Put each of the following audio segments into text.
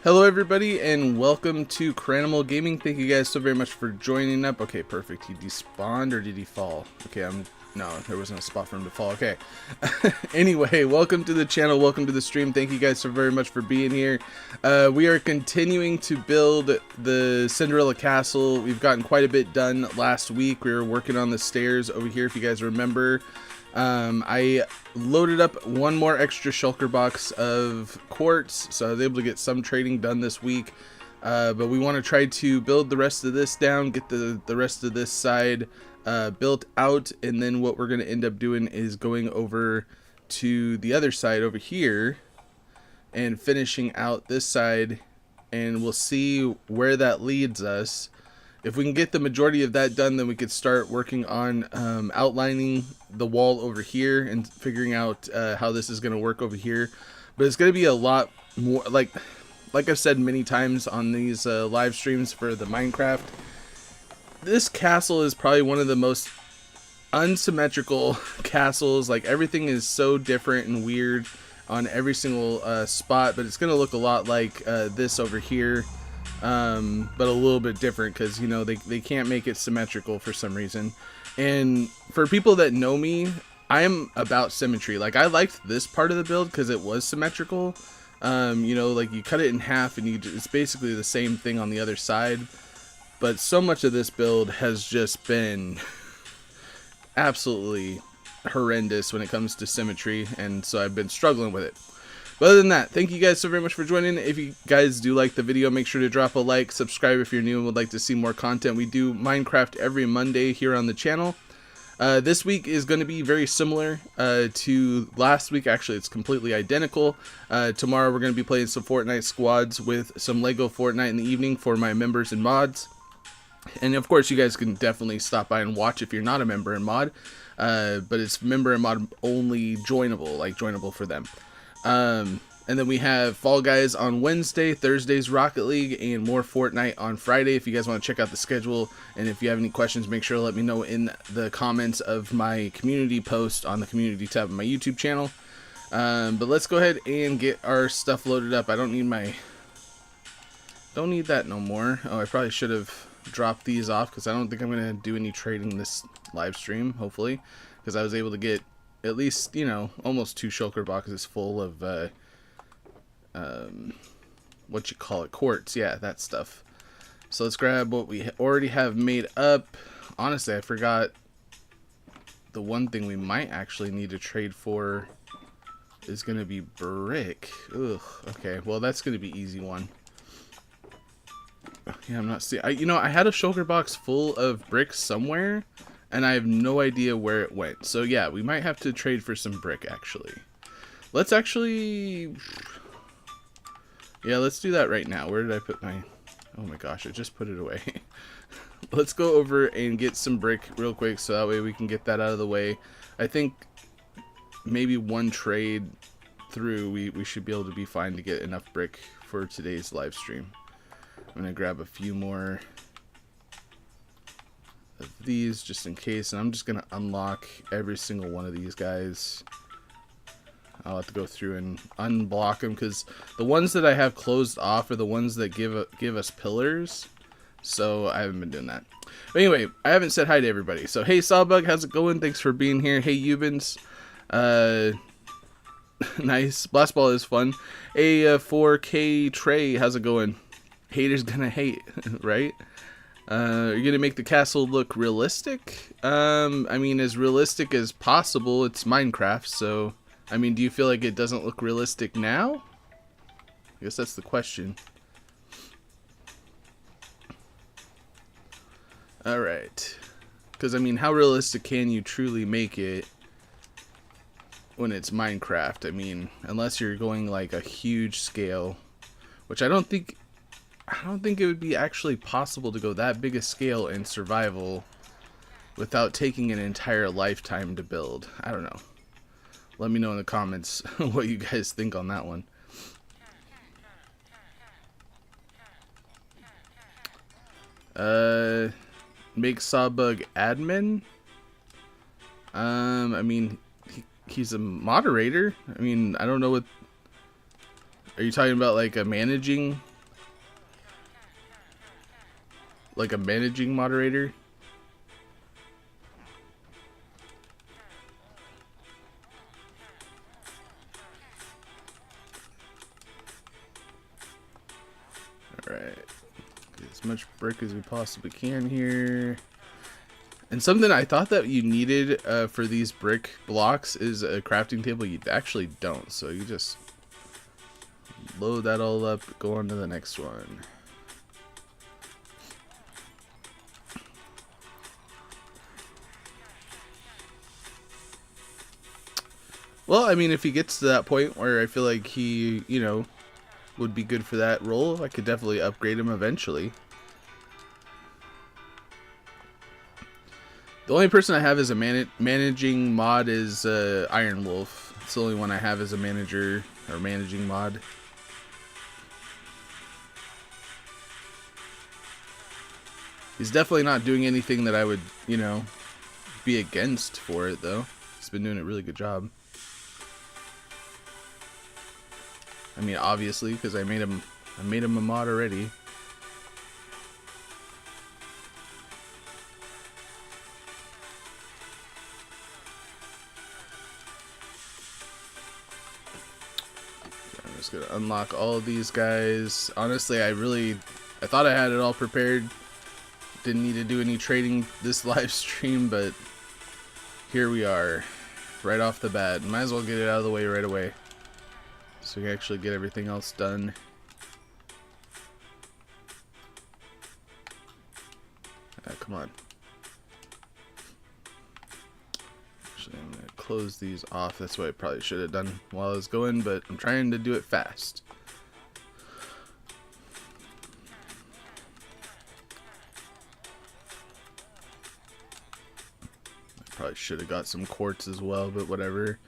Hello everybody and welcome to Cranimal Gaming. Thank you guys so very much for joining up. Okay, perfect. He despawned or did he fall? Okay, no, there wasn't a spot for him to fall. Okay. Anyway, welcome to the channel. Welcome to the stream. Thank you guys so very much for being here. We are continuing to build the Cinderella castle. We've gotten quite a bit done last week. We were working on the stairs over here, if you guys remember. I loaded up one more extra shulker box of quartz, so I was able to get some trading done this week. But we want to try to build the rest of this down, get the rest of this side built out, and then what we're going to end up doing is going over to the other side over here and finishing out this side, and we'll see where that leads us. If we can get the majority of that done, then we could start working on outlining the wall over here and figuring out how this is going to work over here. But it's going to be a lot more, like I've said many times on these live streams for the Minecraft, this castle is probably one of the most unsymmetrical castles. Like, everything is so different and weird on every single spot, but it's going to look a lot like this over here. But a little bit different because, you know, they can't make it symmetrical for some reason. And for people that know me, I am about symmetry. Like, I liked this part of the build because it was symmetrical. You know, like, you cut it in half and it's basically the same thing on the other side. But so much of this build has just been absolutely horrendous when it comes to symmetry, and so I've been struggling with it. But other than that, thank you guys so very much for joining. If you guys do like the video, make sure to drop a like, subscribe if you're new and would like to see more content. We do Minecraft every Monday here on the channel. This week is going to be very similar to last week. Actually, it's completely identical. Tomorrow we're going to be playing some Fortnite squads with some Lego Fortnite in the evening for my members and mods. And of course, you guys can definitely stop by and watch if you're not a member and mod. But it's member and mod only joinable, like joinable for them. And then we have Fall Guys on Wednesday, Thursday's Rocket League, and more Fortnite on Friday. If you guys want to check out the schedule, and if you have any questions, make sure to let me know in the comments of my community post on the community tab of my YouTube channel. But let's go ahead and get our stuff loaded up. I don't need that no more. Oh, I probably should have dropped these off because I don't think I'm going to do any trading this live stream, hopefully, because I was able to get at least, you know, almost 2 shulker boxes full of what you call it, quartz. Yeah, that stuff. So let's grab what we already have made up. Honestly, I forgot the one thing we might actually need to trade for is going to be brick. Ugh. Okay, well, that's going to be easy one. Yeah, I'm not seeing. You know, I had a shulker box full of bricks somewhere, and I have no idea where it went. So yeah, we might have to trade for some brick, actually. Let's actually... Yeah, let's do that right now. Where did I put my... Oh my gosh, I just put it away. Let's go over and get some brick real quick so that way we can get that out of the way. I think maybe one trade through, we should be able to be fine to get enough brick for today's live stream. I'm going to grab a few more of these just in case, and I'm just going to unlock every single one of these guys. I'll have to go through and unblock them because the ones that I have closed off are the ones that give us pillars, so I haven't been doing that. But anyway, I haven't said hi to everybody. So hey Sawbug, how's it going? Thanks for being here. Hey Eubens, nice. Blast Ball is fun. Hey 4K Trey, how's it going? Haters gonna hate, right? You're gonna make the castle look realistic? I mean, as realistic as possible. It's Minecraft, so I mean, do you feel like it doesn't look realistic now? I guess that's the question. Alright. Because, I mean, how realistic can you truly make it when it's Minecraft? I mean, unless you're going like a huge scale, which I don't think it would be actually possible to go that big a scale in survival without taking an entire lifetime to build. I don't know. Let me know in the comments what you guys think on that one. Make Sawbug admin? I mean, he's a moderator. I mean, I don't know what... Are you talking about like a managing like a managing moderator. Alright. Get as much brick as we possibly can here. And something I thought that you needed for these brick blocks is a crafting table. You actually don't. So you just load that all up, go on to the next one. Well, I mean, if he gets to that point where I feel like he, you know, would be good for that role, I could definitely upgrade him eventually. The only person I have as a managing mod is Iron Wolf. It's the only one I have as a manager or managing mod. He's definitely not doing anything that I would, you know, be against for it, though. He's been doing a really good job. I mean, obviously, because I made him a mod already. I'm just gonna unlock all of these guys. Honestly, I thought I had it all prepared. Didn't need to do any trading this live stream, but here we are, right off the bat. Might as well get it out of the way right away, so we can actually get everything else done. Come on. Actually, I'm going to close these off. That's what I probably should have done while I was going, but I'm trying to do it fast. I probably should have got some quartz as well, but whatever.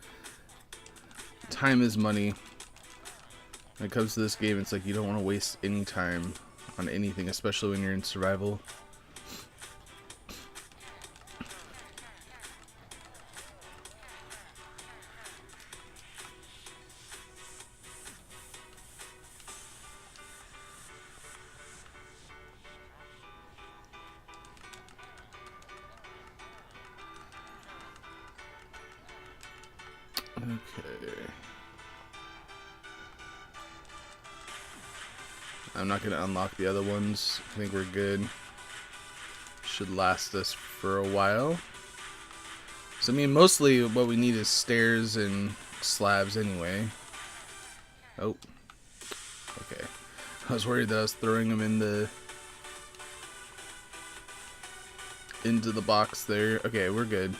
Time is money. When it comes to this game, it's like you don't want to waste any time on anything, especially when you're in survival. Okay. I'm not going to unlock the other ones. I think we're good. Should last us for a while. So, I mean, mostly what we need is stairs and slabs anyway. Oh. Okay. I was worried that I was throwing them into the box there. Okay, we're good.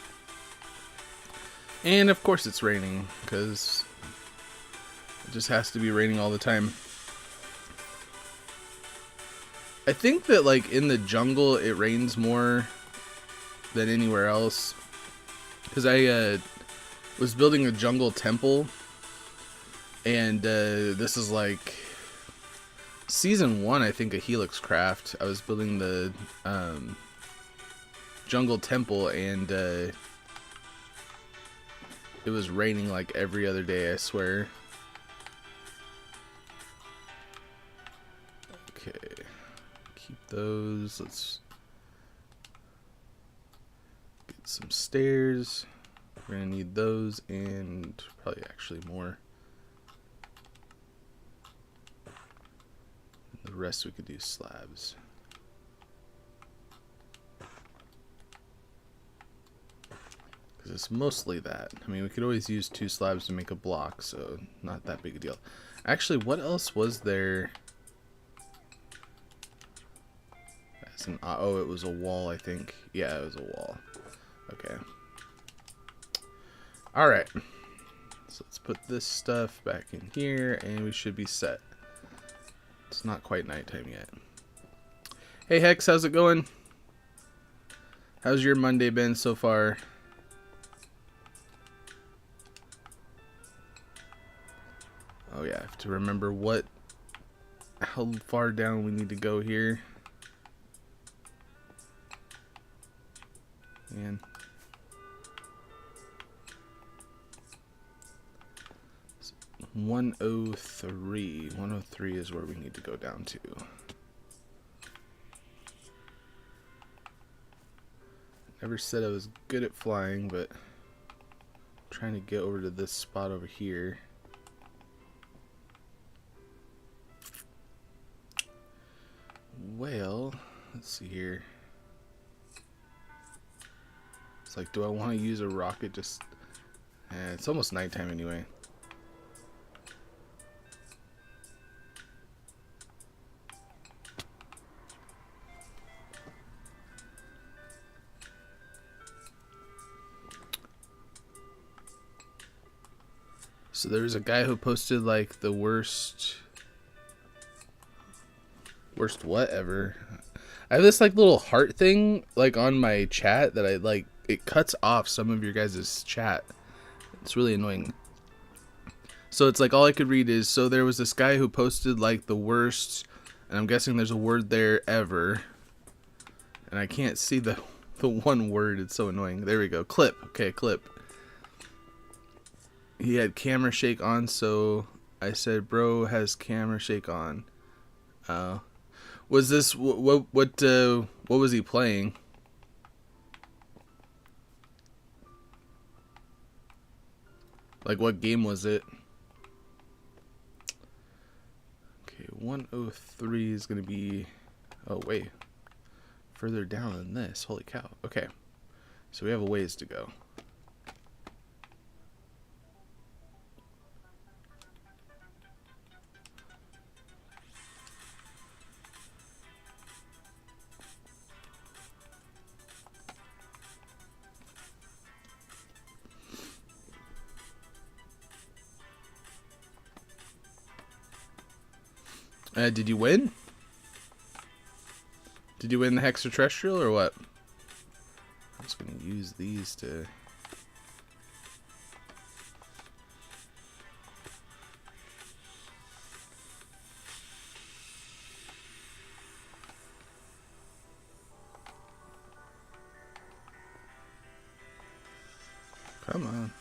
And of course it's raining, because it just has to be raining all the time. I think that, like, in the jungle it rains more than anywhere else, because I was building a jungle temple, and this is like season 1, I think, of Helix Craft. I was building the jungle temple, and it was raining like every other day, I swear. Okay. Keep those. Let's get some stairs. We're gonna need those, and probably actually more. And the rest we could do slabs. Because it's mostly that. I mean, we could always use 2 slabs to make a block, so not that big a deal. Actually, what else was there? That's an, oh, it was a wall, I think. Yeah, it was a wall. Okay. Alright. So let's put this stuff back in here, and we should be set. It's not quite nighttime yet. Hey, Hex, how's it going? How's your Monday been so far? Oh yeah, I have to remember how far down we need to go here. Man. 103. 103 is where we need to go down to. Never said I was good at flying, but I'm trying to get over to this spot over here. Well, let's see here. It's like, do I want to use a rocket? Just, it's almost nighttime anyway. So there's a guy who posted like the worst whatever. I have this like little heart thing like on my chat that I like, it cuts off some of your guys' chat. It's really annoying. So it's like all I could read is, so there was this guy who posted like the worst, and I'm guessing there's a word there, ever. And I can't see the one word. It's so annoying. There we go. Clip. Okay, clip. He had camera shake on, so I said, bro has camera shake on. Was this, what was he playing? Like, what game was it? Okay, 103 is going to be, oh wait, further down than this. Holy cow. Okay, so we have a ways to go. Did you win? Did you win the Hexaterrestrial or what? I'm just going to use these to... Come on.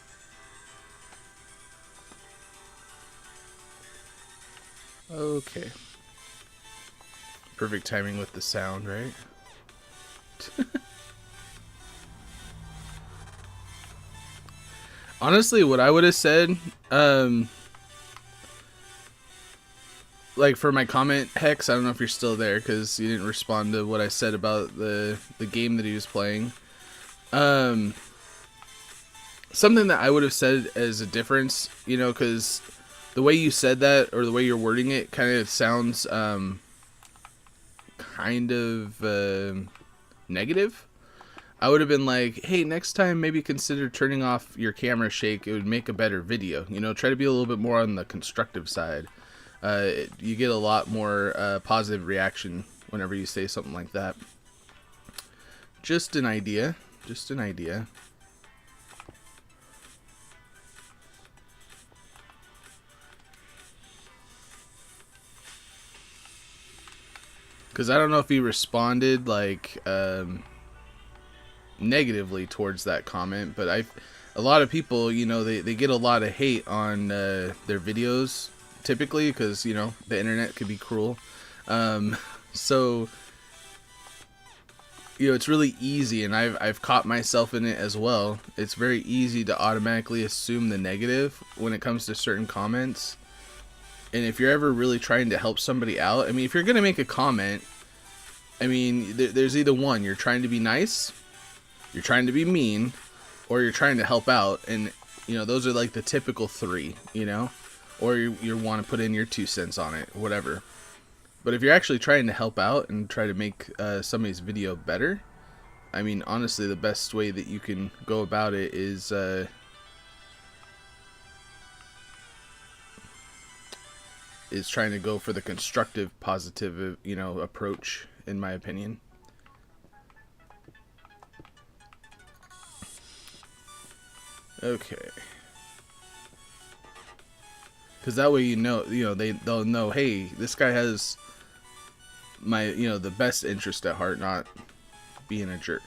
Okay. Perfect timing with the sound, right? Honestly, what I would have said, like for my comment, Hex, I don't know if you're still there because you didn't respond to what I said about the game that he was playing. Something that I would have said as a difference, you know, because the way you said that, or the way you're wording it, kind of sounds kind of negative. I would have been like, hey, next time maybe consider turning off your camera shake. It would make a better video. You know, try to be a little bit more on the constructive side. You get a lot more positive reaction whenever you say something like that. Just an idea. Just an idea. Because I don't know if he responded like negatively towards that comment, but a lot of people, you know, they get a lot of hate on their videos typically because, you know, the internet could be cruel. So, you know, it's really easy, and I've caught myself in it as well. It's very easy to automatically assume the negative when it comes to certain comments. And if you're ever really trying to help somebody out, I mean, if you're going to make a comment, I mean, there's either one, you're trying to be nice, you're trying to be mean, or you're trying to help out. And, you know, those are like the typical three, you know, or you want to put in your 2 cents on it, whatever. But if you're actually trying to help out and try to make somebody's video better, I mean, honestly, the best way that you can go about it is trying to go for the constructive, positive, you know, approach, in my opinion. Okay. Because that way, you know, they'll know, hey, this guy has my, you know, the best interest at heart, not being a jerk.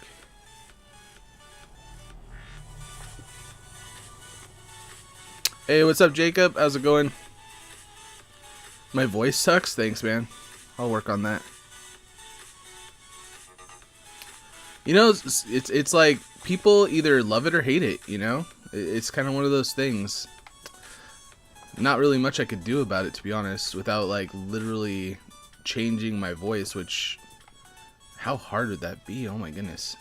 Hey, what's up, Jacob? How's it going? My voice sucks? Thanks, man. I'll work on that. You know, it's like people either love it or hate it, you know? It's kind of one of those things. Not really much I could do about it, to be honest, without like literally changing my voice, which how hard would that be? Oh my goodness.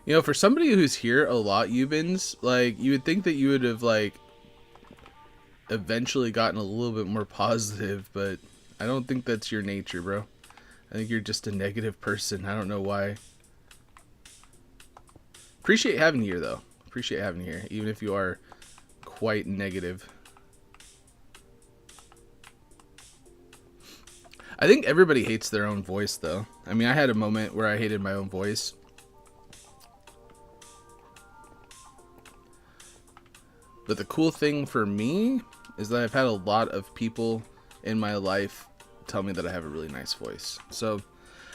You know, for somebody who's here a lot, Eubins, like you would think that you would have like eventually gotten a little bit more positive, but I don't think that's your nature, bro. I think you're just a negative person. I don't know why. Appreciate having you here, though. Appreciate having you here, even if you are quite negative. I think everybody hates their own voice, though. I mean, I had a moment where I hated my own voice. But the cool thing for me is that I've had a lot of people in my life tell me that I have a really nice voice. So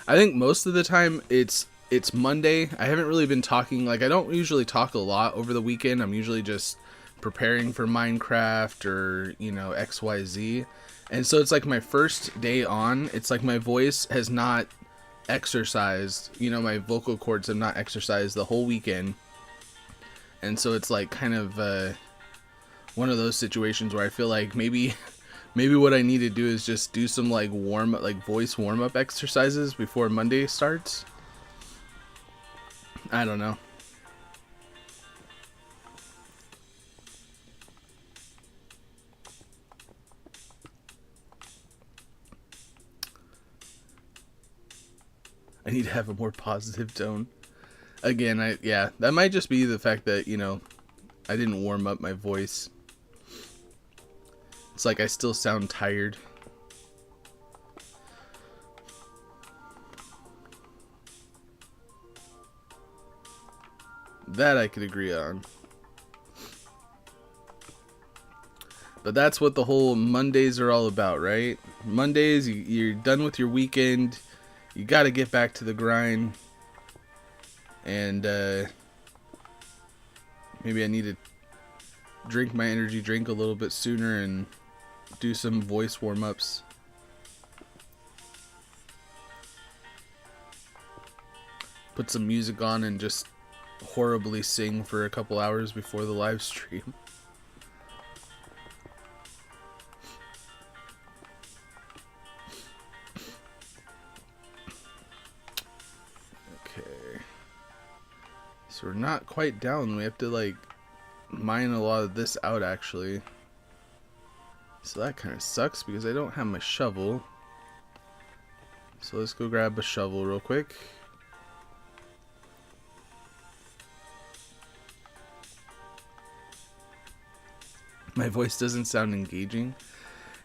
I think most of the time it's Monday. I haven't really been talking, like I don't usually talk a lot over the weekend. I'm usually just preparing for Minecraft or, you know, XYZ. And so it's like my first day on, it's like my voice has not exercised, you know, my vocal cords have not exercised the whole weekend. And so it's like kind of one of those situations where I feel like maybe what I need to do is just do some like voice warm up exercises before Monday starts. I don't know. I need to have a more positive tone. Again, yeah, that might just be the fact that, you know, I didn't warm up my voice. It's like I still sound tired. That I could agree on. But that's what the whole Mondays are all about, right? Mondays, you're done with your weekend. You got to get back to the grind. And maybe I need to drink my energy drink a little bit sooner and do some voice warm-ups. Put some music on and just horribly sing for a couple hours before the live stream. Okay. So we're not quite down. We have to like mine a lot of this out actually. So that kind of sucks because I don't have my shovel. So let's go grab a shovel real quick. My voice doesn't sound engaging.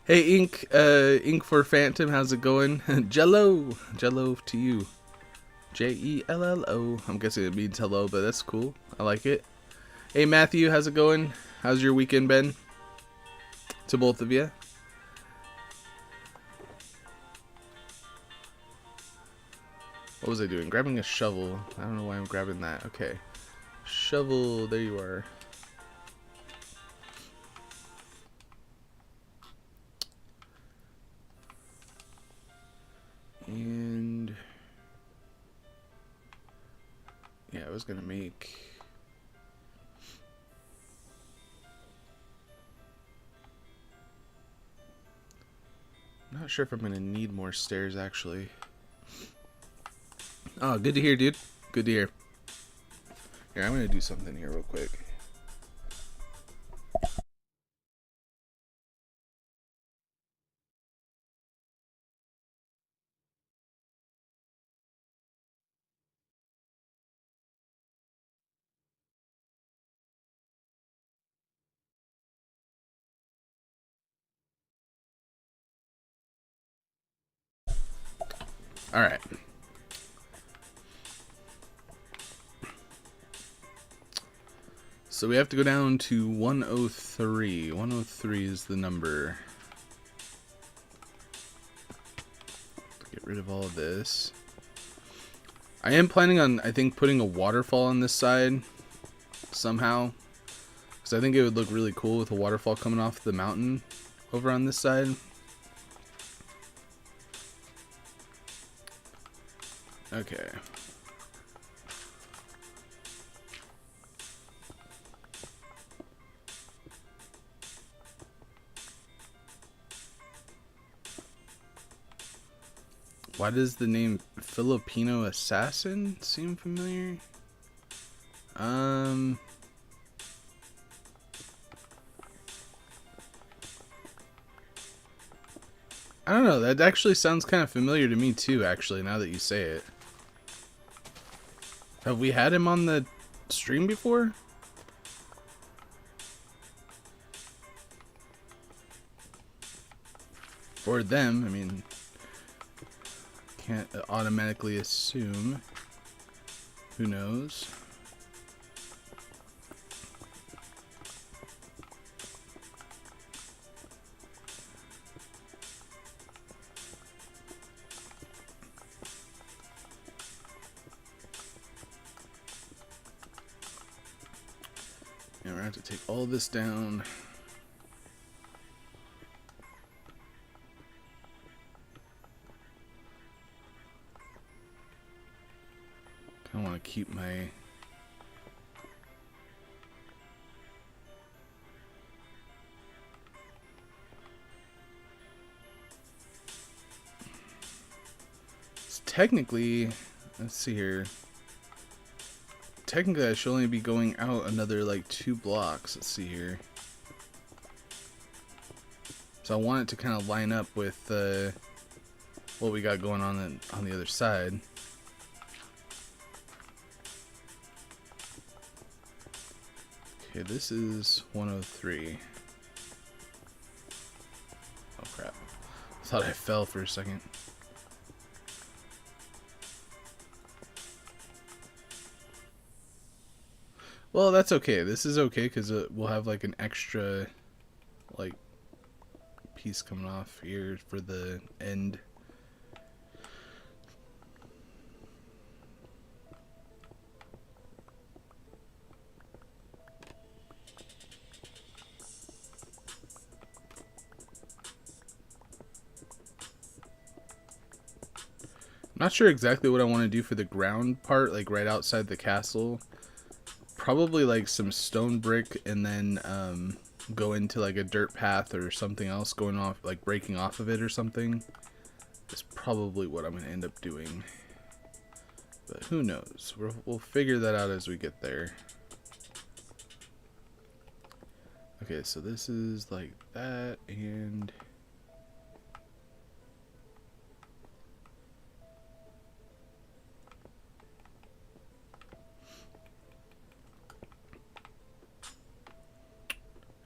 Hey Ink for Phantom, how's it going? Jello to you. Jello. I'm guessing it means hello, but that's cool. I like it. Hey Matthew, how's it going? How's your weekend been? To both of you. What was I doing? Grabbing a shovel. I don't know why I'm grabbing that. Okay. Shovel, there you are. And yeah, I was gonna make not sure if I'm gonna need more stairs actually. Oh, good to hear, dude. Good to hear. Here, I'm gonna do something here real quick. All right. So we have to go down to 103. 103 is the number. Get rid of all of this. I am planning on, I think, putting a waterfall on this side somehow. Because I think it would look really cool with a waterfall coming off the mountain over on this side. Okay. Why does the name Filipino Assassin seem familiar? I don't know. That actually sounds kind of familiar to me too, actually, now that you say it. Have we had him on the stream before? Or them, I mean, can't automatically assume. Who knows? And we're going to have to take all this down. I want to keep my... It's technically, let's see here. Technically I should only be going out another like 2 blocks. Let's see here. So I want it to kind of line up with what we got going on the other side. Okay, this is 103. Oh crap. I thought I fell for a second. Well, that's okay. This is okay because we'll have like an extra like piece coming off here for the end. I'm not sure exactly what I want to do for the ground part, like right outside the castle. Probably like some stone brick and then go into like a dirt path or something else going off, like breaking off of it or something. Is probably what I'm going to end up doing. But who knows? We'll figure that out as we get there. Okay, so this is like that and...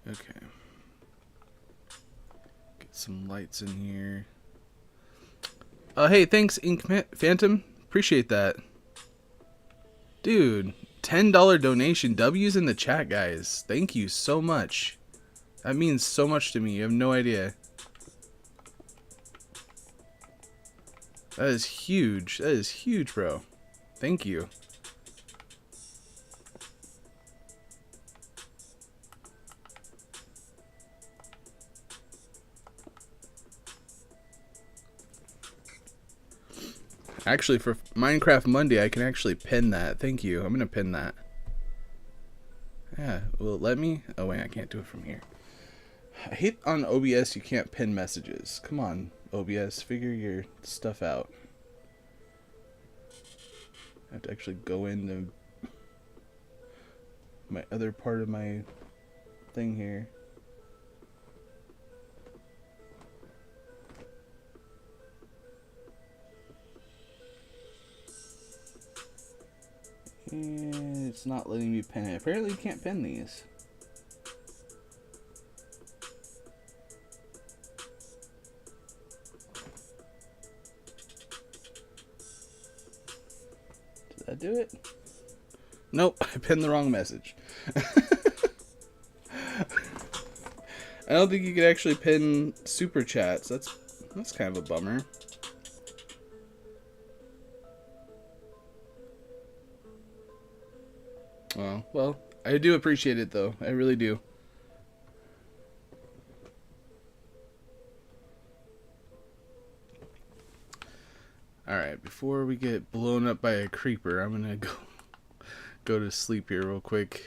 Okay. Get some lights in here. Hey, thanks, Ink Phantom. Appreciate that. Dude, $10 donation. W's in the chat, guys. Thank you so much. That means so much to me. You have no idea. That is huge. That is huge, bro. Thank you. Actually, for Minecraft Monday, I can actually pin that. Thank you. I'm going to pin that. Yeah, will it let me? Oh, wait, I can't do it from here. I hate on OBS you can't pin messages. Come on, OBS, figure your stuff out. I have to actually go into my other part of my thing here. And it's not letting me pin it. Apparently you can't pin these. Did that do it? Nope, I pinned the wrong message. I don't think you could actually pin super chats. That's kind of a bummer. Well, I do appreciate it though. I really do. Alright, before before we get blown up by a creeper, I'm gonna go to sleep here real quick.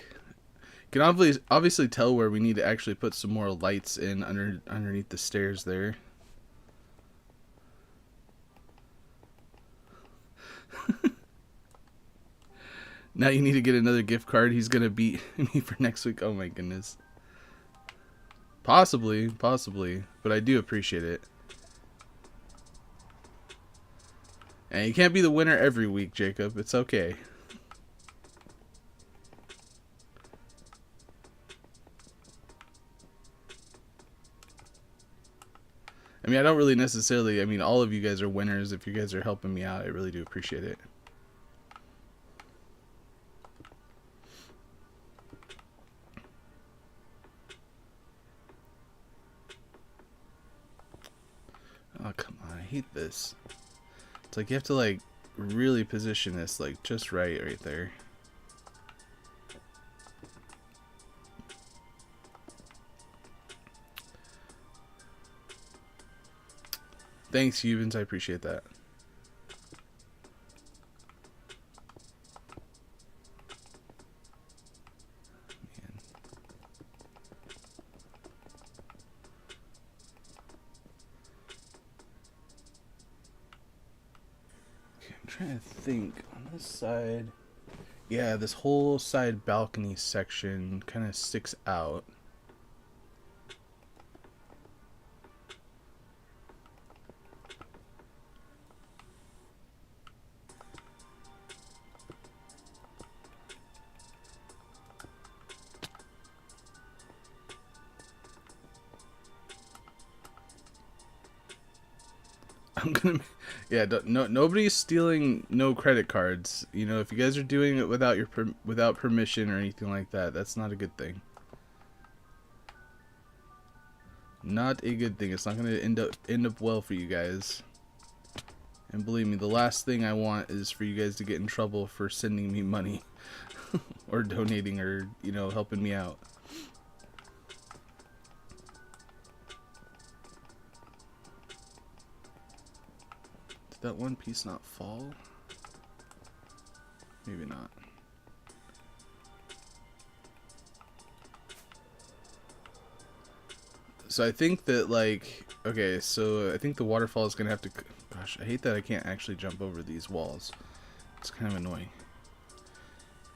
You can obviously tell where we need to actually put some more lights in underneath the stairs there. Now you need to get another gift card. He's gonna beat me for next week. Oh my goodness. Possibly, but I do appreciate it. And you can't be the winner every week, Jacob. It's okay. I mean, I don't really necessarily, I mean, all of you guys are winners. If you guys are helping me out, I really do appreciate it. Oh, come on. I hate this. It's like you have to, like, really position this, like, just right there. Thanks, Hubens. I appreciate that. Man. Okay, I'm trying to think. On this side, yeah, this whole side balcony section kind of sticks out. I'm gonna, yeah. Nobody's stealing no credit cards. You know, if you guys are doing it without without permission or anything like that, that's not a good thing. Not a good thing. It's not gonna end up well for you guys. And believe me, the last thing I want is for you guys to get in trouble for sending me money, or donating, or helping me out. That one piece not fall? Maybe not. So I think that, like, okay, so I think the waterfall is gonna have to, gosh, I hate that I can't actually jump over these walls. It's kind of annoying.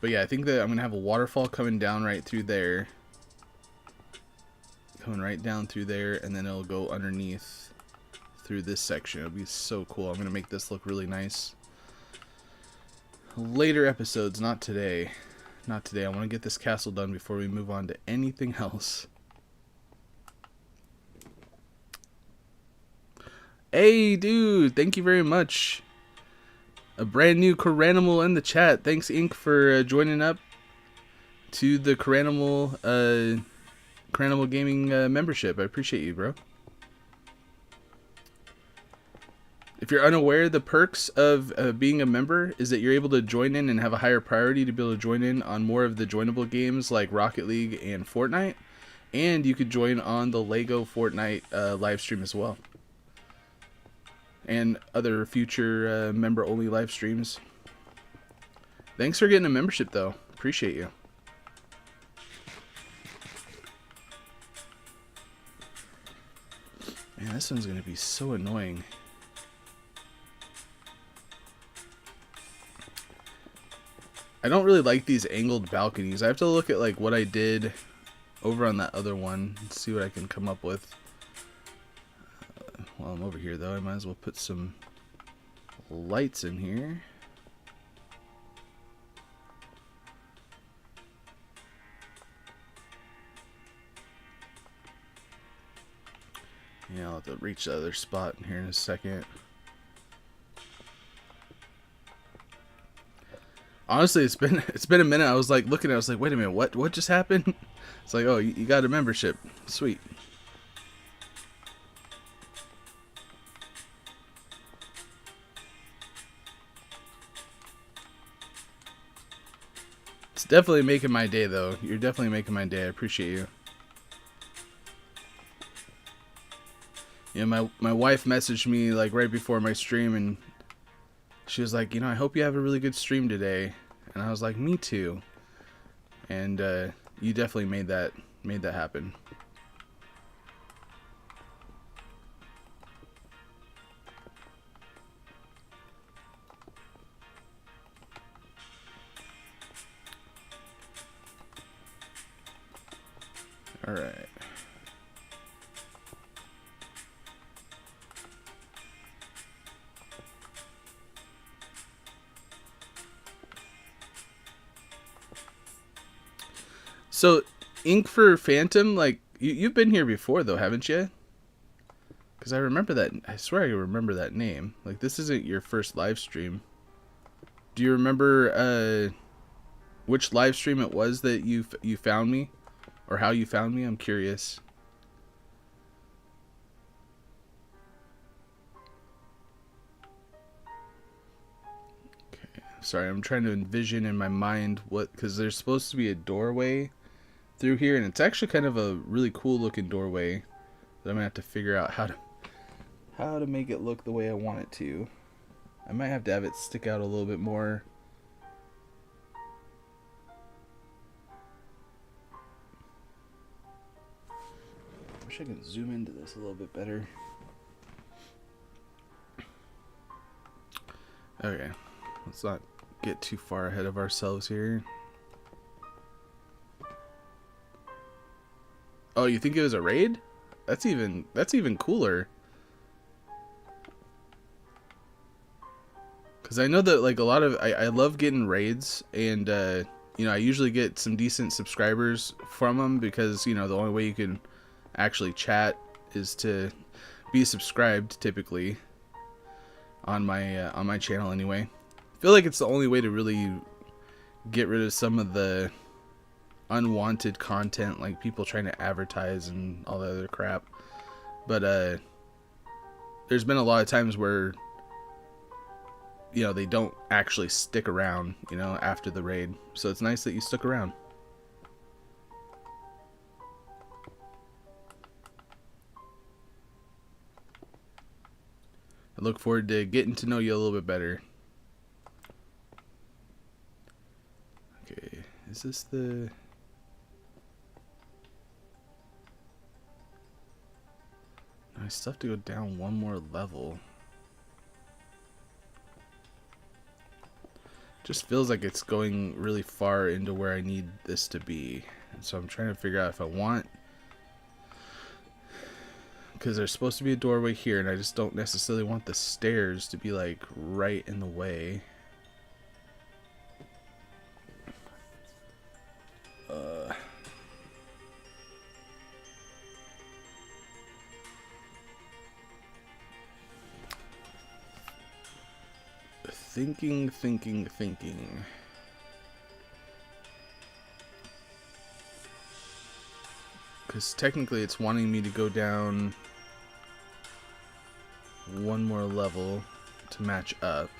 But yeah, I think that I'm gonna have a waterfall coming down right through there. Coming right down through there, and then it'll go underneath through this section. It'll be so cool. I'm gonna make this look really nice. Later episodes, not today. Not today. I want to get this castle done before we move on to anything else. Hey, dude! Thank you very much. A brand new Coranimal in the chat. Thanks, Inc, for joining up to the Coranimal Gaming membership. I appreciate you, bro. If you're unaware, the perks of being a member is that you're able to join in and have a higher priority to be able to join in on more of the joinable games like Rocket League and Fortnite. And you could join on the Lego Fortnite live stream as well. And other future member-only live streams. Thanks for getting a membership, though. Appreciate you. Man, this one's going to be so annoying. I don't really like these angled balconies. I have to look at like what I did over on that other one and see what I can come up with. While I'm over here though, I might as well put some lights in here. Yeah, I'll have to reach the other spot in here in a second. Honestly, it's been a minute. I was like looking at it, I was like, wait a minute, what just happened? It's like, oh, you got a membership. Sweet. It's definitely making my day though. You're definitely making my day. I appreciate you. Yeah, my wife messaged me like right before my stream and she was like, I hope you have a really good stream today. And I was like, me too. And you definitely made that happen. All right. So, Ink for Phantom, like, you've been here before, though, haven't you? Because I remember that. I swear I remember that name. Like, this isn't your first live stream. Do you remember which live stream it was that you found me? Or how you found me? I'm curious. Okay. Sorry, I'm trying to envision in my mind what... Because there's supposed to be a doorway through here, and it's actually kind of a really cool looking doorway that I'm gonna have to figure out how to make it look the way I want it to. I might have to have it stick out a little bit more. Wish I could zoom into this a little bit better. Okay, let's not get too far ahead of ourselves here. Oh, you think it was a raid? That's even cooler. Because I know that, like, a lot of... I love getting raids, and, I usually get some decent subscribers from them because, the only way you can actually chat is to be subscribed, typically, on my channel anyway. I feel like it's the only way to really get rid of some of the unwanted content, like people trying to advertise and all that other crap. But there's been a lot of times where they don't actually stick around after the raid, so it's nice that you stuck around. I look forward to getting to know you a little bit better. Okay, is this the... I still have to go down one more level. Just feels like it's going really far into where I need this to be. And so I'm trying to figure out if I want... Because there's supposed to be a doorway here, and I just don't necessarily want the stairs to be, like, right in the way. Thinking. Because technically it's wanting me to go down one more level to match up.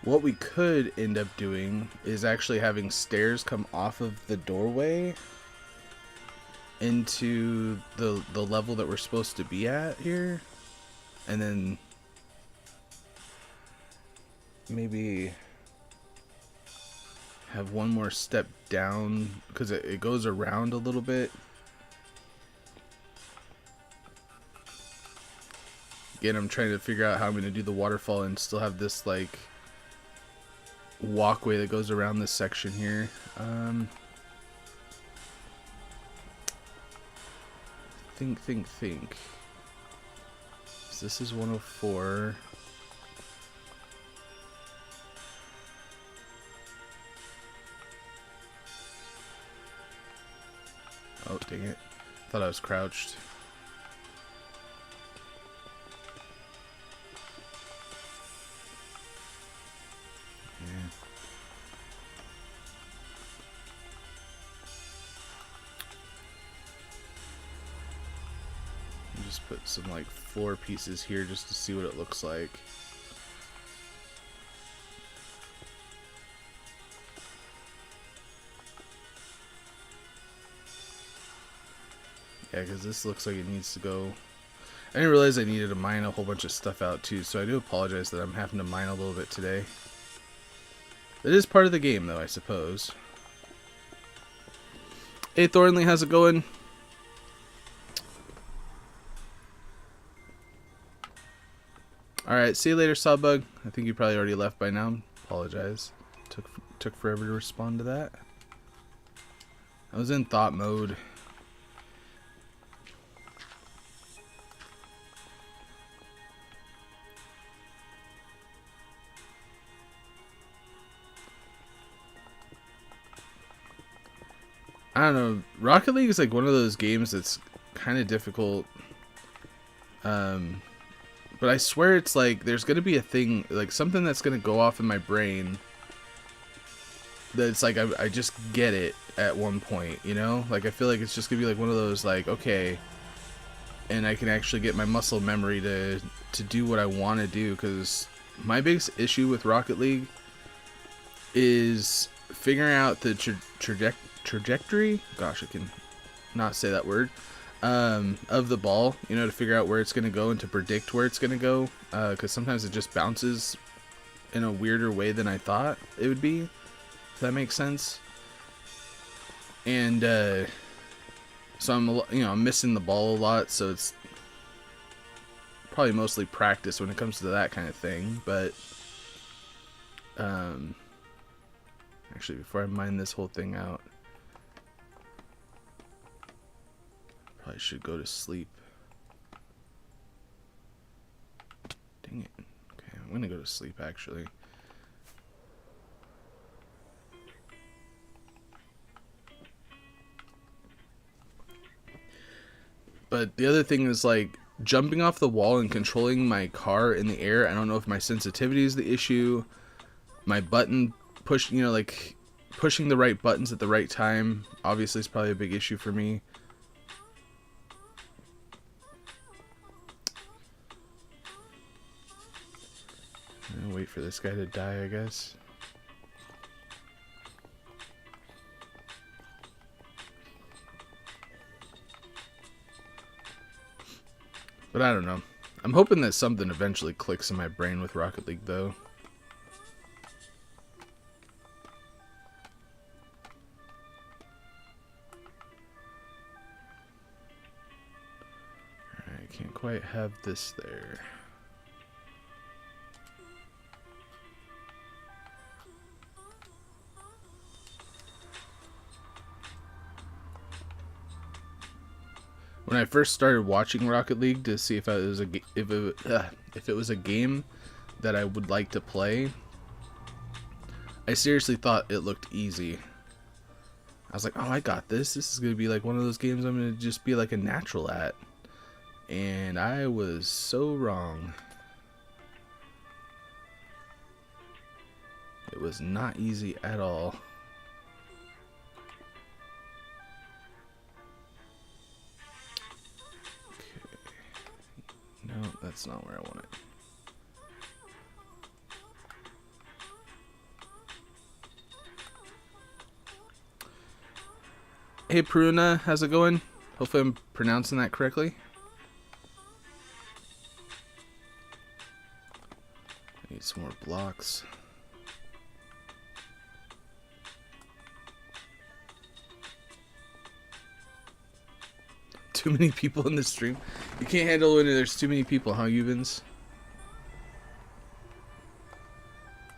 What we could end up doing is actually having stairs come off of the doorway into the level that we're supposed to be at here, and then maybe have one more step down, because it goes around a little bit. Again, I'm trying to figure out how I'm going to do the waterfall and still have this, like, walkway that goes around this section here. Think. So this is 104. Oh, dang it. Thought I was crouched. Just put some like floor pieces here just to see what it looks like. Yeah, because this looks like it needs to go. I didn't realize I needed to mine a whole bunch of stuff out too, so I do apologize that I'm having to mine a little bit today. It is part of the game, though, I suppose. Hey, Thornley, how's it going? Alright, see you later, Sawbug. I think you probably already left by now. Apologize. Took forever to respond to that. I was in thought mode. I don't know. Rocket League is like one of those games that's kind of difficult. But I swear it's like there's gonna be a thing, like something that's gonna go off in my brain. That's like I just get it at one point, you know? Like I feel like it's just gonna be like one of those like, okay, and I can actually get my muscle memory to do what I want to do. Because my biggest issue with Rocket League is figuring out the trajectory. Gosh, I can not say that word. Of the ball, you know, to figure out where it's going to go and to predict where it's going to go, because sometimes it just bounces in a weirder way than I thought it would be, if that makes sense. And so I'm missing the ball a lot, so it's probably mostly practice when it comes to that kind of thing. But actually, before I mine this whole thing out, I should go to sleep. Dang it. Okay, I'm gonna go to sleep actually. But the other thing is like jumping off the wall and controlling my car in the air. I don't know if my sensitivity is the issue. My button push, you know, like pushing the right buttons at the right time obviously is probably a big issue for me. I'll wait for this guy to die, I guess. But I don't know. I'm hoping that something eventually clicks in my brain with Rocket League, though. Alright, I can't quite have this there. When I first started watching Rocket League to see if it was a game that I would like to play, I seriously thought it looked easy. I was like, oh, I got this. This is going to be like one of those games I'm going to just be like a natural at. And I was so wrong. It was not easy at all. No, that's not where I want it. Hey Pruna, how's it going? Hopefully I'm pronouncing that correctly. I need some more blocks. Too many people in the stream. You can't handle when there's too many people, huh, Eubens?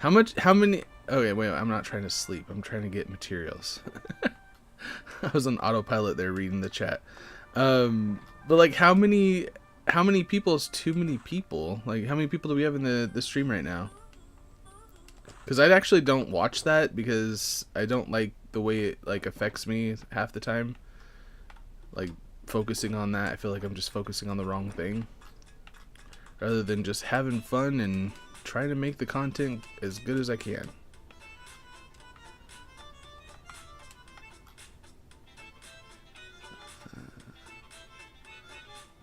How many? Okay, wait, I'm not trying to sleep. I'm trying to get materials. I was on autopilot there reading the chat. But like, how many people is too many people? Like, how many people do we have in the stream right now? Because I actually don't watch that because I don't like the way it like affects me half the time. Like, focusing on that, I feel like I'm just focusing on the wrong thing rather than just having fun and trying to make the content as good as I can.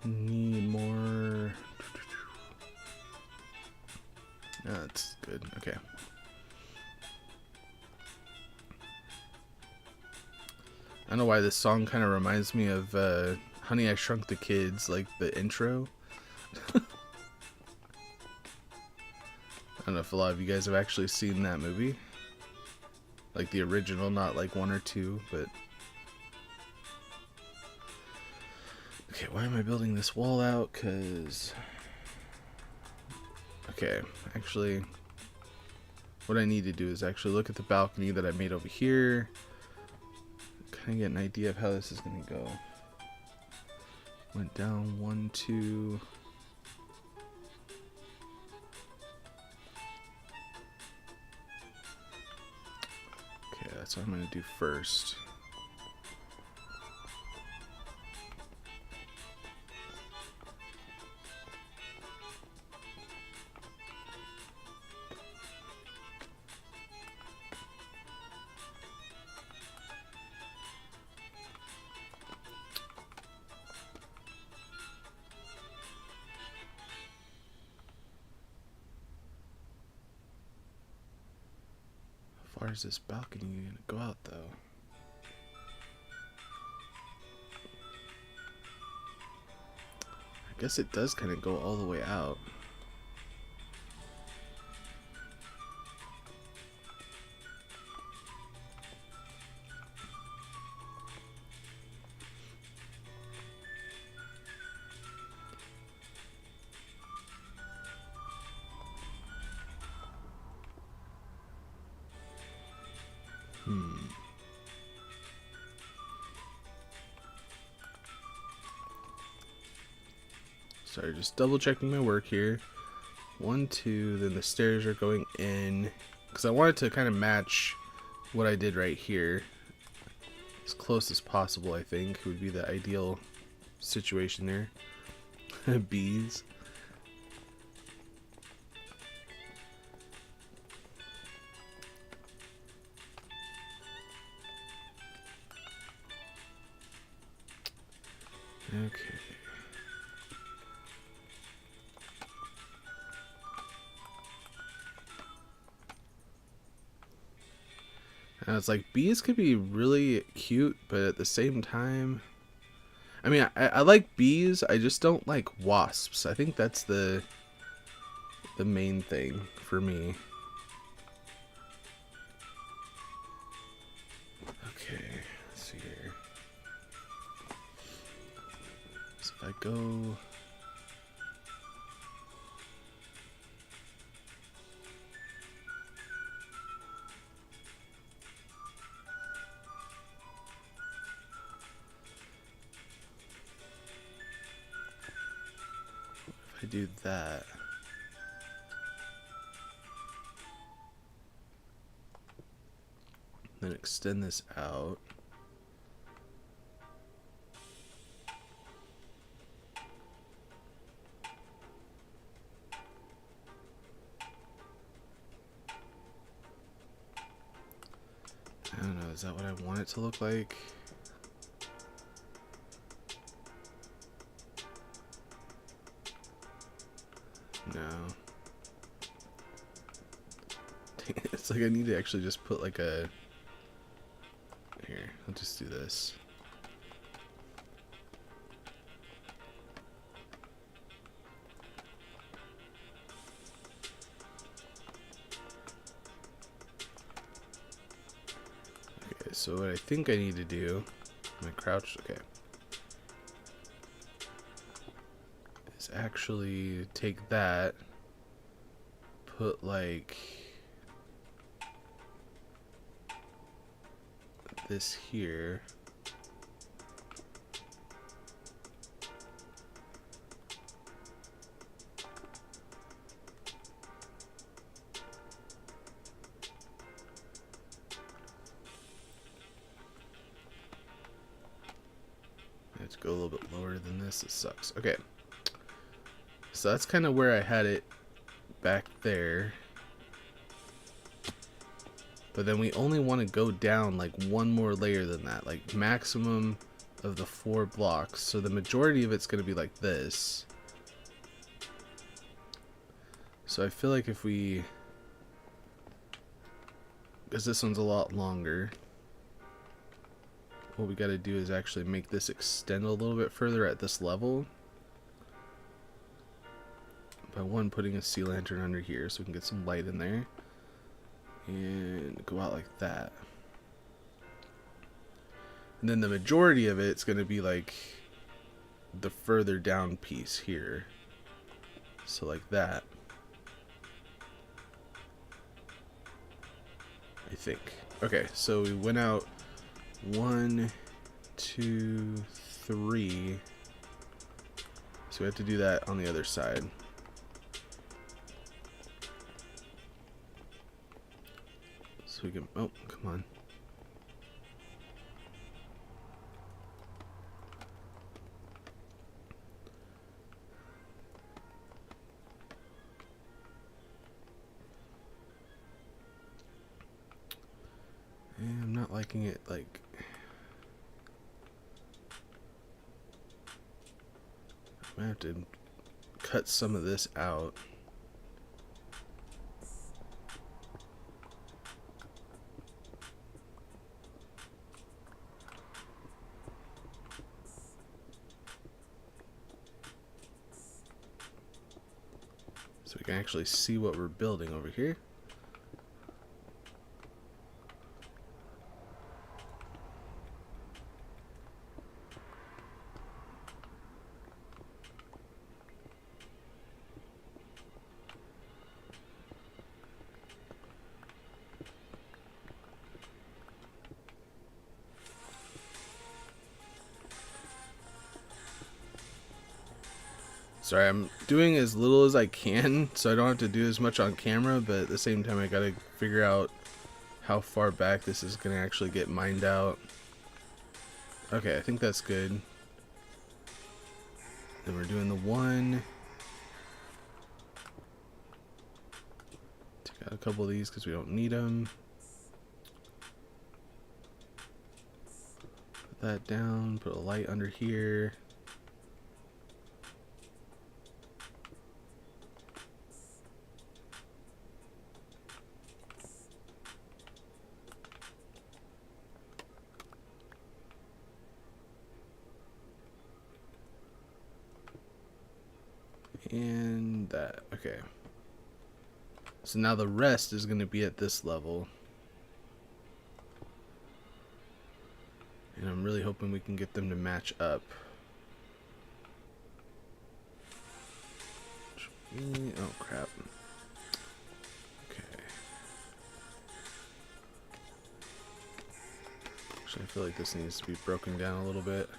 Need more. That's good. Okay. I don't know why this song kind of reminds me of Honey, I Shrunk the Kids, like the intro. I don't know if a lot of you guys have actually seen that movie. Like the original, not like 1 or 2, but... Okay, why am I building this wall out? Because... Okay, actually... What I need to do is actually look at the balcony that I made over here. Kind of get an idea of how this is going to go. Went down 1, 2... Okay, that's what I'm going to do first. How far is this balcony going to go out, though? I guess it does kind of go all the way out. Sorry, just double checking my work here. 1, 2, then the stairs are going in. Because I wanted to kind of match what I did right here. As close as possible, I think, would be the ideal situation there. Bees. Okay. And it's like, bees could be really cute, but at the same time... I mean, I like bees, I just don't like wasps. I think that's the main thing for me. Okay, let's see here. So if I go... I do that. Then extend this out. I don't know, is that what I want it to look like? No. It's like I need to actually just put like a... Here, I'll just do this. Okay, so what I think I need to do... Am I crouched? Okay. Is actually take that, put like this here, I have to go a little bit lower than this. It sucks. Okay. So that's kind of where I had it back there. But then we only want to go down like one more layer than that. Like maximum of the 4 blocks. So the majority of it's going to be like this. So I feel like if we... Because this one's a lot longer. what we got to do is actually make this extend a little bit further at this level. By one, putting a sea lantern under here so we can get some light in there. And go out like that. And then the majority of it's going to be like the further down piece here. So like that. I think. Okay, so we went out 1, 2, 3. So we have to do that on the other side. So we can, oh, come on. And I'm not liking it, like, I'm gonna have to cut some of this out. So we can actually see what we're building over here. Sorry, I'm doing as little as I can, so I don't have to do as much on camera, but at the same time I gotta figure out how far back this is gonna actually get mined out. Okay, I think that's good. Then we're doing the 1. Take out a couple of these because we don't need them. Put that down, put a light under here. And that, okay. So now the rest is going to be at this level. And I'm really hoping we can get them to match up. Oh crap. Okay. Actually, I feel like this needs to be broken down a little bit.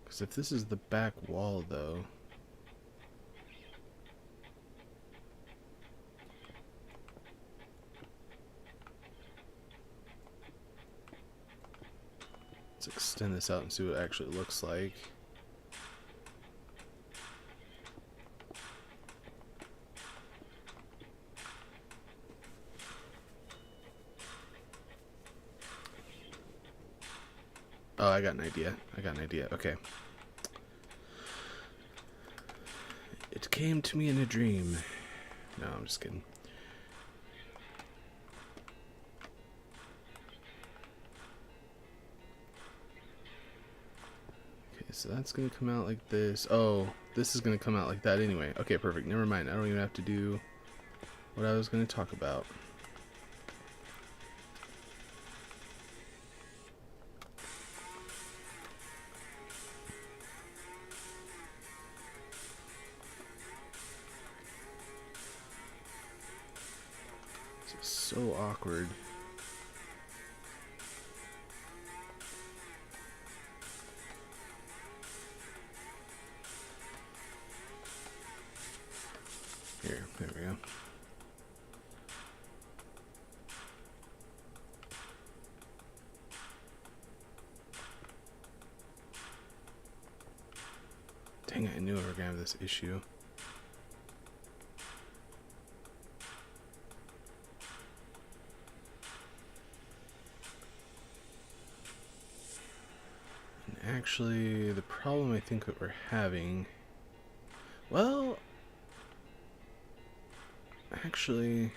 Because if this is the back wall, though... Let's extend this out and see what it actually looks like. Oh, I got an idea. Okay. It came to me in a dream. No, I'm just kidding. Okay, so that's gonna come out like this. Oh, this is gonna come out like that anyway. Okay, perfect. Never mind. I don't even have to do what I was gonna talk about. So awkward. Here, there we go. Dang it, I knew we were gonna have this issue. Actually, the problem I think that we're having... Well... Actually...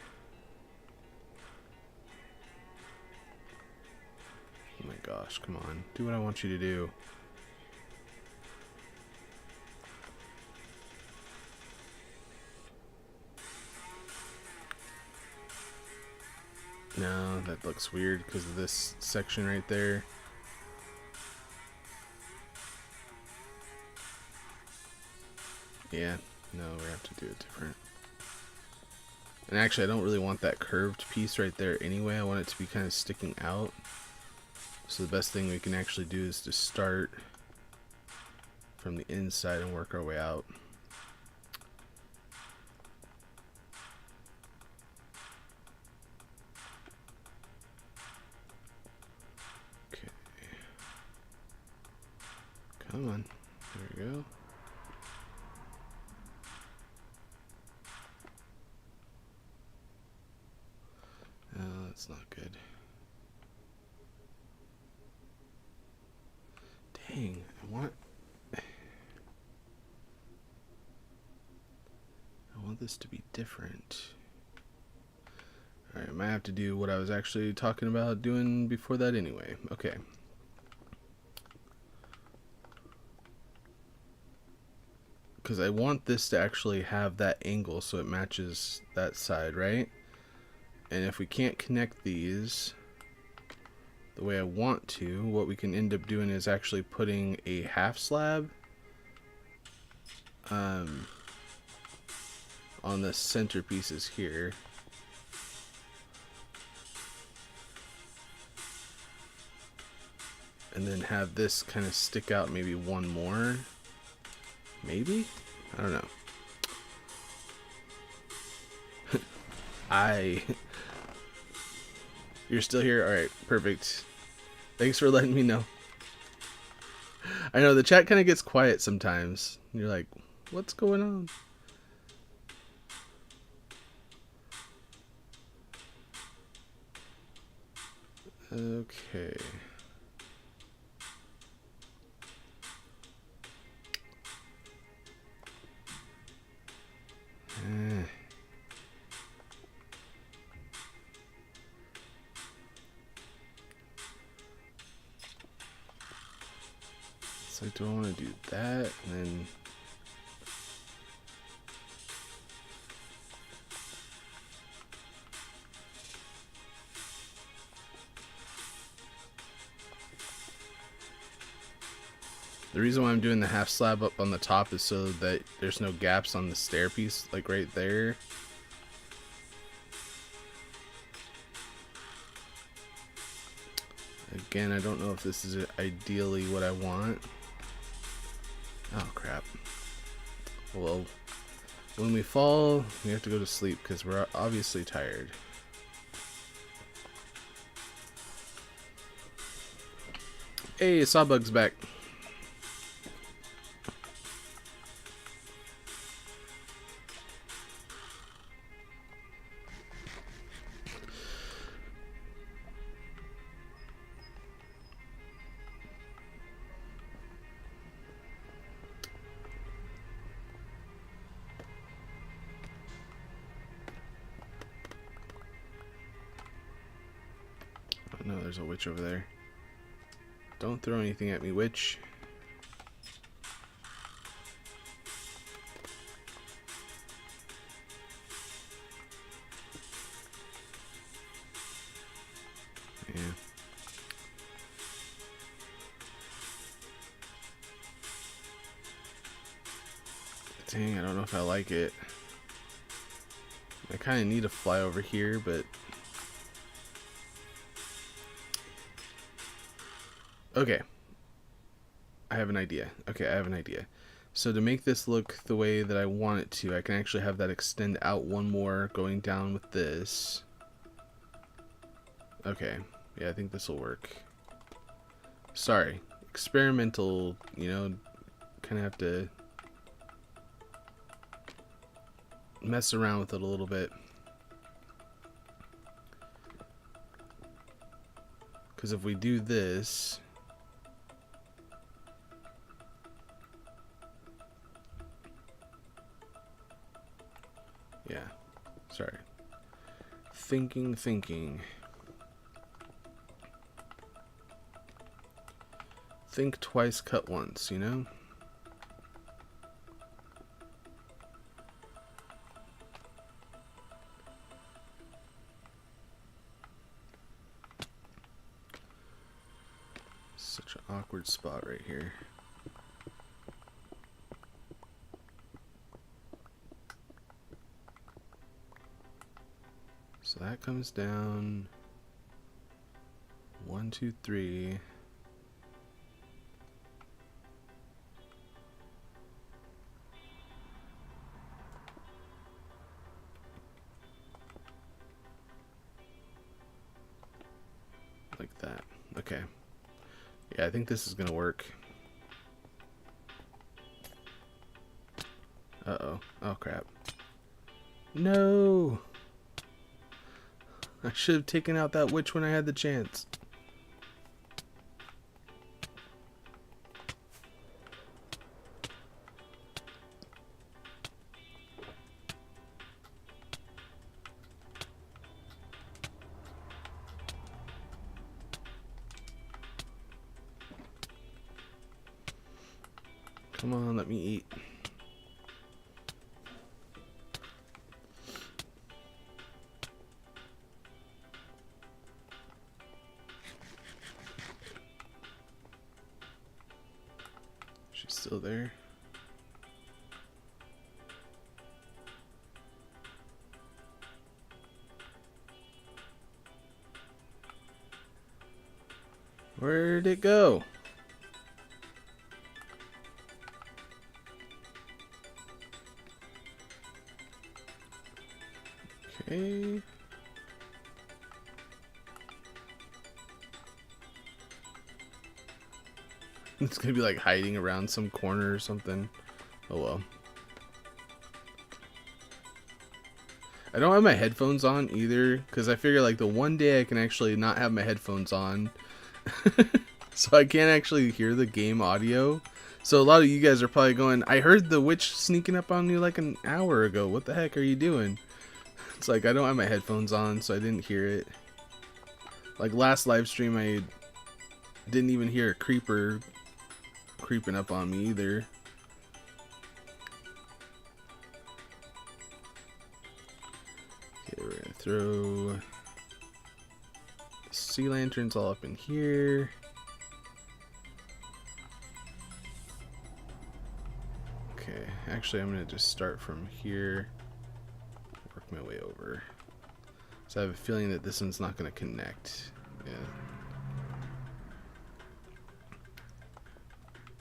Oh my gosh, come on. Do what I want you to do. No, that looks weird because of this section right there. Yeah, no, we have to do it different. And actually, I don't really want that curved piece right there anyway. I want it to be kind of sticking out. So the best thing we can actually do is to start from the inside and work our way out. Okay. Come on. There we go. Oh, that's not good. Dang, I want this to be different. Alright, I might have to do what I was actually talking about doing before that anyway. Okay. Because I want this to actually have that angle so it matches that side, right? And if we can't connect these the way I want to, what we can end up doing is actually putting a half slab on the center pieces here. And then have this kind of stick out maybe one more. Maybe? I don't know. You're still here? Alright, perfect. Thanks for letting me know. I know the chat kind of gets quiet sometimes. You're like, what's going on? Okay. So do I want to do that and then the reason why I'm doing the half slab up on the top is so that there's no gaps on the stair piece, like right there. Again, I don't know if this is ideally what I want. Oh crap. Well, when we fall, we have to go to sleep because we're obviously tired. Hey, Sawbug's back. Oh, no, there's a witch over there. Don't throw anything at me, witch. Yeah. Dang, I don't know if I like it. I kind of need to fly over here, but... Okay. I have an idea. Okay, I have an idea. So to make this look the way that I want it to, I can actually have that extend out one more going down with this. Okay. Yeah, I think this will work. Sorry. Experimental, you know, kind of have to mess around with it a little bit. Because if we do this, Yeah. Sorry. Thinking. Think twice, cut once, you know? Such an awkward spot right here. So that comes down 1, 2, 3. Like that. Okay. Yeah, I think this is gonna work. Uh-oh. Oh, crap. No! I should have taken out that witch when I had the chance. Come on, let me eat. She's still there. Where'd it go? Okay. It's gonna be like hiding around some corner or something. Oh well. I don't have my headphones on either, because I figure like the one day I can actually not have my headphones on. So I can't actually hear the game audio. So a lot of you guys are probably going, I heard the witch sneaking up on you like an hour ago. What the heck are you doing? It's like I don't have my headphones on, so I didn't hear it. Like last live stream, I didn't even hear a creeper creeping up on me either. Okay, we're gonna throw sea lanterns all up in here. Okay, actually I'm gonna just start from here, work my way over. So I have a feeling that this one's not gonna connect. Yeah.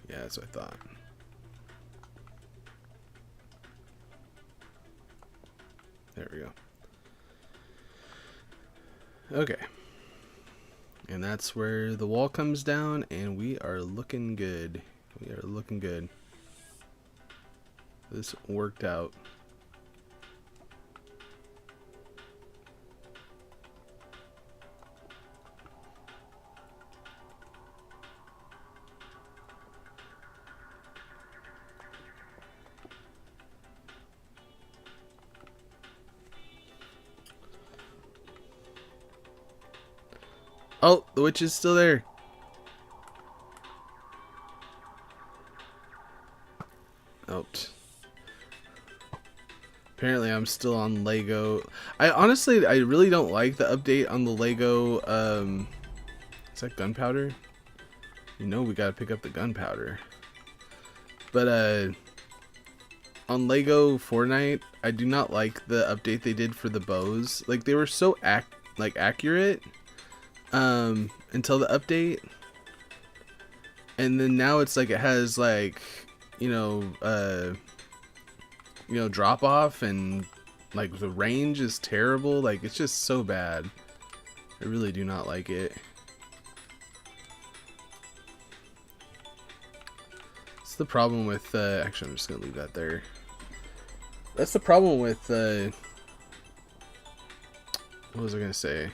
Yeah, that's what I thought. There we go. Okay. And that's where the wall comes down, and we are looking good. We are looking good. This worked out. Oh, the witch is still there. Oh. Apparently I'm still on Lego. I really don't like the update on the Lego, is that gunpowder? You know we gotta pick up the gunpowder. But, on Lego Fortnite, I do not like the update they did for the bows. Like, they were so accurate, until the update. And then now it's like it has, like, you know, drop off, and like the range is terrible. Like, it's just so bad. I really do not like it. It's the problem with actually I'm just gonna leave that there. That's the problem with what was I gonna say?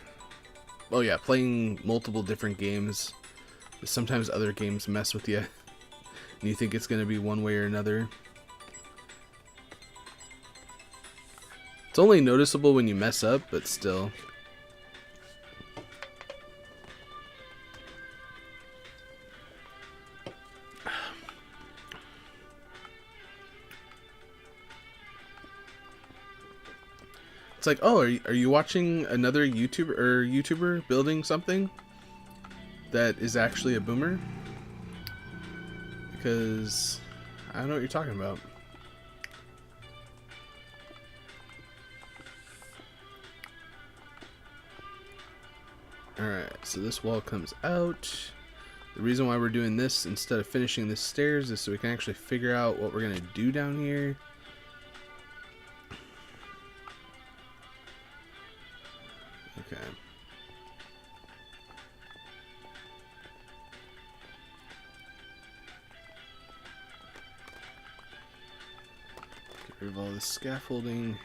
Oh yeah, playing multiple different games. Sometimes other games mess with you and you think it's gonna be one way or another. It's only noticeable when you mess up, but still. It's like, oh, are you watching another YouTuber building something that is actually a boomer? Because I don't know what you're talking about. Alright, so this wall comes out. The reason why we're doing this instead of finishing the stairs is so we can actually figure out what we're going to do down here. Okay. Get rid of all this scaffolding.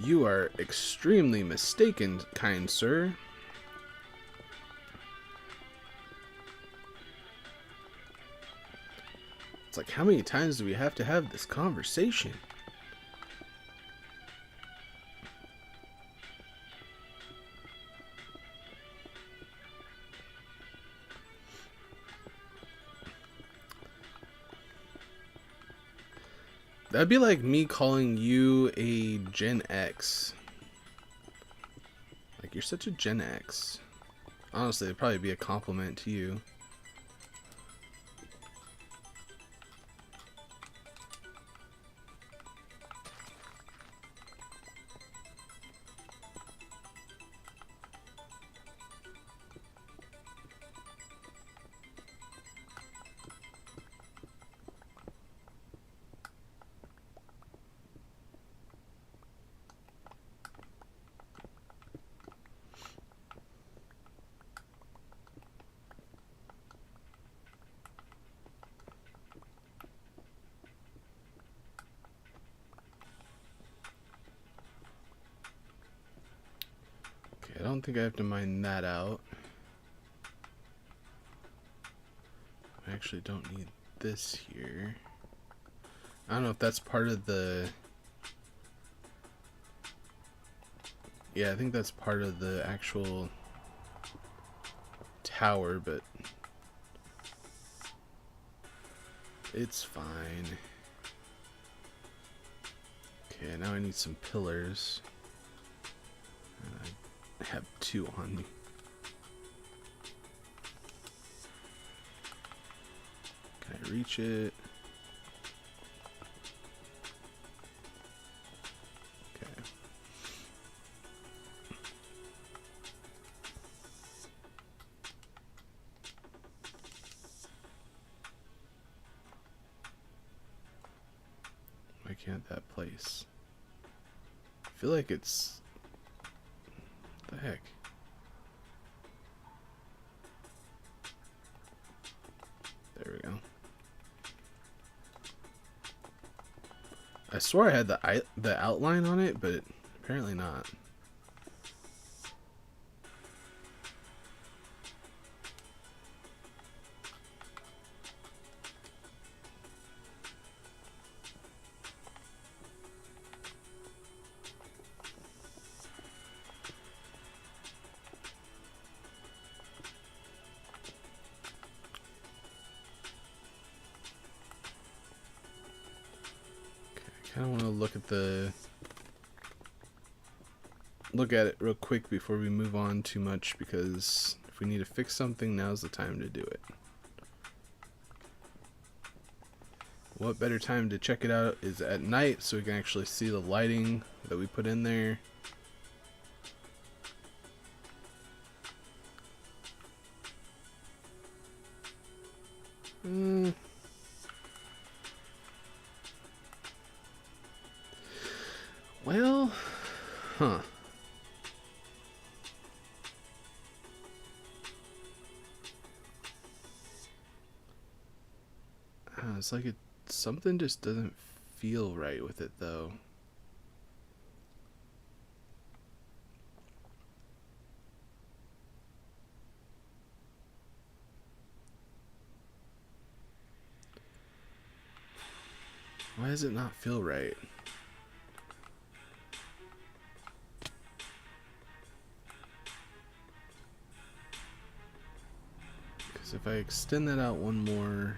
You are extremely mistaken, kind sir. It's like, how many times do we have to have this conversation? That'd be like me calling you a Gen X. Like, you're such a Gen X. Honestly, it'd probably be a compliment to you. I don't think I have to mine that out. I actually don't need this here. I don't know if that's part of the... Yeah, I think that's part of the actual tower, but it's fine. Okay, now I need some pillars. I have 2 on me. Can I reach it? Okay. Why can't that place? I feel like it's... What the heck? There we go. I swore I had the outline on it, but apparently not. I kind of want to look at it real quick before we move on too much, because if we need to fix something, now's the time to do it. What better time to check it out is at night, so we can actually see the lighting that we put in there. Well, huh. It's like something just doesn't feel right with it, though. Why does it not feel right? Because if I extend that out one more...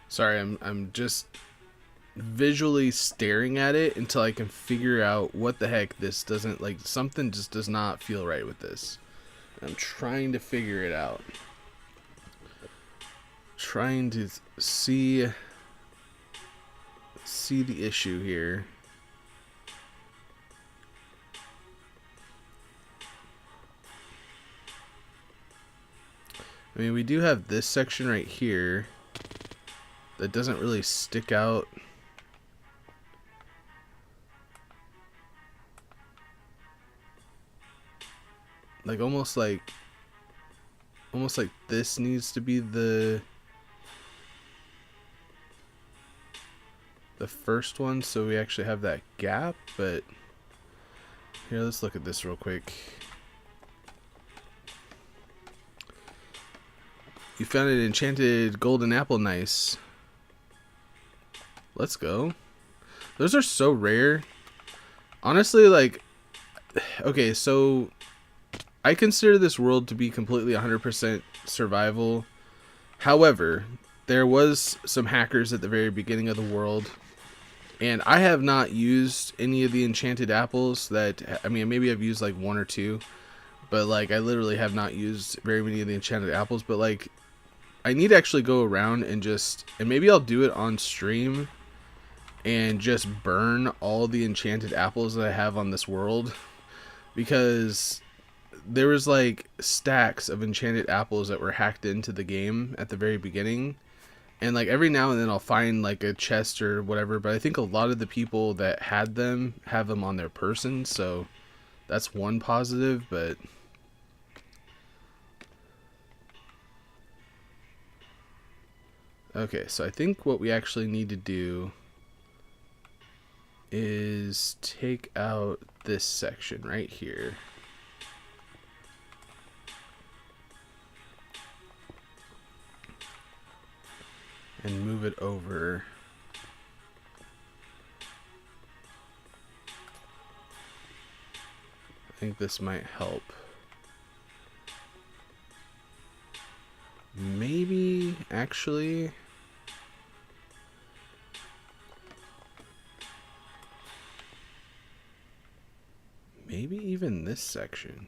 Sorry, I'm just visually staring at it until I can figure out what the heck this doesn't, like, something just does not feel right with this. I'm trying to figure it out. Trying to see the issue here. I mean, we do have this section right here that doesn't really stick out. Like almost like this needs to be the first one, so we actually have that gap. But here, let's look at this real quick. You found an enchanted golden apple. Nice. Let's go. Those are so rare. Honestly, like, okay, so I consider this world to be completely 100% survival. However, there was some hackers at the very beginning of the world, and I have not used any of the enchanted apples that, I mean, maybe I've used like one or two, but like I literally have not used very many of the enchanted apples. But like, I need to actually go around and maybe I'll do it on stream and just burn all the enchanted apples that I have on this world, because there was like stacks of enchanted apples that were hacked into the game at the very beginning, and like every now and then I'll find like a chest or whatever, but I think a lot of the people that had them have them on their person, so that's one positive. But okay, so I think what we actually need to do is take out this section right here. And move it over. I think this might help. Maybe, actually... maybe even this section.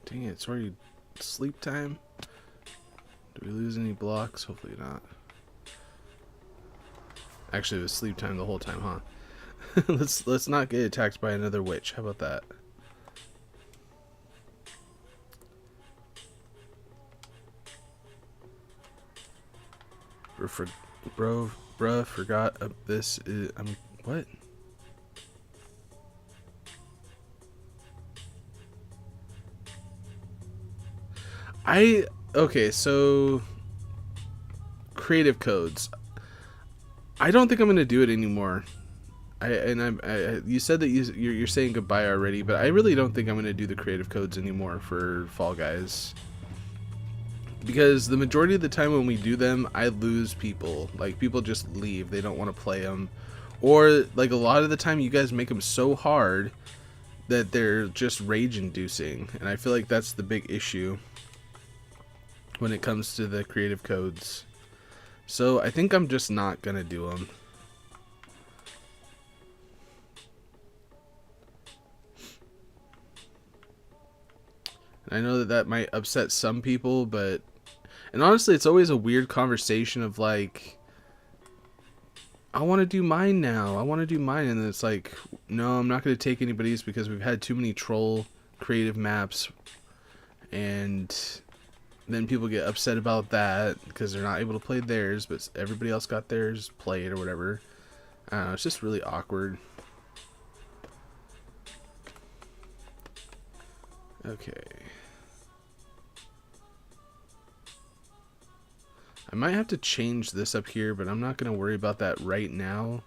Dang it, it's already sleep time. Do we lose any blocks? Hopefully not. Actually, it was sleep time the whole time, huh? Let's not get attacked by another witch. How about that? Bruh, forgot this is. What? Okay, so creative codes. I don't think I'm gonna do it anymore. You said that you're saying goodbye already, but I really don't think I'm gonna do the creative codes anymore for Fall Guys, because the majority of the time when we do them, I lose people. Like, people just leave; they don't want to play them, or like a lot of the time, you guys make them so hard that they're just rage-inducing, and I feel like that's the big issue when it comes to the creative codes. So I think I'm just not gonna do them. And I know that that might upset some people, but, and honestly, it's always a weird conversation of like, I want to do mine now. I want to do mine. And it's like, no, I'm not going to take anybody's because we've had too many troll creative maps. And then people get upset about that because they're not able to play theirs, but everybody else got theirs played or whatever. I don't know, it's just really awkward. Okay. I might have to change this up here, but I'm not going to worry about that right now.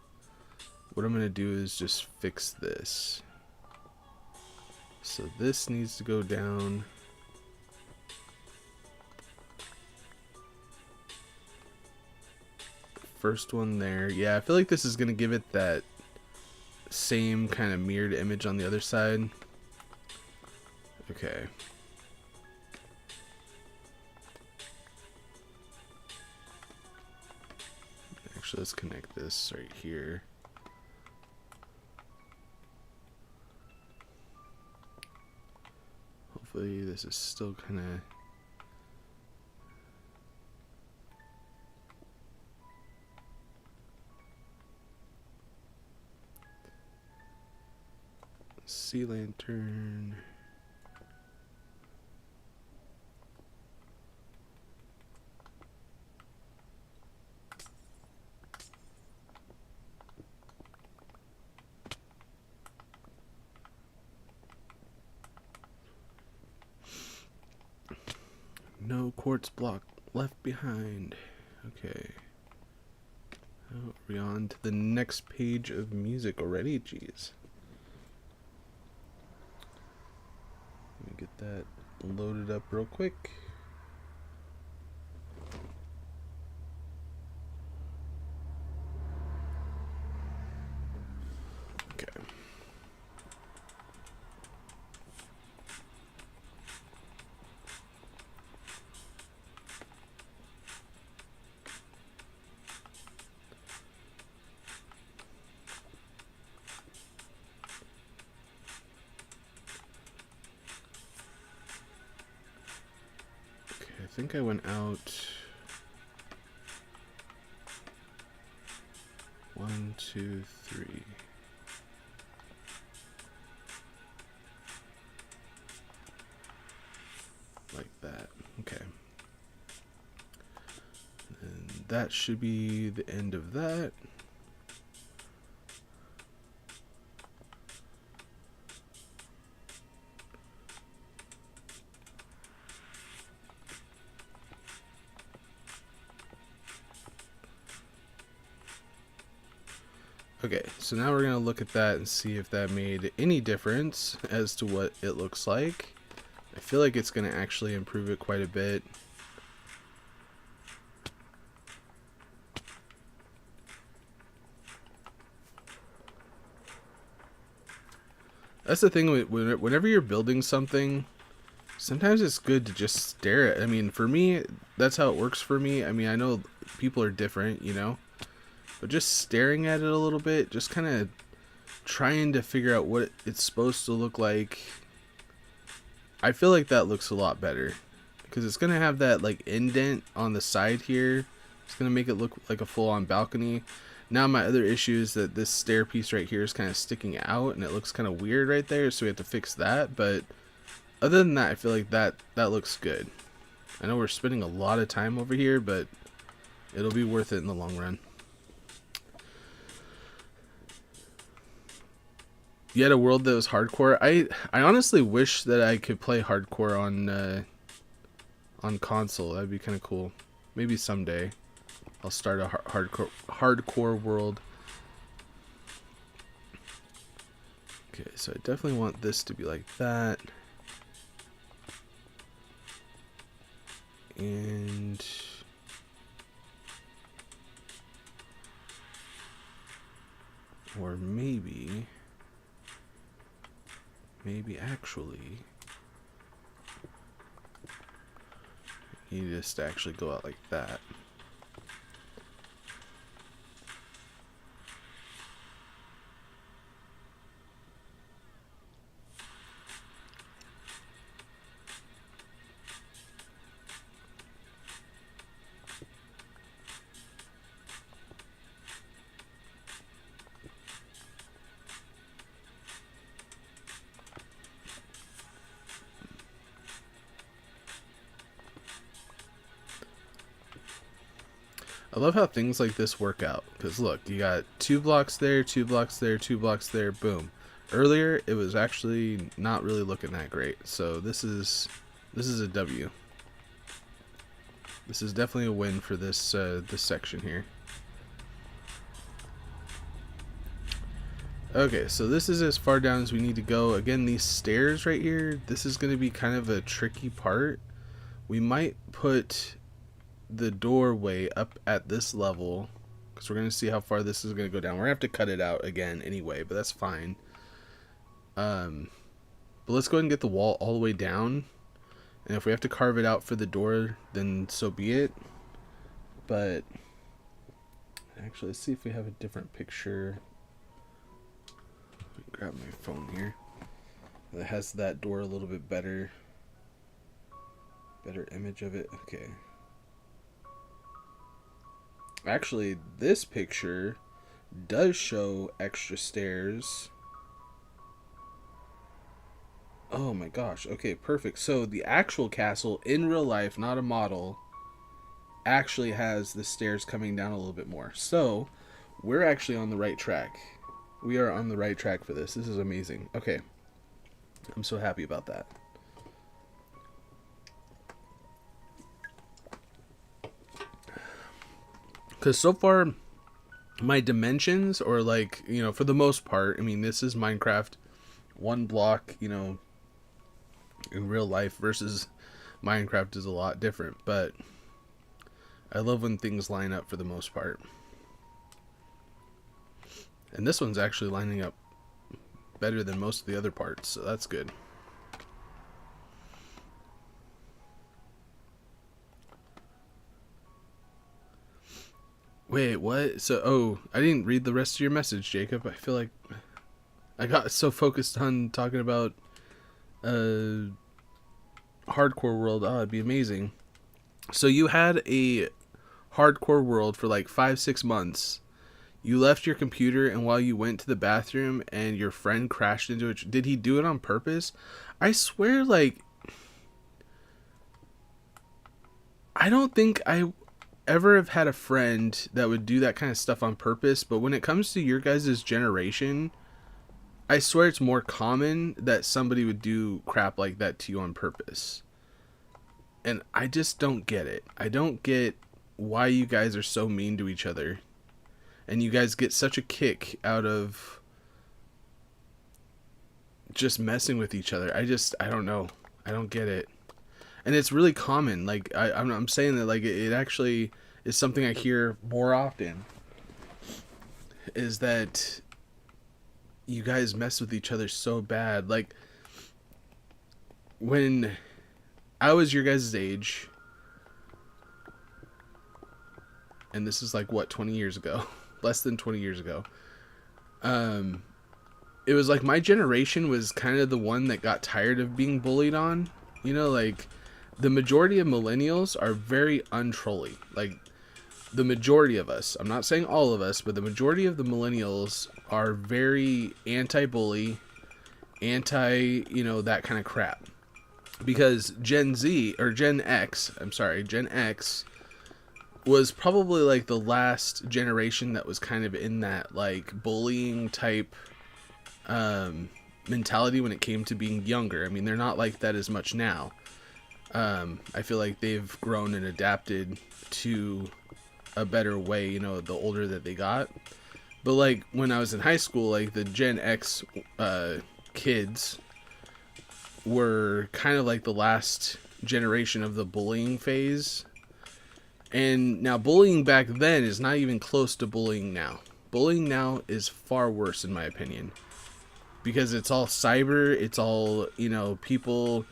What I'm going to do is just fix this. So this needs to go down. First one there. Yeah, I feel like this is going to give it that same kind of mirrored image on the other side. Okay. Actually, let's connect this right here. Hopefully this is still kind of... Sea lantern. No quartz block left behind. Okay. Oh, are we on to the next page of music already? Jeez. Let me get that loaded up real quick. Okay. I think I went out 1, 2, 3. Like that. Okay. And that should be the end of that. Okay, so now we're going to look at that and see if that made any difference as to what it looks like. I feel like it's going to actually improve it quite a bit. That's the thing, whenever you're building something, sometimes it's good to just stare at it. I mean, for me, that's how it works for me. I mean, I know people are different, you know? But just staring at it a little bit, just kind of trying to figure out what it's supposed to look like. I feel like that looks a lot better. Because it's going to have that like indent on the side here. It's going to make it look like a full-on balcony. Now my other issue is that this stair piece right here is kind of sticking out. And it looks kind of weird right there. So we have to fix that. But other than that, I feel like that looks good. I know we're spending a lot of time over here. But it'll be worth it in the long run. You had a world that was hardcore. I honestly wish that I could play hardcore on console. That'd be kind of cool. Maybe someday I'll start a hardcore world. Okay, so I definitely want this to be like that. And or maybe actually you just actually go out like that. I love how things like this work out. Because look, you got 2 blocks there, 2 blocks there, 2 blocks there, boom. Earlier, it was actually not really looking that great. So this is a W. This is definitely a win for this this section here. Okay, so this is as far down as we need to go. Again, these stairs right here, this is going to be kind of a tricky part. We might put the doorway up at this level, because we're going to see how far this is going to go down. We're going to have to cut it out again anyway, but that's fine. But let's go ahead and get the wall all the way down. And if we have to carve it out for the door, then so be it. But actually, let's see if we have a different picture. Grab my phone here. It has that door a little bit better image of it. Okay. Actually, this picture does show extra stairs. Oh my gosh. Okay, perfect. So the actual castle in real life, not a model, actually has the stairs coming down a little bit more. So we're actually on the right track. We are on the right track for this. This is amazing. Okay. I'm so happy about that. Because so far, my dimensions, or like, you know, for the most part, I mean, this is Minecraft. 1 block, you know, in real life versus Minecraft is a lot different. But I love when things line up for the most part. And this one's actually lining up better than most of the other parts, so that's good. Wait, what? So, oh, I didn't read the rest of your message, Jacob. I feel like I got so focused on talking about hardcore world. Oh, it'd be amazing. So you had a hardcore world for like 5-6 months. You left your computer, and while you went to the bathroom and your friend crashed into it, did he do it on purpose? I swear, like, I don't think I ever have had a friend that would do that kind of stuff on purpose, but when it comes to your guys' generation, I swear it's more common that somebody would do crap like that to you on purpose. And I just don't get it. I don't get why you guys are so mean to each other. And you guys get such a kick out of just messing with each other. I don't know. I don't get it. And it's really common. Like, I'm saying that, like, it actually is something I hear more often. Is that you guys mess with each other so bad. Like, when I was your guys' age, and this is like, what, 20 years ago? Less than 20 years ago. It was like my generation was kind of the one that got tired of being bullied on. You know, like, the majority of millennials are very untrolly. Like, the majority of us, I'm not saying all of us, but the majority of the millennials are very anti-bully, you know, that kind of crap. Because Gen X was probably like the last generation that was kind of in that like bullying type mentality when it came to being younger. I mean, they're not like that as much now. I feel like they've grown and adapted to a better way, you know, the older that they got. But like when I was in high school, like the Gen X kids were kind of like the last generation of the bullying phase. And now bullying back then is not even close to bullying now. Bullying now is far worse in my opinion. Because it's all cyber, it's all, you know, people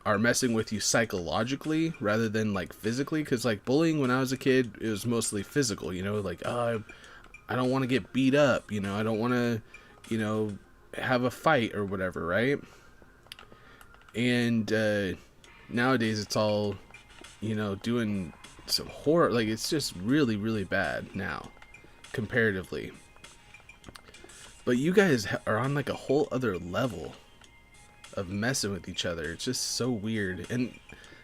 are messing with you psychologically rather than like physically. Because like bullying when I was a kid, it was mostly physical, you know, like, oh, I don't want to get beat up, you know, I don't want to, you know, have a fight or whatever, right? And nowadays it's all, you know, doing some horror, like it's just really, really bad now, comparatively. But you guys are on like a whole other level of messing with each other. It's just so weird. And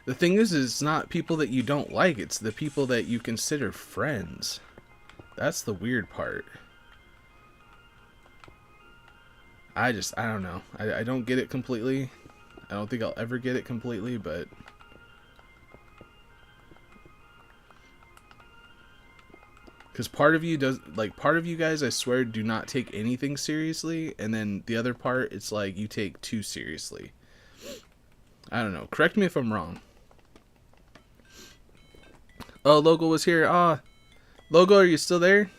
The thing is it's not people that you don't like, it's the people that you consider friends. That's the weird part. I don't know. I don't get it completely. I don't think I'll ever get it completely, but because part of you does, like, part of you guys, I swear, do not take anything seriously, and then the other part, it's like you take too seriously. I don't know. Correct me if I'm wrong. Oh, Logo was here. Logo, are you still there?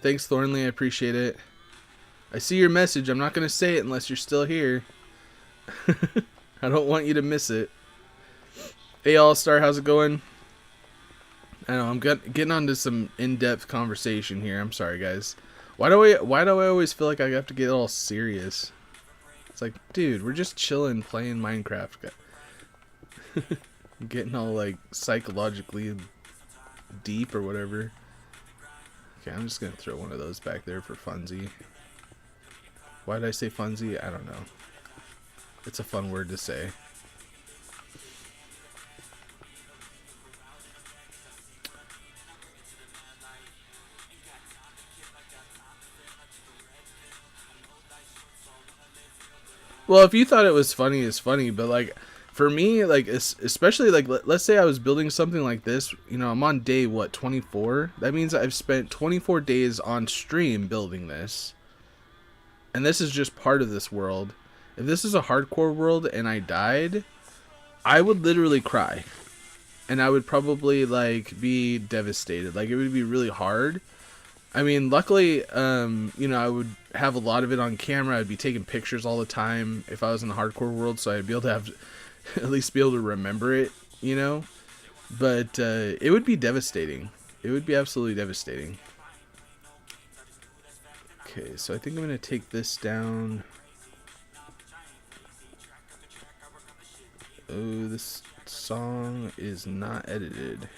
Thanks, Thornley. I appreciate it. I see your message. I'm not going to say it unless you're still here. I don't want you to miss it. Hey, All-Star, how's it going? I know, I'm getting onto some in-depth conversation here. I'm sorry, guys. Why do I always feel like I have to get all serious? It's like, dude, we're just chilling, playing Minecraft. Getting all, like, psychologically deep or whatever. Okay, I'm just gonna throw one of those back there for funsy. Why did I say funsy? I don't know. It's a fun word to say. Well, if you thought it was funny, it's funny. But, like, for me, like, especially, like, let's say I was building something like this. You know, I'm on day, what, 24? That means I've spent 24 days on stream building this. And this is just part of this world. If this is a hardcore world and I died, I would literally cry. And I would probably, like, be devastated. Like, it would be really hard. I mean, luckily, you know, I would have a lot of it on camera. I'd be taking pictures all the time if I was in the hardcore world, so I'd be able to have, at least be able to remember it, you know? But it would be devastating. It would be absolutely devastating. Okay, so I think I'm going to take this down. Oh, this song is not edited.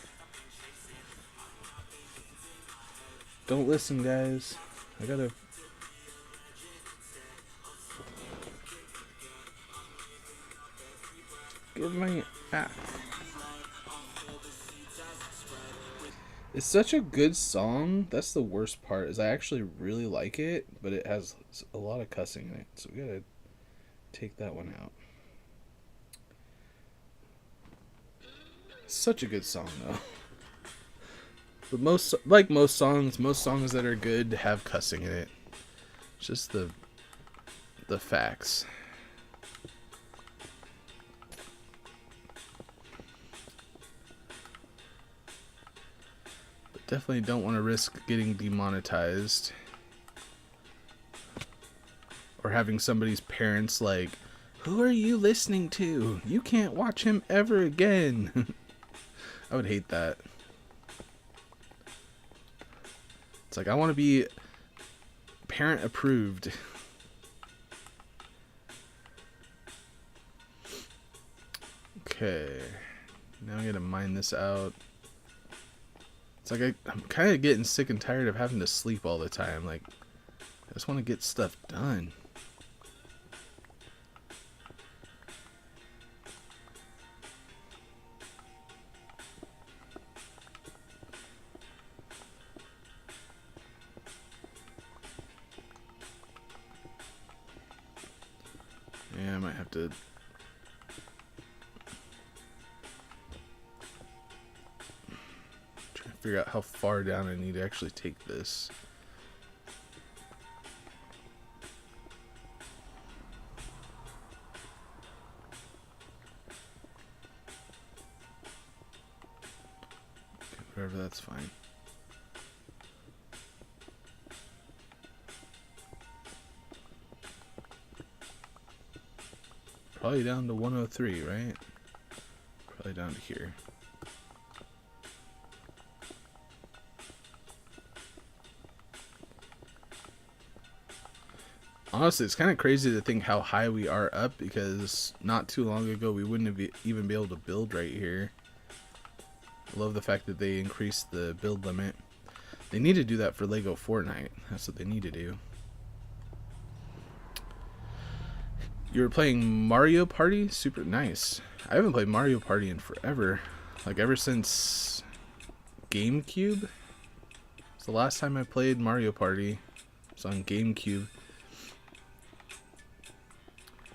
Don't listen, guys. I gotta... Give me... It's such a good song. That's the worst part, is I actually really like it, but it has a lot of cussing in it. So we gotta take that one out. Such a good song, though. But most songs that are good have cussing in it. It's just the facts. But definitely don't want to risk getting demonetized. Or having somebody's parents like, who are you listening to? You can't watch him ever again. I would hate that. It's like, I want to be parent approved. Okay. Now I gotta mine this out. It's like I'm kind of getting sick and tired of having to sleep all the time. Like, I just want to get stuff done. Yeah, I might have to... try to figure out how far down I need to actually take this. Okay, whatever, that's fine. Probably down to 103, right? Probably down to here. Honestly, it's kind of crazy to think how high we are up, because not too long ago we wouldn't have even be able to build right here. I love the fact that they increased the build limit. They need to do that for Lego Fortnite. That's what they need to do. You were playing Mario Party? Super nice. I haven't played Mario Party in forever. Like, ever since GameCube. It's the last time I played Mario Party. It's on GameCube.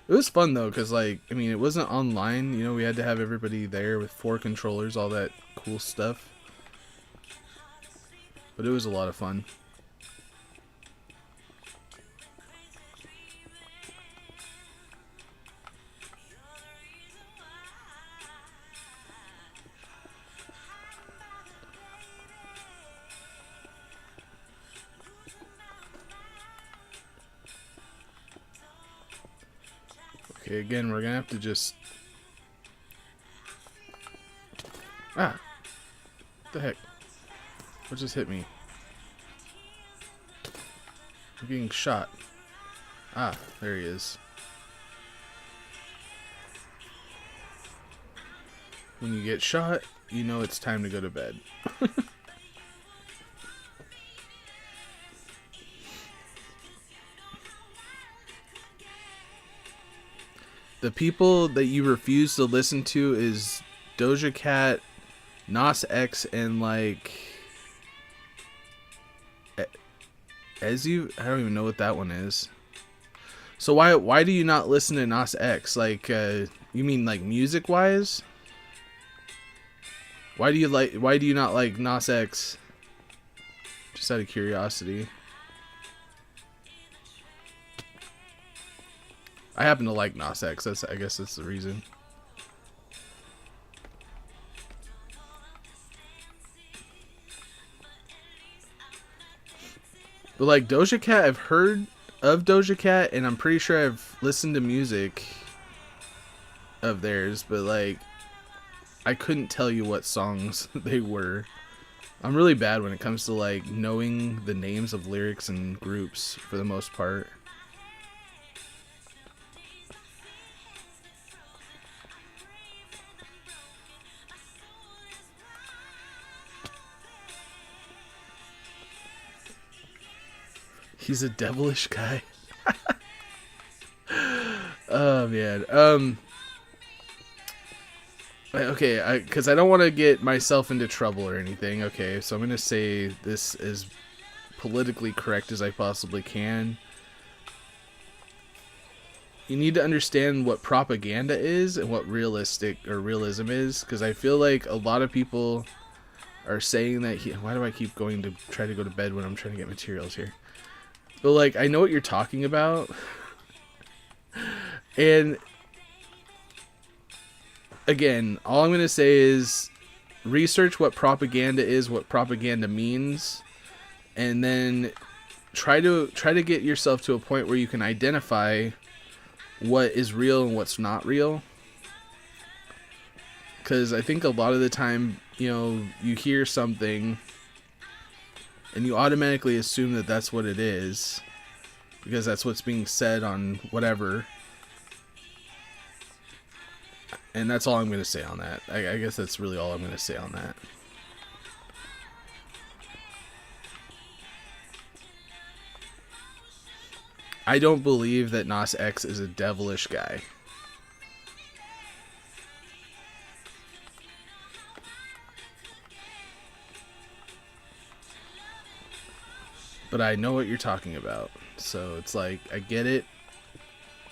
It was fun, though, because, like, I mean, it wasn't online. You know, we had to have everybody there with 4 controllers, all that cool stuff. But it was a lot of fun. Okay, again, we're gonna have to just... Ah! What the heck? What just hit me? I'm being shot. Ah, there he is. When you get shot, you know it's time to go to bed. The people that you refuse to listen to is Doja Cat, Nas X, and like Ezu. I don't even know what that one is. So why do you not listen to Nas X? Like, you mean like music wise? Why do you not like Nas X? Just out of curiosity. I happen to like Nas X. I guess that's the reason. But like Doja Cat, I've heard of Doja Cat, and I'm pretty sure I've listened to music of theirs, but like I couldn't tell you what songs they were. I'm really bad when it comes to like knowing the names of lyrics and groups for the most part. He's a devilish guy. Oh man. Okay, because I don't want to get myself into trouble or anything. Okay, so I'm gonna say this as politically correct as I possibly can. You need to understand what propaganda is and what realistic or realism is, because I feel like a lot of people are saying that. Why do I keep going to try to go to bed when I'm trying to get materials here? But like, I know what you're talking about. And again, all I'm going to say is research what propaganda is, what propaganda means, and then try to get yourself to a point where you can identify what is real and what's not real. Because I think a lot of the time, you know, you hear something and you automatically assume that that's what it is, because that's what's being said on whatever. And that's all I'm going to say on that. I guess that's really all I'm going to say on that. I don't believe that Nas X is a devilish guy. But I know what you're talking about. So it's like, I get it.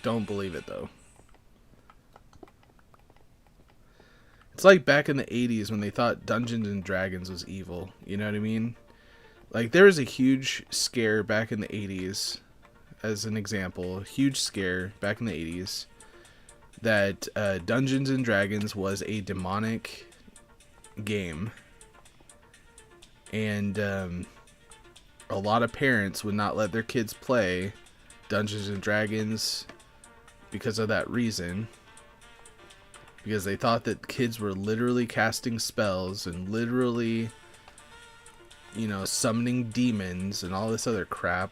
Don't believe it, though. It's like back in the 80s when they thought Dungeons and Dragons was evil. You know what I mean? Like, there was a huge scare back in the 80s, as an example. A huge scare back in the 80s that Dungeons and Dragons was a demonic game. And a lot of parents would not let their kids play Dungeons and Dragons because of that reason. Because they thought that kids were literally casting spells and literally, you know, summoning demons and all this other crap.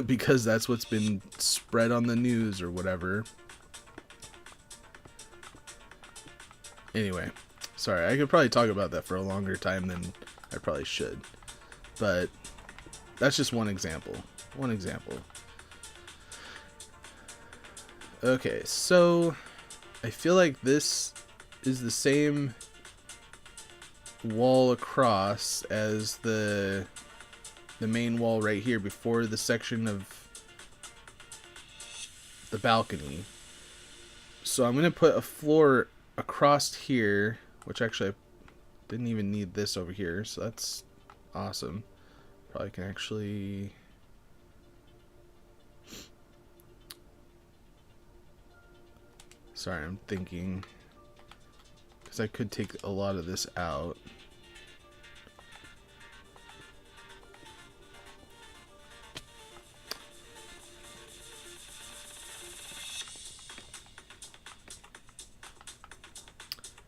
Because that's what's been spread on the news or whatever. Anyway, sorry, I could probably talk about that for a longer time than I probably should. But that's just one example. One example. Okay, so I feel like this is the same wall across as the main wall right here before the section of the balcony. So I'm gonna put a floor across here, which actually I didn't even need this over here, so that's awesome. Probably can actually... Sorry, I'm thinking, because I could take a lot of this out.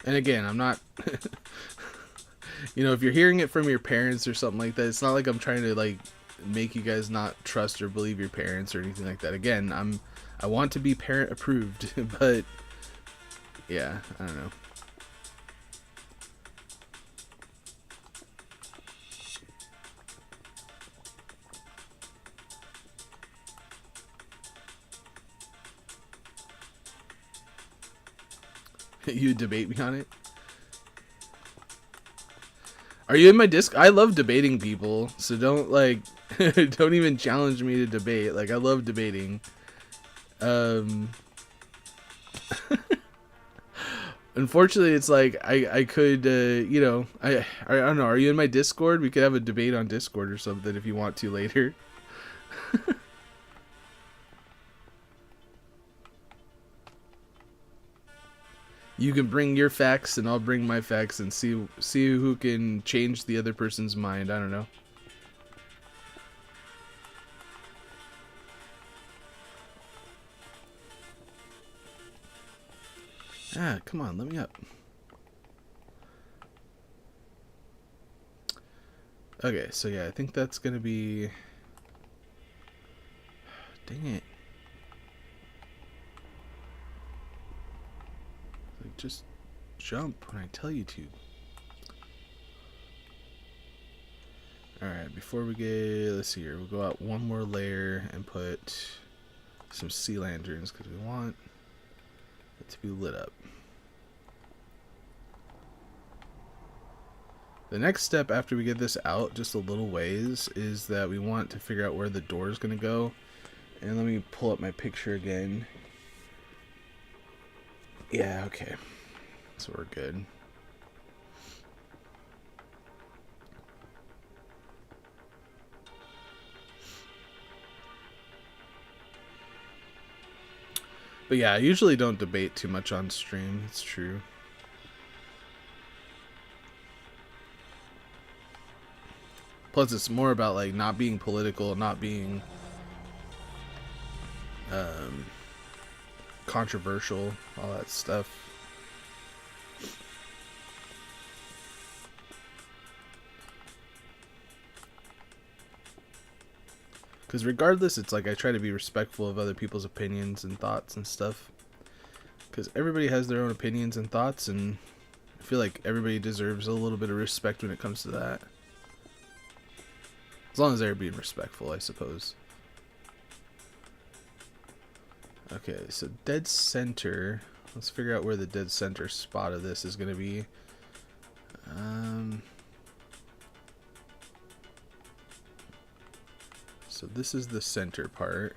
And again, I'm not, you know, if you're hearing it from your parents or something like that, it's not like I'm trying to like make you guys not trust or believe your parents or anything like that. Again, I want to be parent approved, but yeah, I don't know. You debate me on it? Are you in my disc? I love debating people, so don't like don't even challenge me to debate. Like, I love debating. Unfortunately, it's like I could you know, I don't know, are you in my Discord? We could have a debate on Discord or something if you want to later. You can bring your facts and I'll bring my facts and see who can change the other person's mind. I don't know. Ah, come on, let me up. Okay, so yeah, I think that's gonna be... Dang it. Like, just jump when I tell you to. Alright, before we get... Let's see here. We'll go out one more layer and put some sea lanterns because we want it to be lit up. The next step after we get this out just a little ways is that we want to figure out where the door is going to go. And let me pull up my picture again. Yeah, okay. So we're good. But yeah, I usually don't debate too much on stream. It's true. Plus, it's more about like not being political, not being controversial, all that stuff. Because regardless, it's like I try to be respectful of other people's opinions and thoughts and stuff. Because everybody has their own opinions and thoughts, and I feel like everybody deserves a little bit of respect when it comes to that. As long as they're being respectful, I suppose. Okay, so dead center. Let's figure out where the dead center spot of this is going to be. So this is the center part.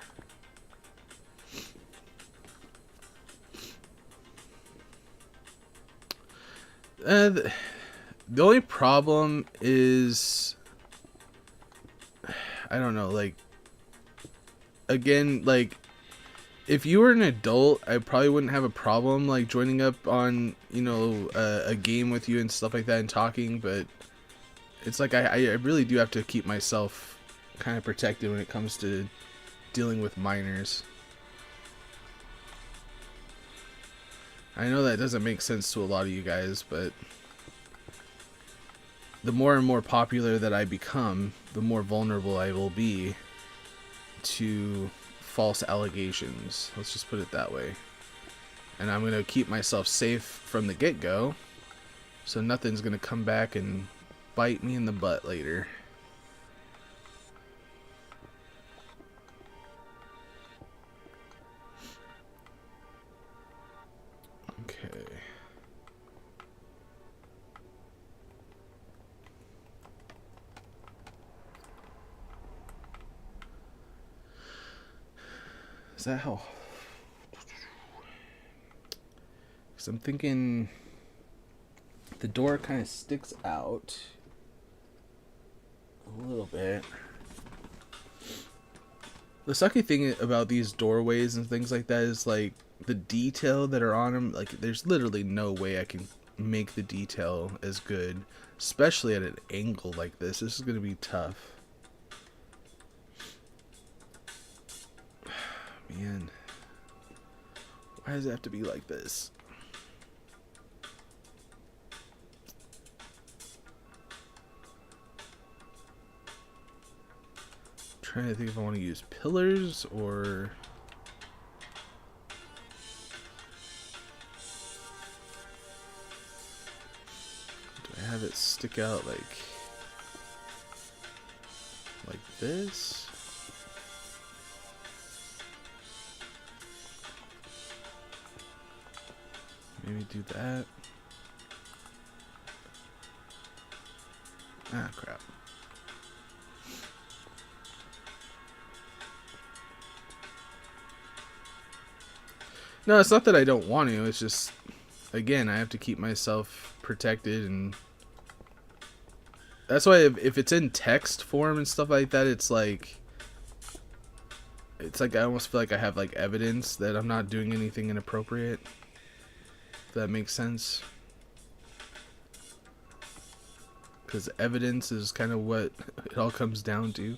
The only problem is, I don't know, like, again, like, if you were an adult, I probably wouldn't have a problem, like, joining up on, you know, a game with you and stuff like that and talking, but it's like I really do have to keep myself kind of protected when it comes to dealing with minors. I know that doesn't make sense to a lot of you guys, but the more and more popular that I become, the more vulnerable I will be to false allegations. Let's just put it that way. And I'm going to keep myself safe from the get-go, so nothing's going to come back and bite me in the butt later. Is that how? Because I'm thinking the door kind of sticks out a little bit. The sucky thing about these doorways and things like that is like the detail that are on them. Like there's literally no way I can make the detail as good, especially at an angle like this. This is going to be tough. Man, why does it have to be like this? I'm trying to think if I want to use pillars or... do I have it stick out like this? Maybe do that. Ah, crap. No, it's not that I don't want to. It's just, again, I have to keep myself protected, and that's why if it's in text form and stuff like that, it's like I almost feel like I have like evidence that I'm not doing anything inappropriate. If that makes sense. Because evidence is kind of what it all comes down to.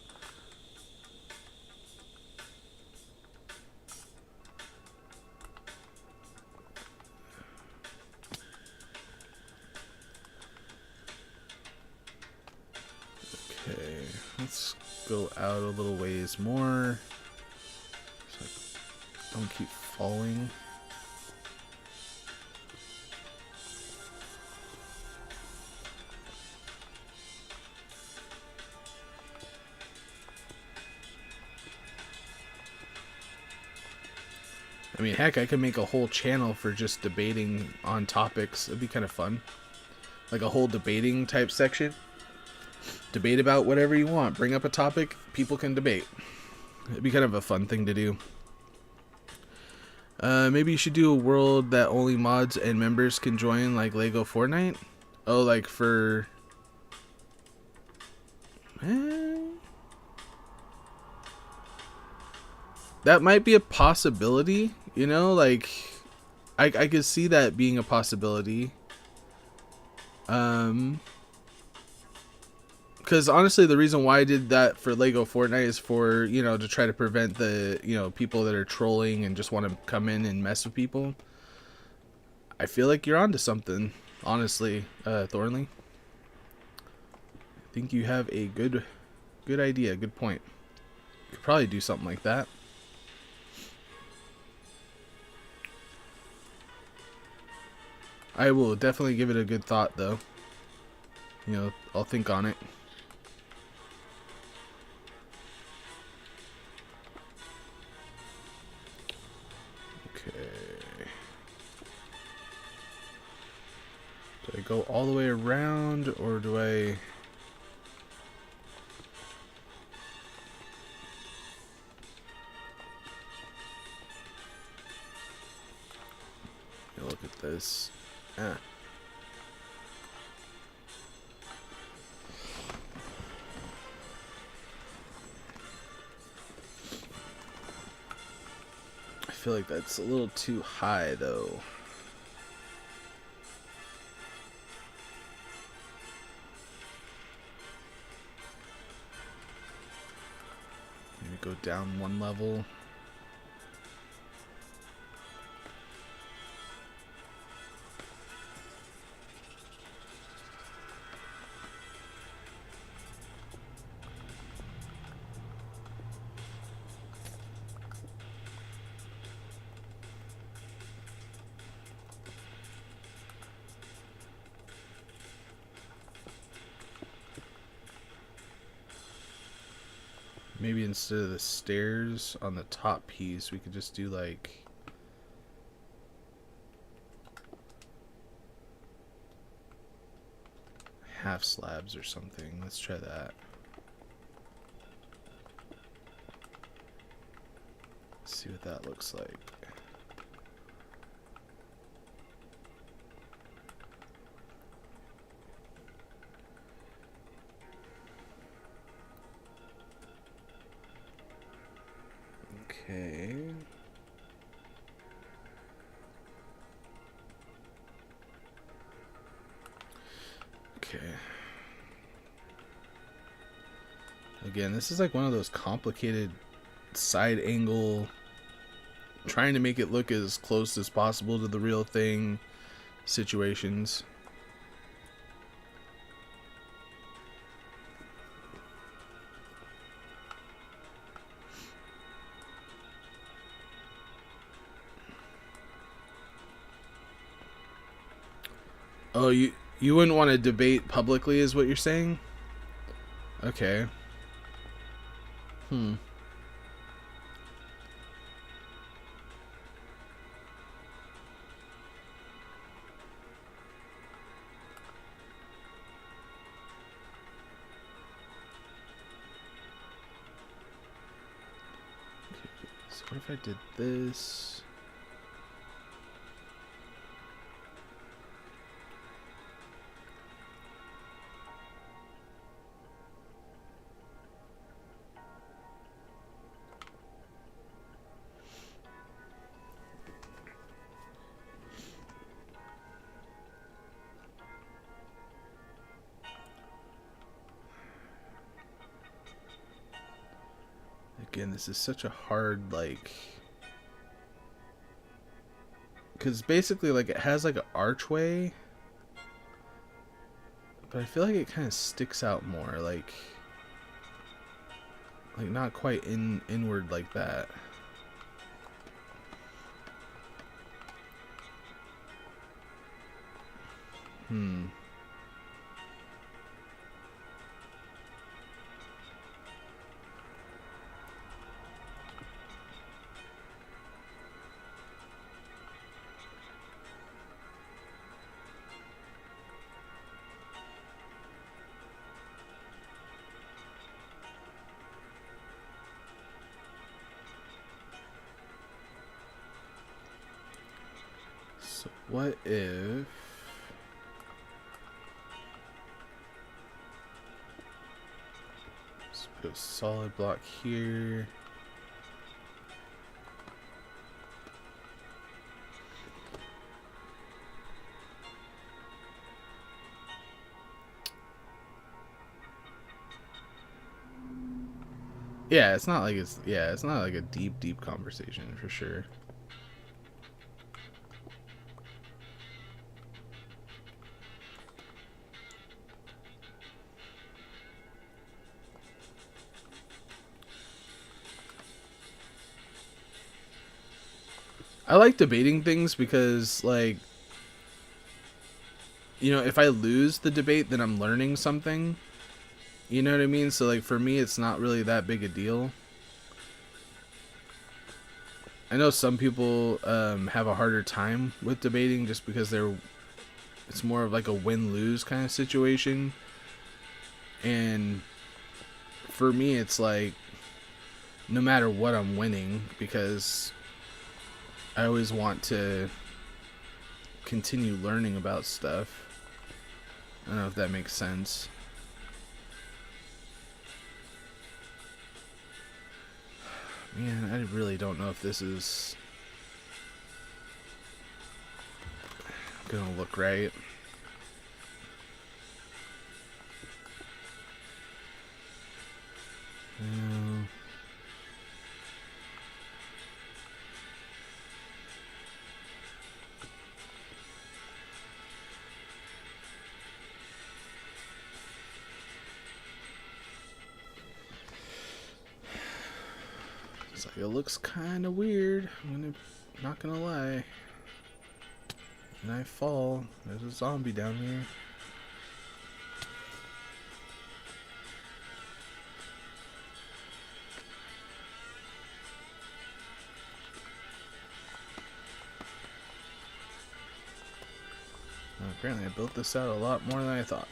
Okay, let's go out a little ways more so I don't keep falling. I mean, heck, I could make a whole channel for just debating on topics. It'd be kind of fun. Like a whole debating type section. Debate about whatever you want. Bring up a topic, people can debate. It'd be kind of a fun thing to do. Maybe you should do a world that only mods and members can join, like Lego Fortnite. Oh, like for... That might be a possibility, you know, like I could see that being a possibility. Because honestly, the reason why I did that for Lego Fortnite is for, you know, to try to prevent the, you know, people that are trolling and just want to come in and mess with people. I feel like you're onto something, honestly, Thornley. I think you have a good idea, good point. You could probably do something like that. I will definitely give it a good thought, though. You know, I'll think on it. Okay. Do I go all the way around, or do I... Look at this. Ah. I feel like that's a little too high, though. Maybe go down one level. Maybe instead of the stairs on the top piece, we could just do like... half slabs or something. Let's try that. Let's see see what that looks like. Okay. Okay. Again, this is like one of those complicated side angle, trying to make it look as close as possible to the real thing situations. Oh, you wouldn't want to debate publicly, is what you're saying? Okay. Hmm. So what if I did this? Again, this is such a hard, like, because basically, like, it has like an archway, but I feel like it kind of sticks out more, like not quite inward like that. Hmm. So what if let's put a solid block here. Yeah, it's not like it's not like a deep conversation for sure. I like debating things because, like, you know, if I lose the debate, then I'm learning something. You know what I mean? So, like, for me, it's not really that big a deal. I know some people have a harder time with debating just because it's more of like a win-lose kind of situation. And for me, it's like, no matter what, I'm winning because I always want to continue learning about stuff. I don't know if that makes sense. Man, I really don't know if this is gonna look right. It's like, it looks kind of weird. Not gonna lie. And I fall. There's a zombie down here. Well, apparently I built this out a lot more than I thought.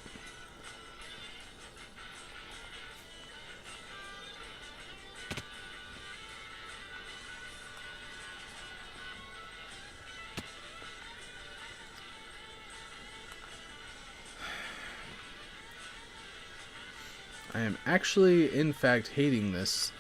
I am actually, in fact, hating this.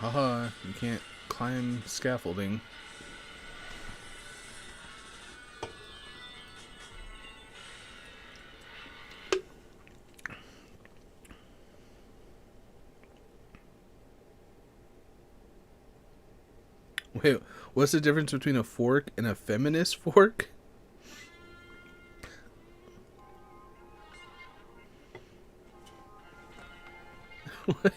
Haha, you can't climb scaffolding. Wait, what's the difference between a fork and a feminist fork? What?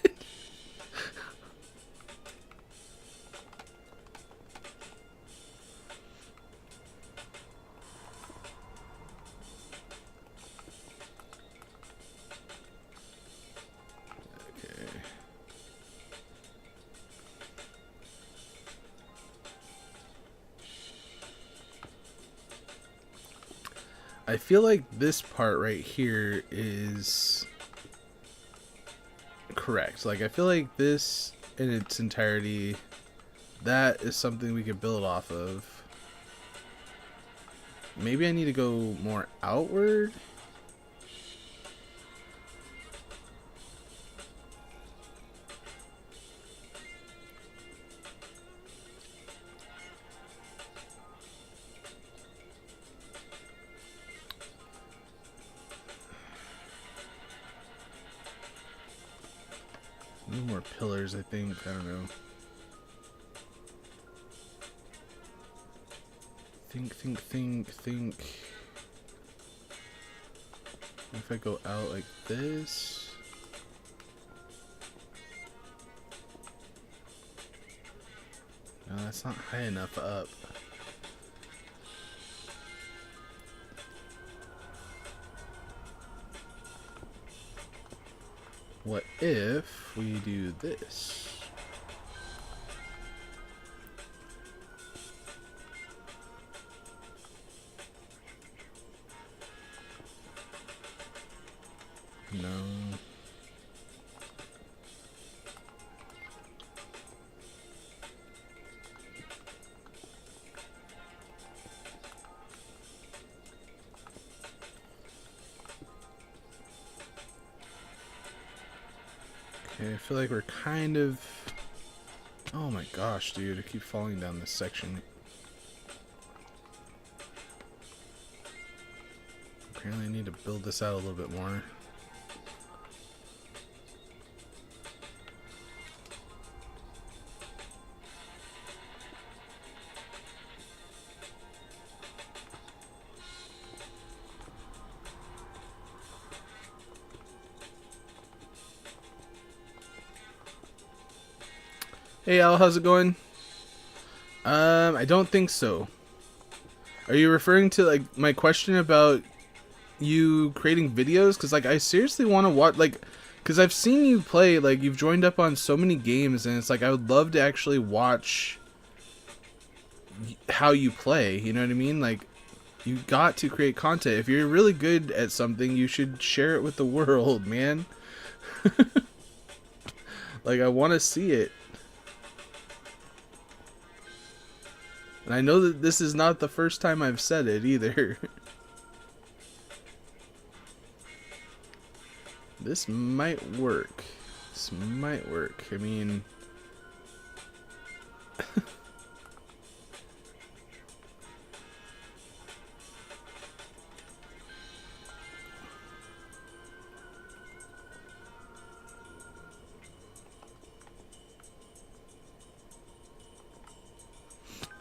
I feel like this part right here is correct. Like, I feel like this in its entirety, that is something we could build off of. Maybe I need to go more outward. Need more pillars, I think. I don't know. Think. If I go out like this. No, that's not high enough up. What if we do this? No. Okay, I feel like we're kind of... Oh my gosh, dude, I keep falling down this section. Apparently I need to build this out a little bit more. Hey Al, how's it going? I don't think so. Are you referring to like my question about you creating videos? Because like I seriously want to watch, like, because I've seen you play, like you've joined up on so many games, and it's like I would love to actually watch how you play. You know what I mean? Like, you got to create content. If you're really good at something, you should share it with the world, man. Like, I want to see it. And I know that this is not the first time I've said it either. This might work. This might work. I mean...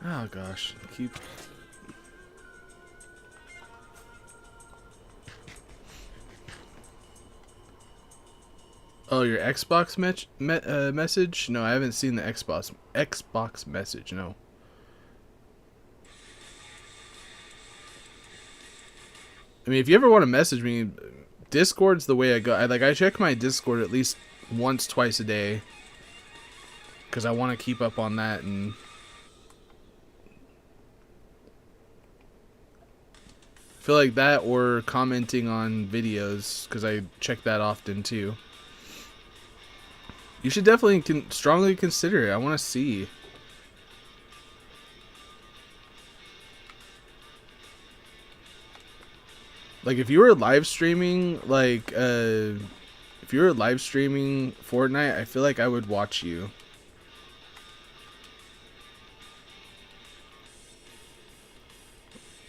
Oh gosh, keep... Oh, your Xbox message? No, I haven't seen the Xbox message. No. I mean, if you ever want to message me, Discord's the way I go. I check my Discord at least once, twice a day, because I want to keep up on that. And I feel like that, or commenting on videos, because I check that often too. You should definitely strongly consider it. I want to see. Like, if you were live streaming, if you were live streaming Fortnite, I feel like I would watch you.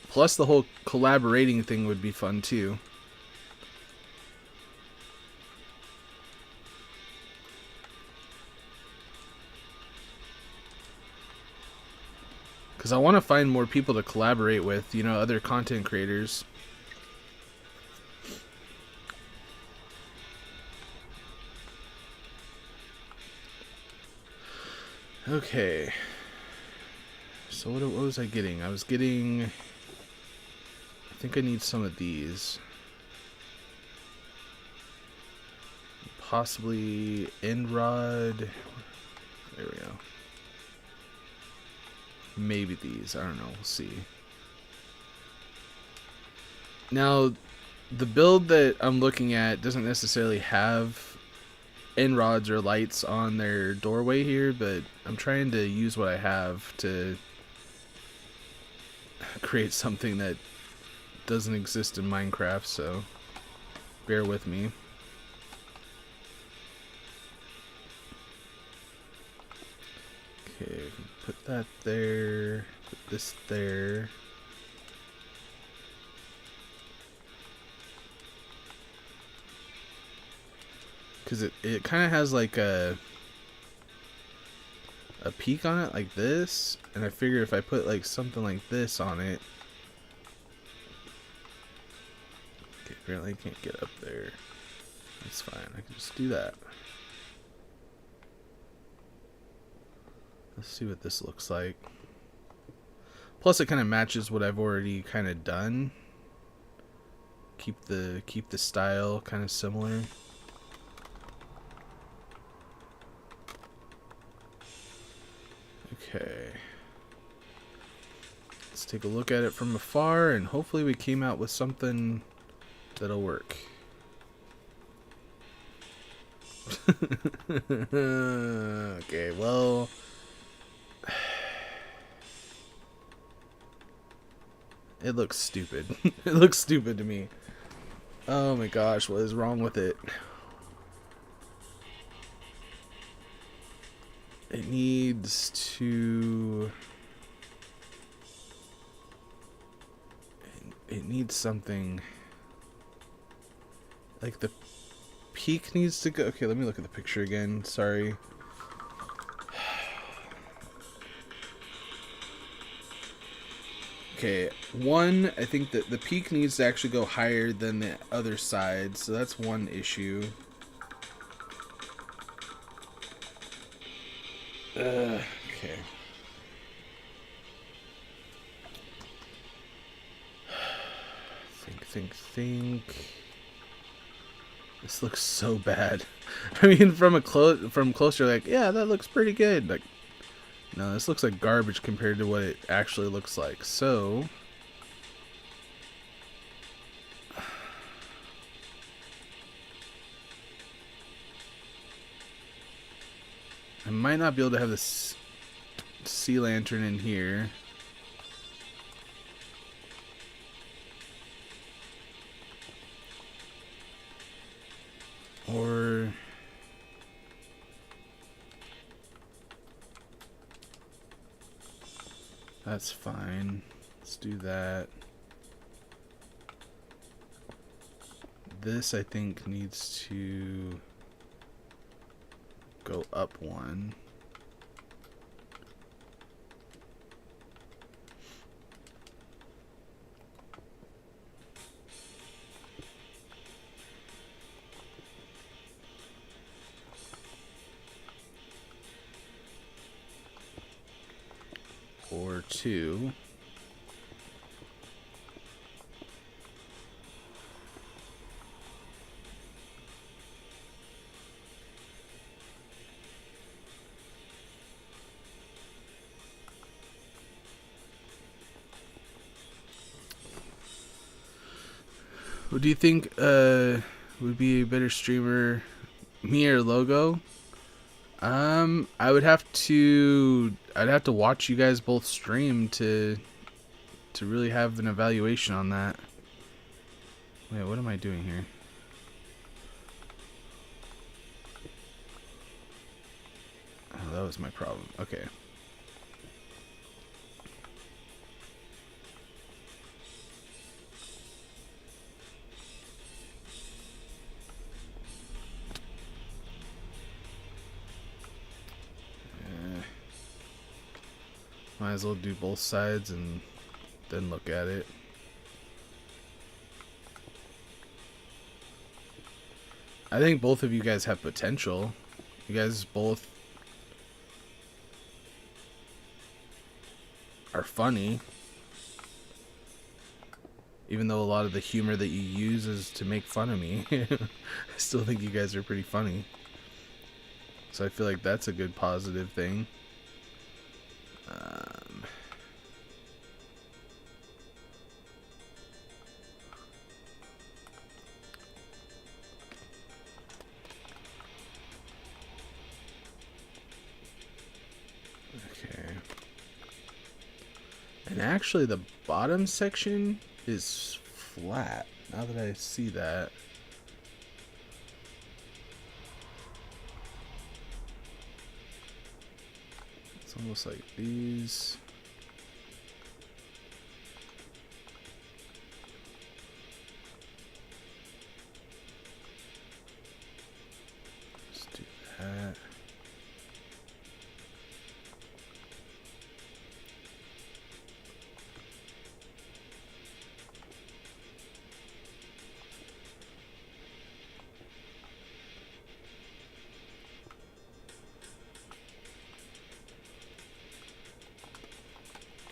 Plus, the whole collaborating thing would be fun too. Because I want to find more people to collaborate with, you know, other content creators. Okay. So what was I getting? I was getting... I think I need some of these. Possibly end rod. There we go. Maybe these. I don't know. We'll see. Now, the build that I'm looking at doesn't necessarily have end rods or lights on their doorway here, but I'm trying to use what I have to create something that doesn't exist in Minecraft, so bear with me. Okay, put that there, put this there. Because it kind of has like a peak on it like this, and I figure if I put like something like this on it. Okay, apparently I can't get up there. That's fine, I can just do that. Let's see what this looks like. Plus it kind of matches what I've already kind of done. Keep the style kind of similar. Okay. Let's take a look at it from afar, and hopefully we came out with something that'll work. Okay, well... It looks stupid. It looks stupid to me. Oh my gosh, what is wrong with it? It needs to... It needs something... Like the peak needs to go... Okay, let me look at the picture again. Sorry. Okay, one, I think that the peak needs to actually go higher than the other side, so that's one issue. Okay. Think. This looks so bad. I mean, from closer, like, yeah, that looks pretty good. Like, no, this looks like garbage compared to what it actually looks like. So, I might not be able to have this sea lantern in here. Or... That's fine. Let's do that. This, I think, needs to go up one. Or two. Who do you think would be a better streamer, me or Logo? I'd have to watch you guys both stream to really have an evaluation on that. Wait, what am I doing here? Oh, that was my problem. Okay. Might as well do both sides and then look at it. I think both of you guys have potential. You guys both are funny. Even though a lot of the humor that you use is to make fun of me. I still think you guys are pretty funny. So I feel like that's a good positive thing. Okay. And actually the bottom section is flat. Now that I see that. It's almost like these. Let's do that.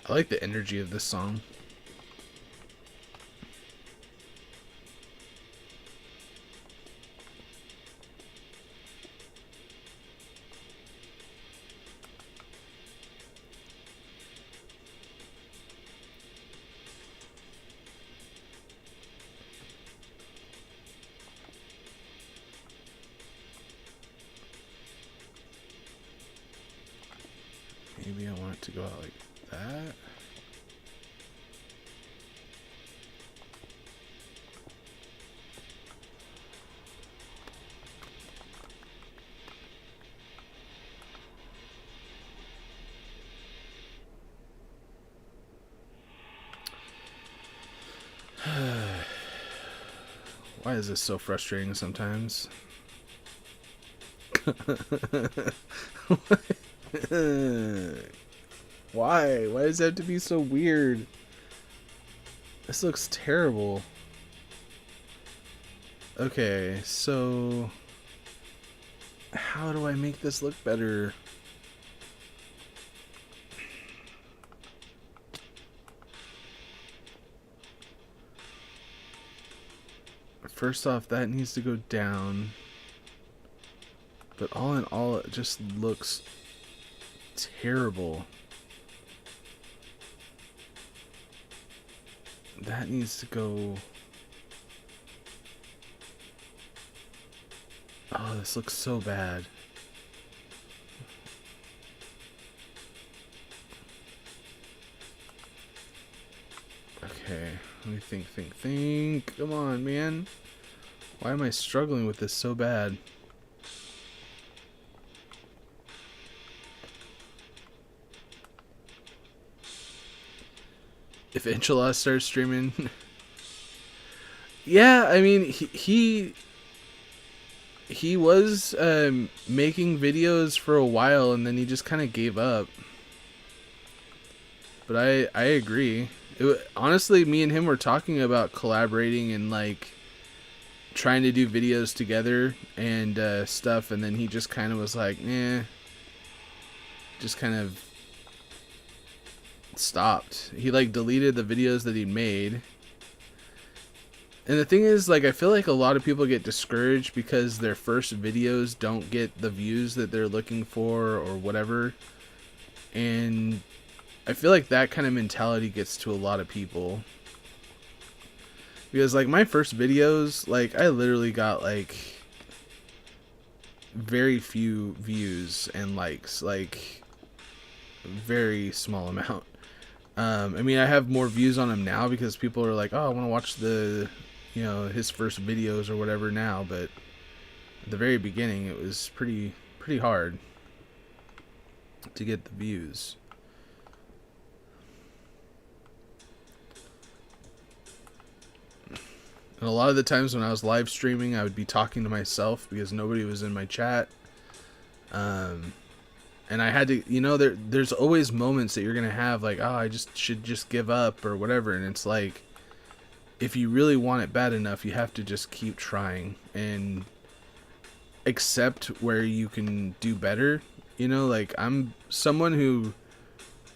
I like the energy of this song. Maybe I want it to go out like that. Why is this so frustrating sometimes? Why? Why does it have to be so weird? This looks terrible. Okay, so how do I make this look better? First off, that needs to go down. But all in all, it just looks terrible. That needs to go... Oh, this looks so bad. Okay, let me think. Come on, man. Why am I struggling with this so bad? If Enchilada starts streaming... Yeah, I mean, he was making videos for a while, and then he just kind of gave up. But I agree. Honestly, me and him were talking about collaborating and like trying to do videos together and stuff, and then he just kind of was like, eh. Just kind of stopped. He like deleted the videos that he made. And the thing is, like, I feel like a lot of people get discouraged because their first videos don't get the views that they're looking for or whatever. And I feel like that kind of mentality gets to a lot of people. Because like my first videos, like I literally got like very few views and likes, like very small amount. I mean, I have more views on him now because people are like, oh, I want to watch the, you know, his first videos or whatever now. But at the very beginning, it was pretty hard to get the views. And a lot of the times when I was live streaming, I would be talking to myself because nobody was in my chat. And I had to, you know, there's always moments that you're going to have like, oh, I should just give up or whatever. And it's like, if you really want it bad enough, you have to just keep trying and accept where you can do better. You know, like I'm someone who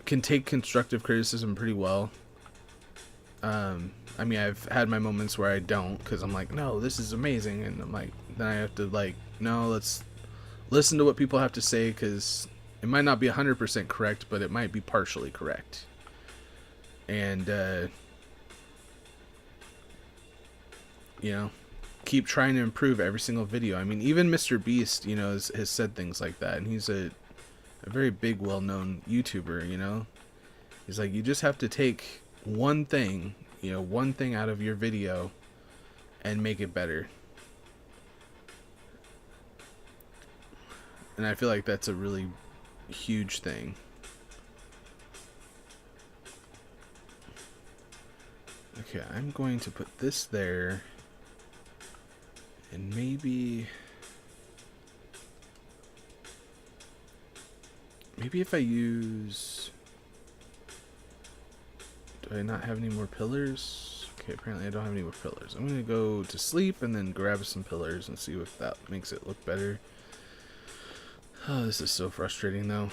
can take constructive criticism pretty well. I mean, I've had my moments where I don't, because I'm like, no, this is amazing. And I'm like, then I have to like, no, let's listen to what people have to say, because it might not be 100% correct, but it might be partially correct. And, you know, keep trying to improve every single video. I mean, even Mr. Beast, you know, has said things like that. And he's a very big, well-known YouTuber, you know. He's like, you just have to take one thing, you know, one thing out of your video and make it better. And I feel like that's a really huge thing. Okay, I'm going to put this there. And maybe if I use... Do I not have any more pillars? Okay, apparently I don't have any more pillars. I'm going to go to sleep and then grab some pillars and see if that makes it look better. Oh, this is so frustrating though.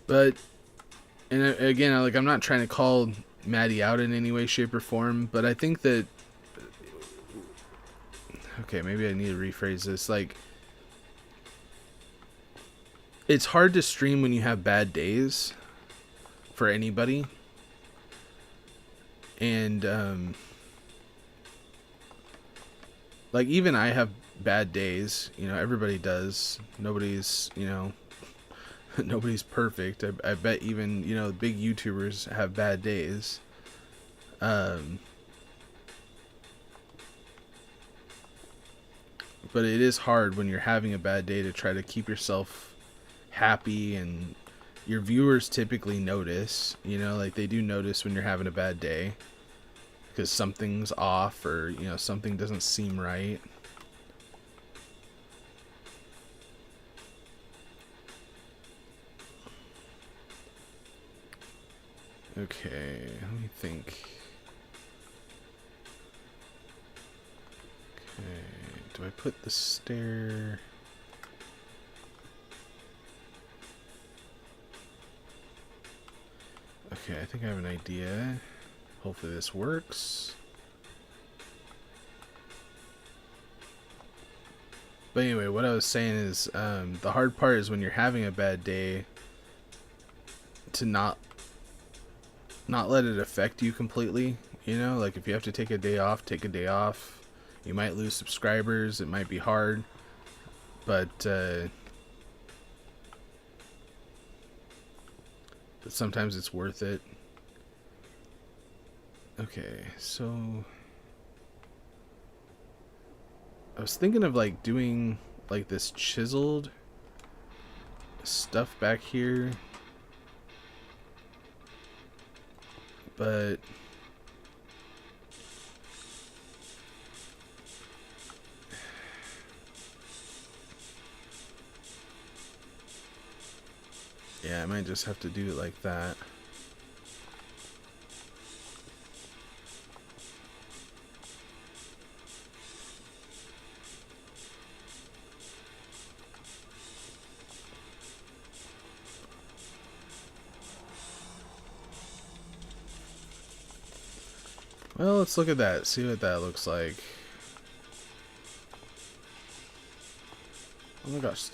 But, and again, like, I'm not trying to call Maddie out in any way, shape, or form, but I think that, okay, maybe I need to rephrase this. Like, it's hard to stream when you have bad days for anybody. And, like, even I have bad days, you know, everybody does. Nobody's, you know, nobody's perfect. I bet even, you know, big YouTubers have bad days. But it is hard when you're having a bad day to try to keep yourself happy, and your viewers typically notice, you know, like they do notice when you're having a bad day because something's off, or, you know, something doesn't seem right. Okay, let me think. Okay, do I put the stair? Okay, I think I have an idea. Hopefully this works. But anyway, what I was saying is, the hard part is when you're having a bad day, to not let it affect you completely. You know, like if you have to take a day off, take a day off. You might lose subscribers. It might be hard, but sometimes it's worth it. Okay, so I was thinking of like doing like this chiseled stuff back here, but yeah, I might just have to do it like that. Well, let's look at that, see what that looks like. Oh my gosh.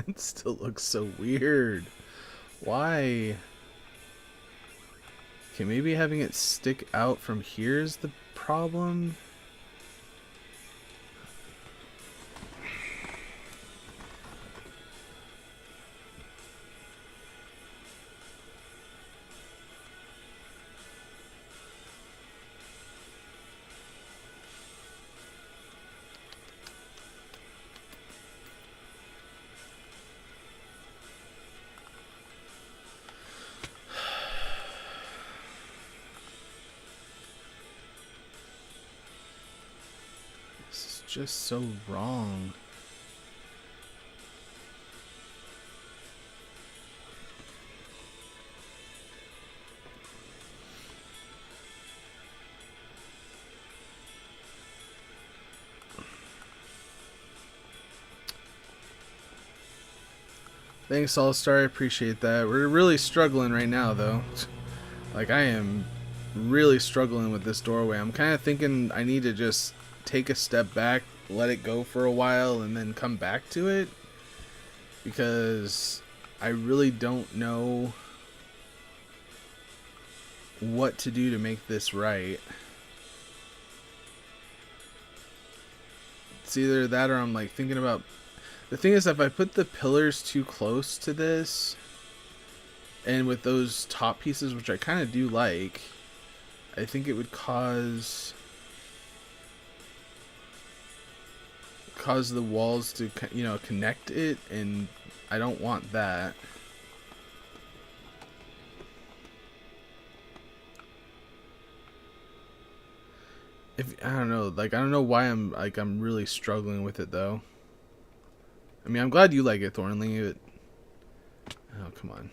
It still looks so weird. Why? Okay, maybe having it stick out from here is the problem. Just so wrong. Thanks, All-Star. I appreciate that. We're really struggling right now, though. Like, I am really struggling with this doorway. I'm kind of thinking I need to just take a step back, let it go for a while, and then come back to it, because I really don't know what to do to make this right. It's either that or I'm like thinking about... The thing is, if I put the pillars too close to this, and with those top pieces, which I kind of do like, I think it would cause the walls to, you know, connect it, and I don't want that. I don't know, like, I don't know why I'm really struggling with it, though. I mean, I'm glad you like it, Thornley, but... Oh, come on.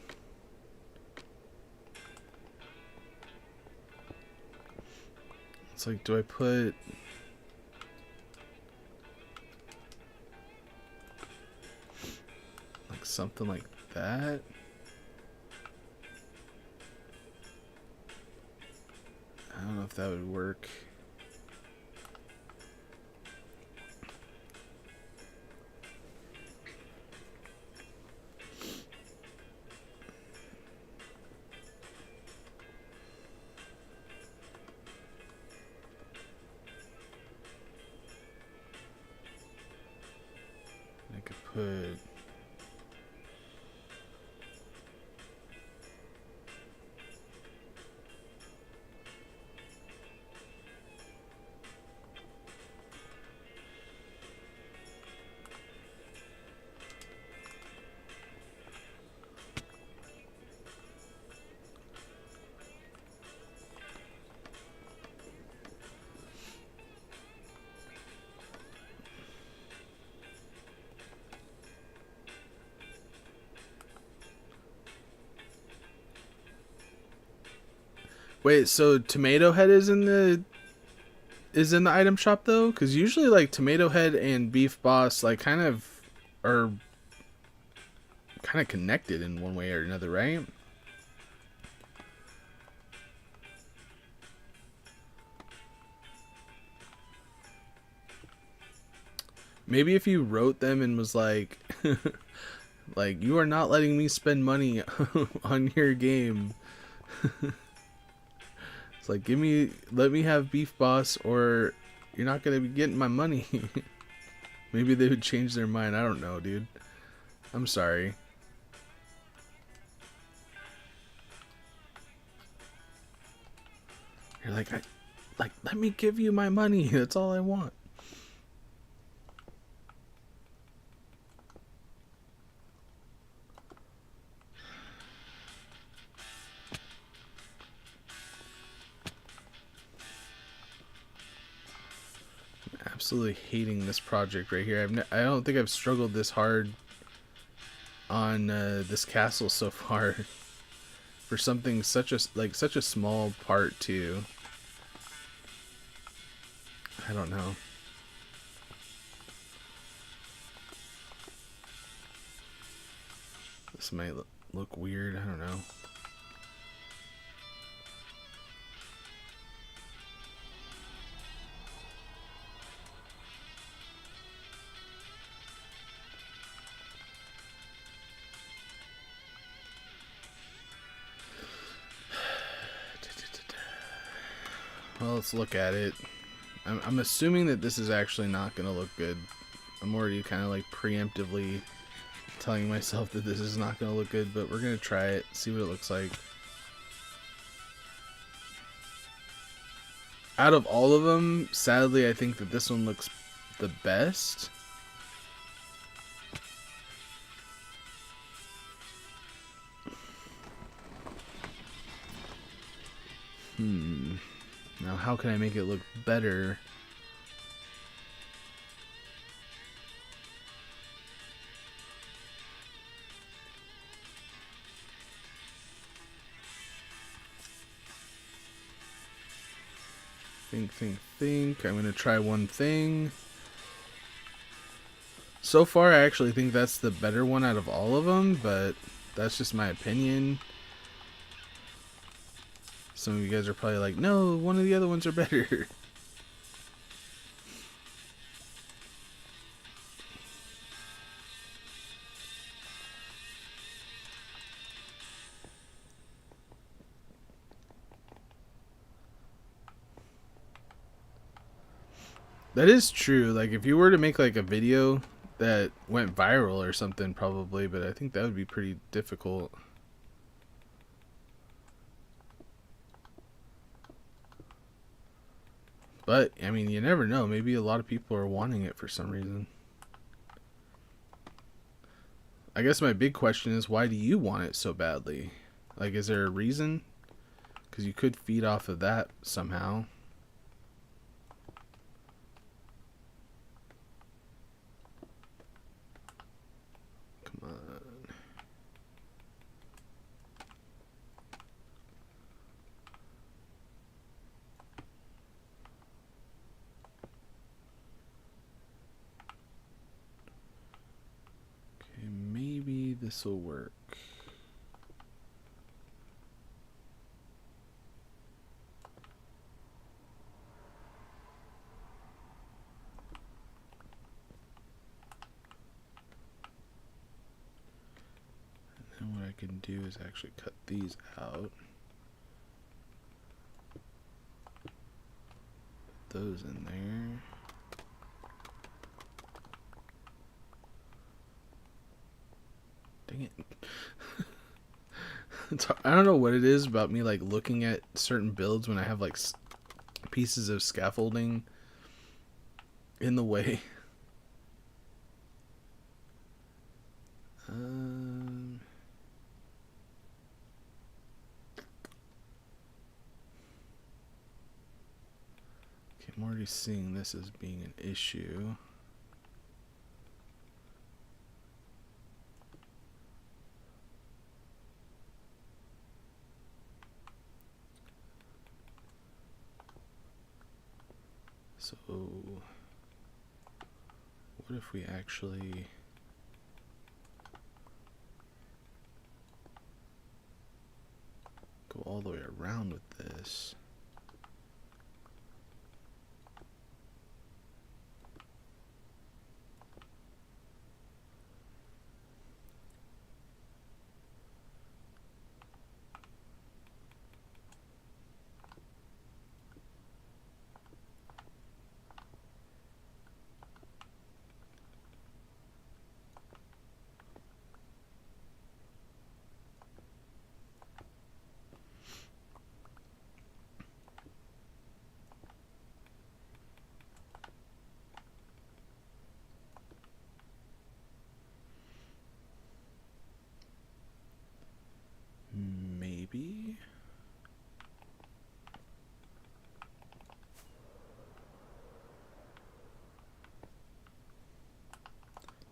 It's like, do I put... like, something like that? I don't know if that would work. I could put... Wait, so Tomato Head is in the item shop though? Because usually like Tomato Head and Beef Boss like kind of are kind of connected in one way or another, right? Maybe if you wrote them and was like, like, you are not letting me spend money on your game. It's like, let me have Beef Boss, or you're not gonna be getting my money. Maybe they would change their mind. I don't know, dude. I'm sorry. You're like, let me give you my money. That's all I want. Absolutely hating this project right here. I don't think I've struggled this hard on this castle so far for something such a small part too. I don't know. This might look weird. I don't know. Well, let's look at it. I'm assuming that this is actually not going to look good. I'm already kind of like preemptively telling myself that this is not going to look good, but we're going to try it, see what it looks like. Out of all of them, sadly, I think that this one looks the best. Now, how can I make it look better? Think. I'm going to try one thing. So far, I actually think that's the better one out of all of them, but that's just my opinion. Some of you guys are probably like, no, one of the other ones are better. That is true. Like, if you were to make like a video that went viral or something, probably, but I think that would be pretty difficult. But, I mean, you never know. Maybe a lot of people are wanting it for some reason. I guess my big question is, why do you want it so badly? Like, is there a reason? Because you could feed off of that somehow. Come on. Okay, maybe this will work. And what I can do is actually cut these out. Put those in there. Dang it. I don't know what it is about me like looking at certain builds when I have like pieces of scaffolding in the way. Okay, I'm already seeing this as being an issue. So, what if we actually go all the way around with this? Maybe.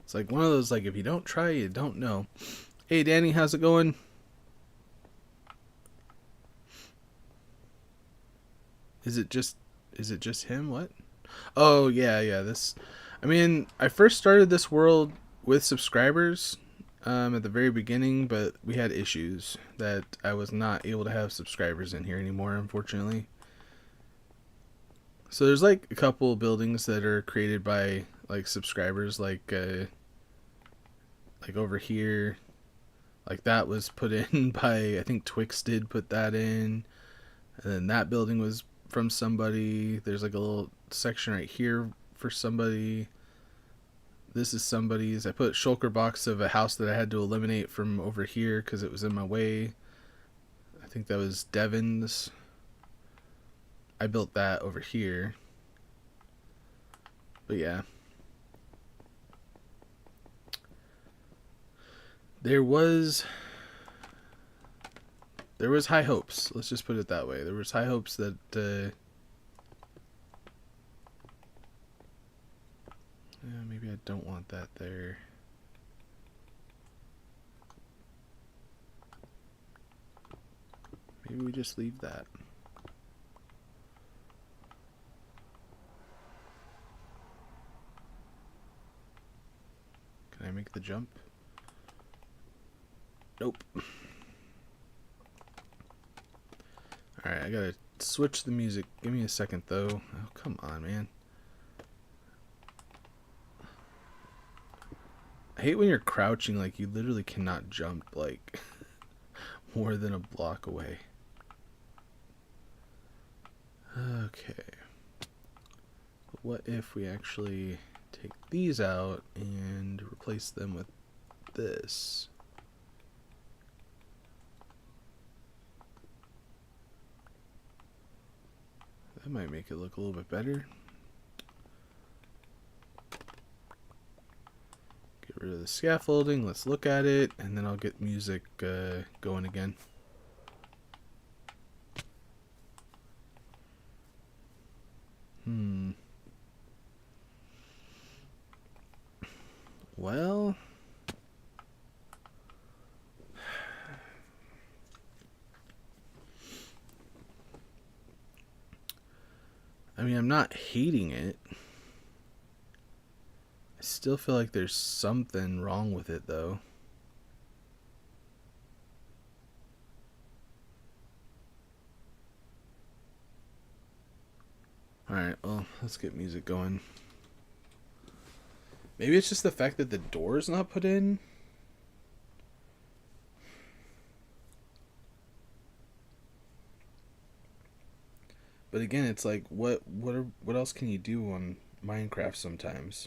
It's like one of those, like, if you don't try, you don't know. Hey, Danny, how's it going? Is it just him? What? Oh, yeah, this... I mean, I first started this world with subscribers at the very beginning, but we had issues that I was not able to have subscribers in here anymore, unfortunately. So there's like a couple buildings that are created by like subscribers, like over here, like that was put in by, I think Twix did put that in, and then that building was from somebody. There's like a little section right here for somebody. This is somebody's. I put shulker box of a house that I had to eliminate from over here because it was in my way. I think that was Devin's. I built that over here. But yeah. There was high hopes. Let's just put it that way. There was high hopes that maybe I don't want that there. Maybe we just leave that. Can I make the jump? Nope. Alright, I gotta switch the music. Give me a second though. Oh, come on, man. I hate when you're crouching, like you literally cannot jump like more than a block away. Okay. But what if we actually take these out and replace them with this? That might make it look a little bit better. Get rid of the scaffolding. Let's look at it, and then I'll get music going again. Well, I mean, I'm not hating it. I still feel like there's something wrong with it, though. Alright, well, let's get music going. Maybe it's just the fact that the door's not put in. But again, it's like, what else can you do on Minecraft sometimes?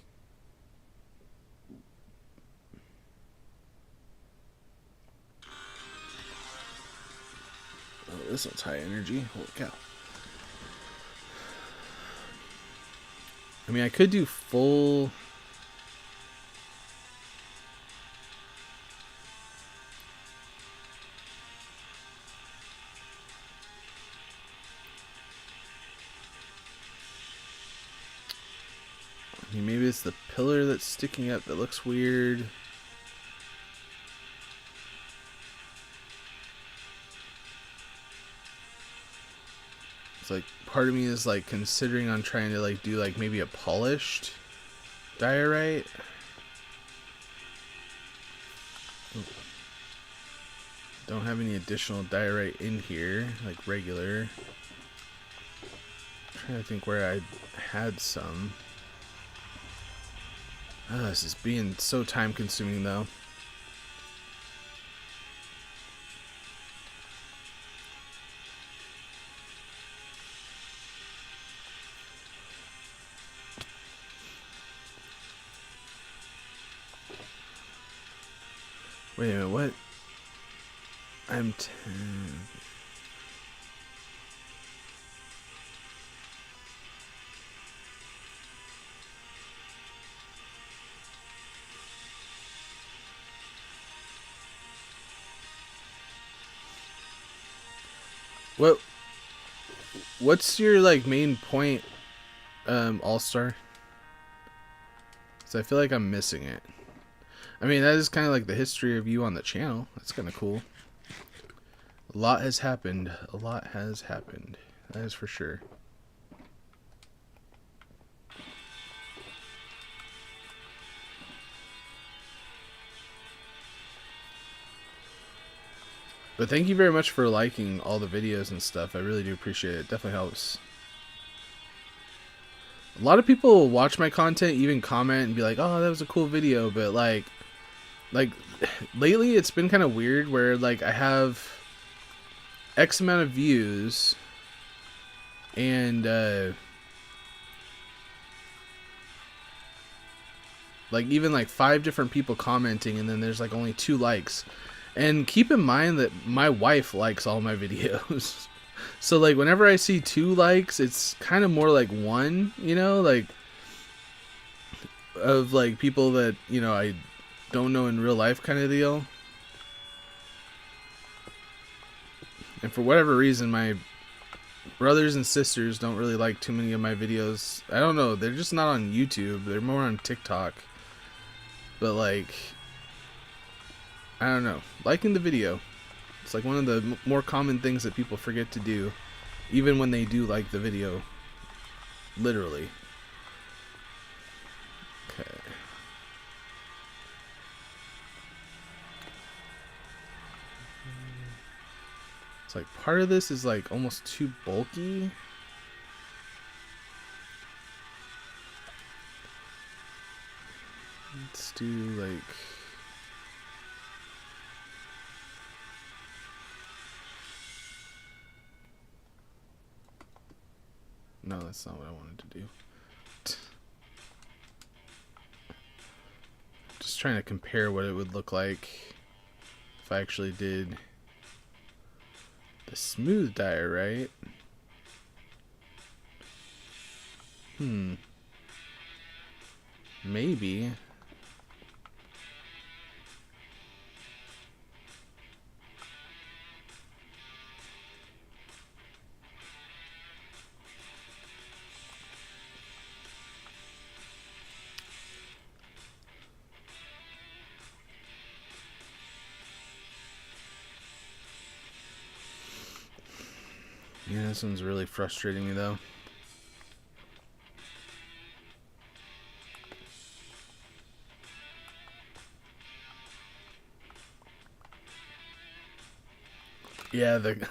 Oh, this one's high energy. Holy cow. I mean, I could do full... I mean, maybe it's the pillar that's sticking up that looks weird. It's like, part of me is like considering on trying to like do like maybe a polished diorite. Ooh. Don't have any additional diorite in here, like regular. I'm trying to think where I had some. Oh, this is being so time consuming though. Wait a minute, what? I'm 10. What's your like main point, All-Star? Because I feel like I'm missing it. I mean, that is kind of like the history of you on the channel. That's kind of cool. A lot has happened. A lot has happened. That is for sure. But thank you very much for liking all the videos and stuff. I really do appreciate it. It definitely helps. A lot of people watch my content, even comment and be like, oh, that was a cool video. But like lately it's been kind of weird where like I have X amount of views And like even like 5 different people commenting, and then there's like only 2 likes. And keep in mind that my wife likes all my videos. So like whenever I see 2 likes, it's kind of more like 1, you know, like of like people that, you know, I don't know in real life kind of deal. And for whatever reason, my brothers and sisters don't really like too many of my videos. I don't know, they're just not on YouTube. They're more on TikTok. But like, I don't know, liking the video, it's like one of the more common things that people forget to do, even when they do like the video. Literally. Okay. It's like part of this is like almost too bulky. Let's do like... No, that's not what I wanted to do. Just trying to compare what it would look like if I actually did the smooth dye, right? Maybe. Yeah, this one's really frustrating me though. Yeah, the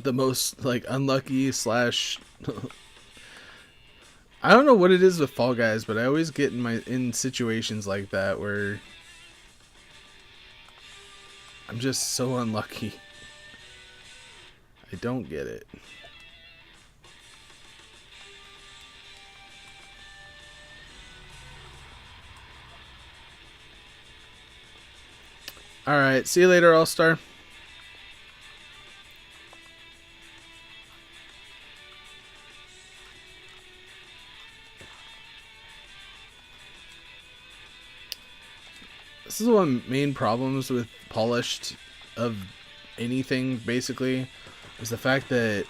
the most like unlucky slash I don't know what it is with Fall Guys, but I always get in situations like that where I'm just so unlucky. I don't get it. Alright, see you later, All-Star. This is one of the main problems with polished of anything, basically, is the fact that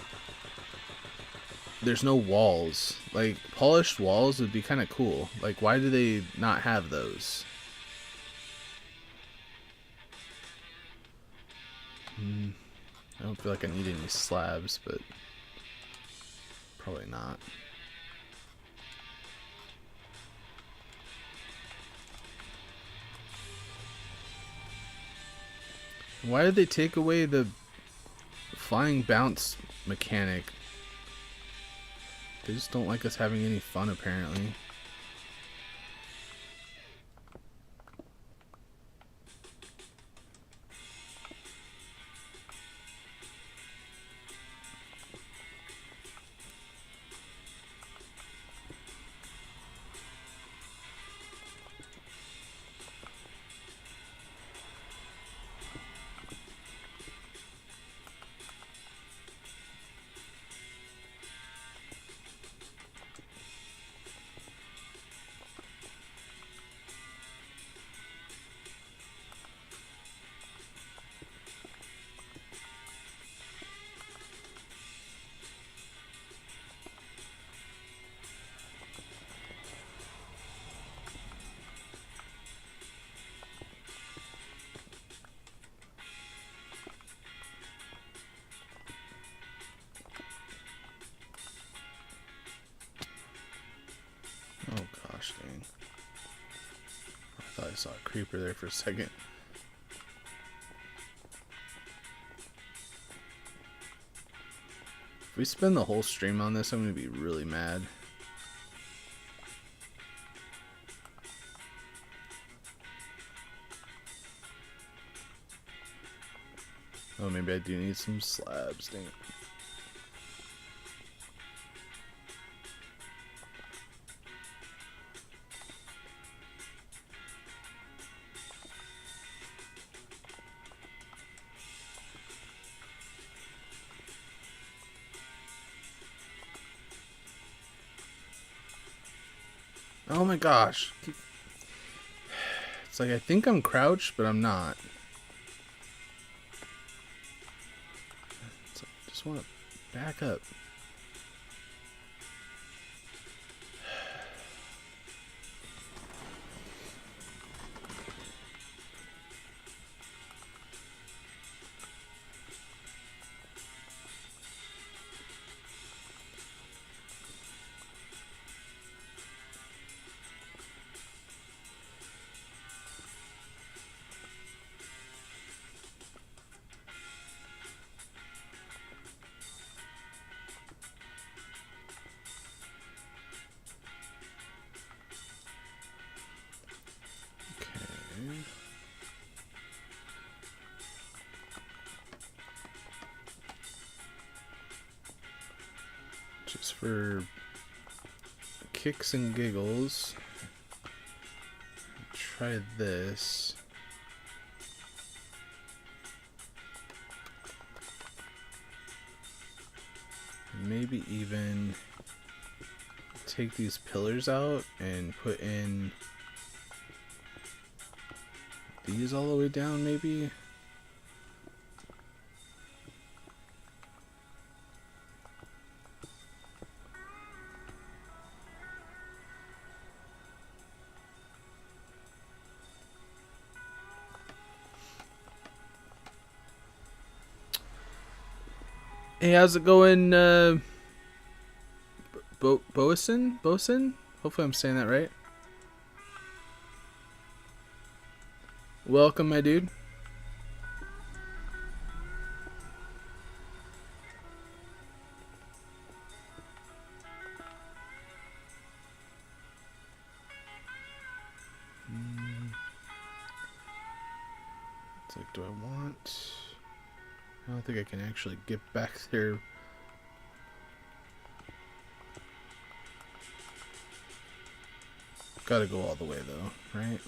there's no walls. Like, polished walls would be kind of cool. Like, why do they not have those? I don't feel like I need any slabs, but probably not. Why did they take away the flying bounce mechanic? They just don't like us having any fun, apparently. Oh gosh, dang. I thought I saw a creeper there for a second. If we spend the whole stream on this, I'm going to be really mad. Oh, maybe I do need some slabs. Dang it. Oh my gosh. It's like I think I'm crouched, but I'm not. So I just want to back up. Just for kicks and giggles, try this. Maybe even take these pillars out and put in these all the way down, maybe. Hey, how's it going, Boasin? Hopefully I'm saying that right. Welcome, my dude. It's like, do I want... I don't think I can actually get back there. Gotta go all the way though, right?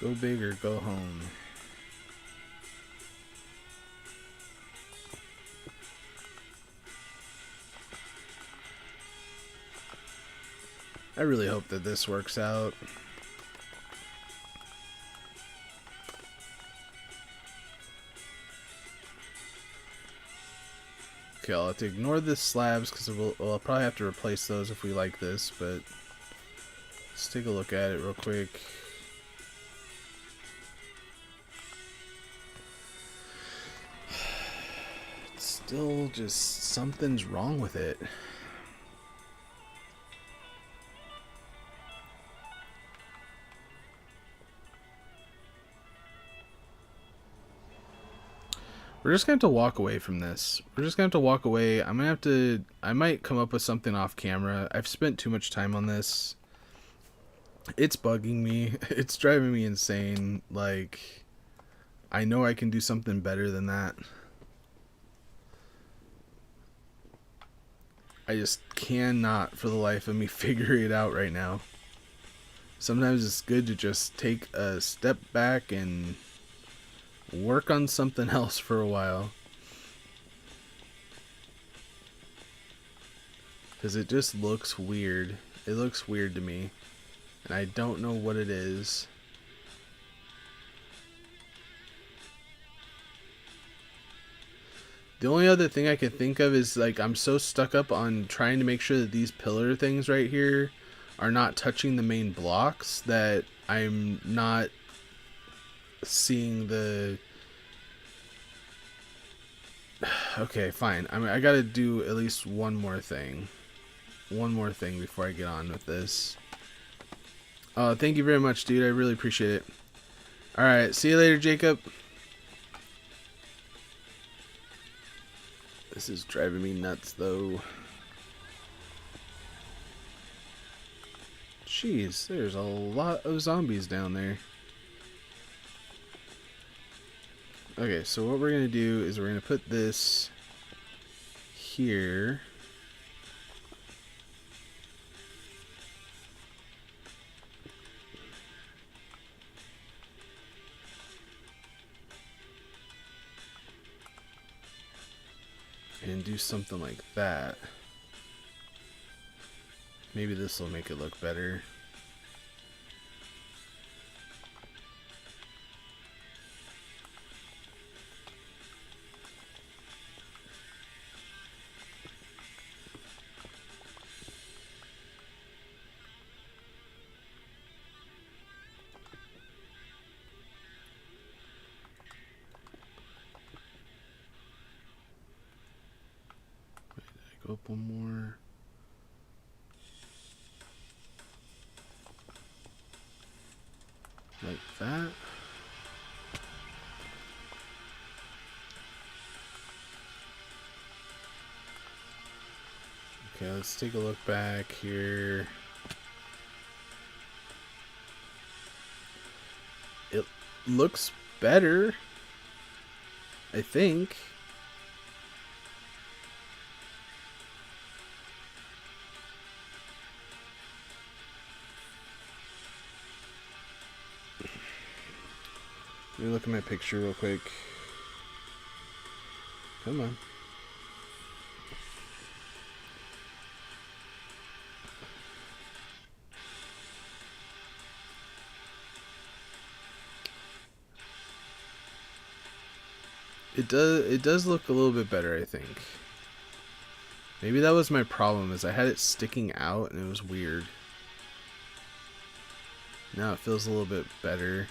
Go big or go home. I really hope that this works out. Okay, I'll have to ignore the slabs because I'll probably have to replace those if we like this, but let's take a look at it real quick. It's still just something's wrong with it. We're just gonna have to walk away from this. We're just gonna have to walk away. I'm gonna have to... I might come up with something off camera. I've spent too much time on this. It's bugging me. It's driving me insane. Like, I know I can do something better than that. I just cannot, for the life of me, figure it out right now. Sometimes it's good to just take a step back and work on something else for a while. Because it just looks weird. It looks weird to me. And I don't know what it is. The only other thing I could think of is, like, I'm so stuck up on trying to make sure that these pillar things right here are not touching the main blocks that I'm not seeing the... Okay, fine. I mean, I gotta do at least one more thing. One more thing before I get on with this. Thank you very much, dude. I really appreciate it. Alright, see you later, Jacob. This is driving me nuts, though. Jeez, there's a lot of zombies down there. Okay, so what we're going to do is we're going to put this here. And do something like that. Maybe this will make it look better. Go up one more. Like that. Okay, let's take a look back here. It looks better, I think. Let me look at my picture real quick. Come on. It does look a little bit better, I think. Maybe that was my problem, is I had it sticking out and it was weird. Now it feels a little bit better.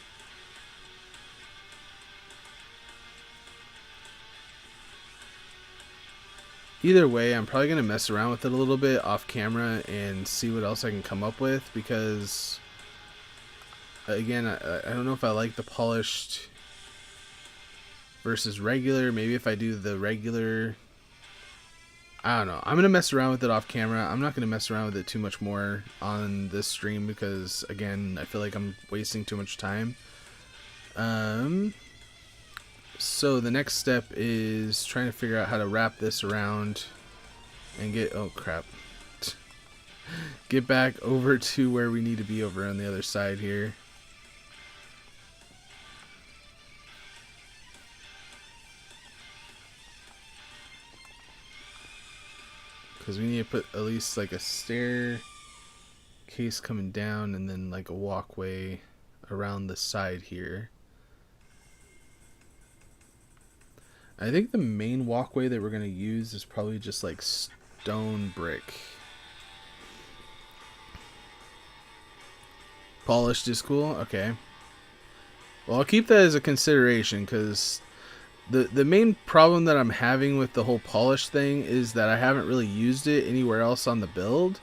Either way, I'm probably going to mess around with it a little bit off camera and see what else I can come up with, because again, I don't know if I like the polished versus regular. Maybe if I do the regular, I don't know. I'm going to mess around with it off camera. I'm not going to mess around with it too much more on this stream because, again, I feel like I'm wasting too much time. So the next step is trying to figure out how to wrap this around and get, oh crap, get back over to where we need to be over on the other side here. Because we need to put at least like a staircase coming down and then like a walkway around the side here. I think the main walkway that we're going to use is probably just like stone brick. Polished is cool? Okay. Well, I'll keep that as a consideration, because the main problem that I'm having with the whole polish thing is that I haven't really used it anywhere else on the build.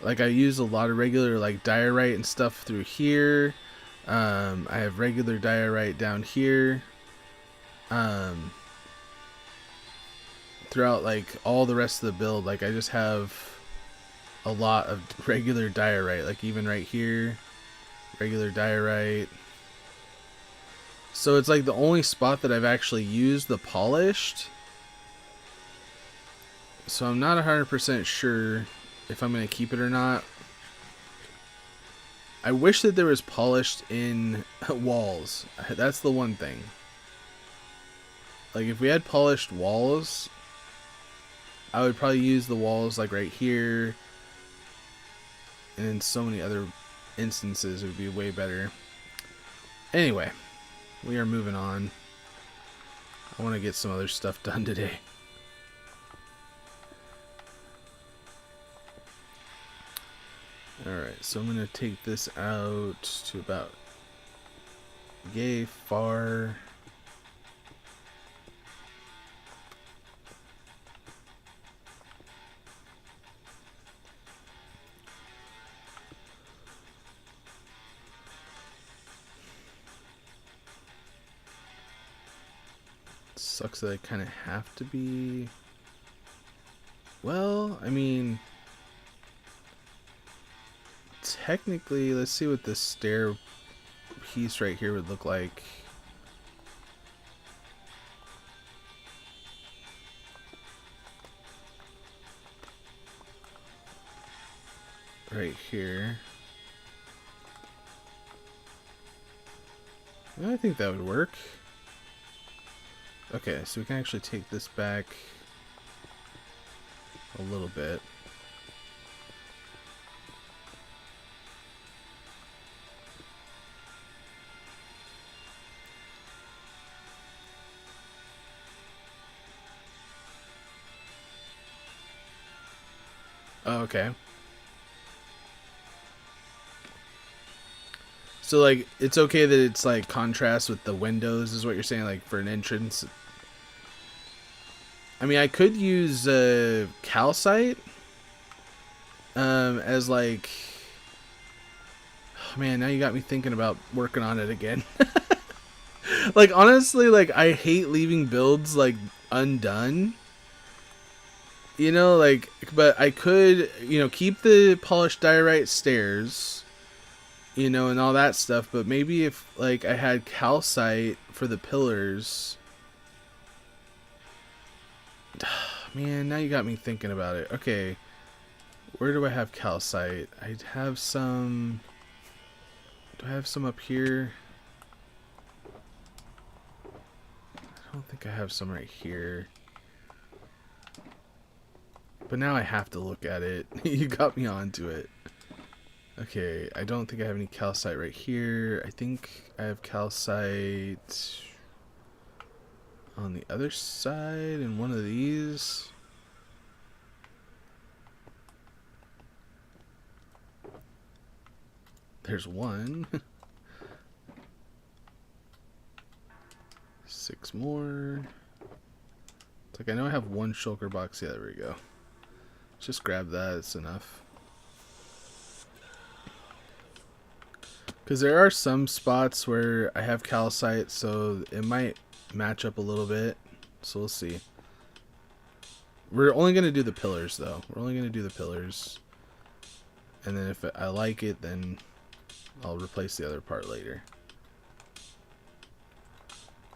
Like, I use a lot of regular like diorite and stuff through here. I have regular diorite down here. Throughout like all the rest of the build, like I just have a lot of regular diorite, like even right here, regular diorite. So it's like the only spot that I've actually used the polished. So I'm not 100% sure if I'm going to keep it or not. I wish that there was polished in walls. That's the one thing. Like if we had polished walls, I would probably use the walls like right here, and in so many other instances it would be way better. Anyway, we are moving on. I want to get some other stuff done today. Alright, so I'm going to take this out to about yay far. Sucks that I kind of have to be, well, I mean, technically, let's see what this stair piece right here would look like. Right here. I think that would work. Okay, so we can actually take this back a little bit. Oh, okay. So, like, it's okay that it's, like, contrast with the windows, is what you're saying, like, for an entrance? I mean, I could use calcite as, like... Oh, man, now you got me thinking about working on it again. Like, honestly, like, I hate leaving builds, like, undone. You know, like, but I could, you know, keep the polished diorite stairs, you know, and all that stuff, but maybe if, like, I had calcite for the pillars. Man, now you got me thinking about it. Okay, where do I have calcite? I'd have some... Do I have some up here? I don't think I have some right here. But now I have to look at it. You got me onto it. Okay, I don't think I have any calcite right here. I think I have calcite on the other side in one of these. There's one. 6 more. It's like I know I have one shulker box. Yeah, there we go. Just grab that. It's enough. Because there are some spots where I have calcite, so it might match up a little bit. So we'll see. We're only going to do the pillars, though. We're only going to do the pillars. And then if I like it, then I'll replace the other part later.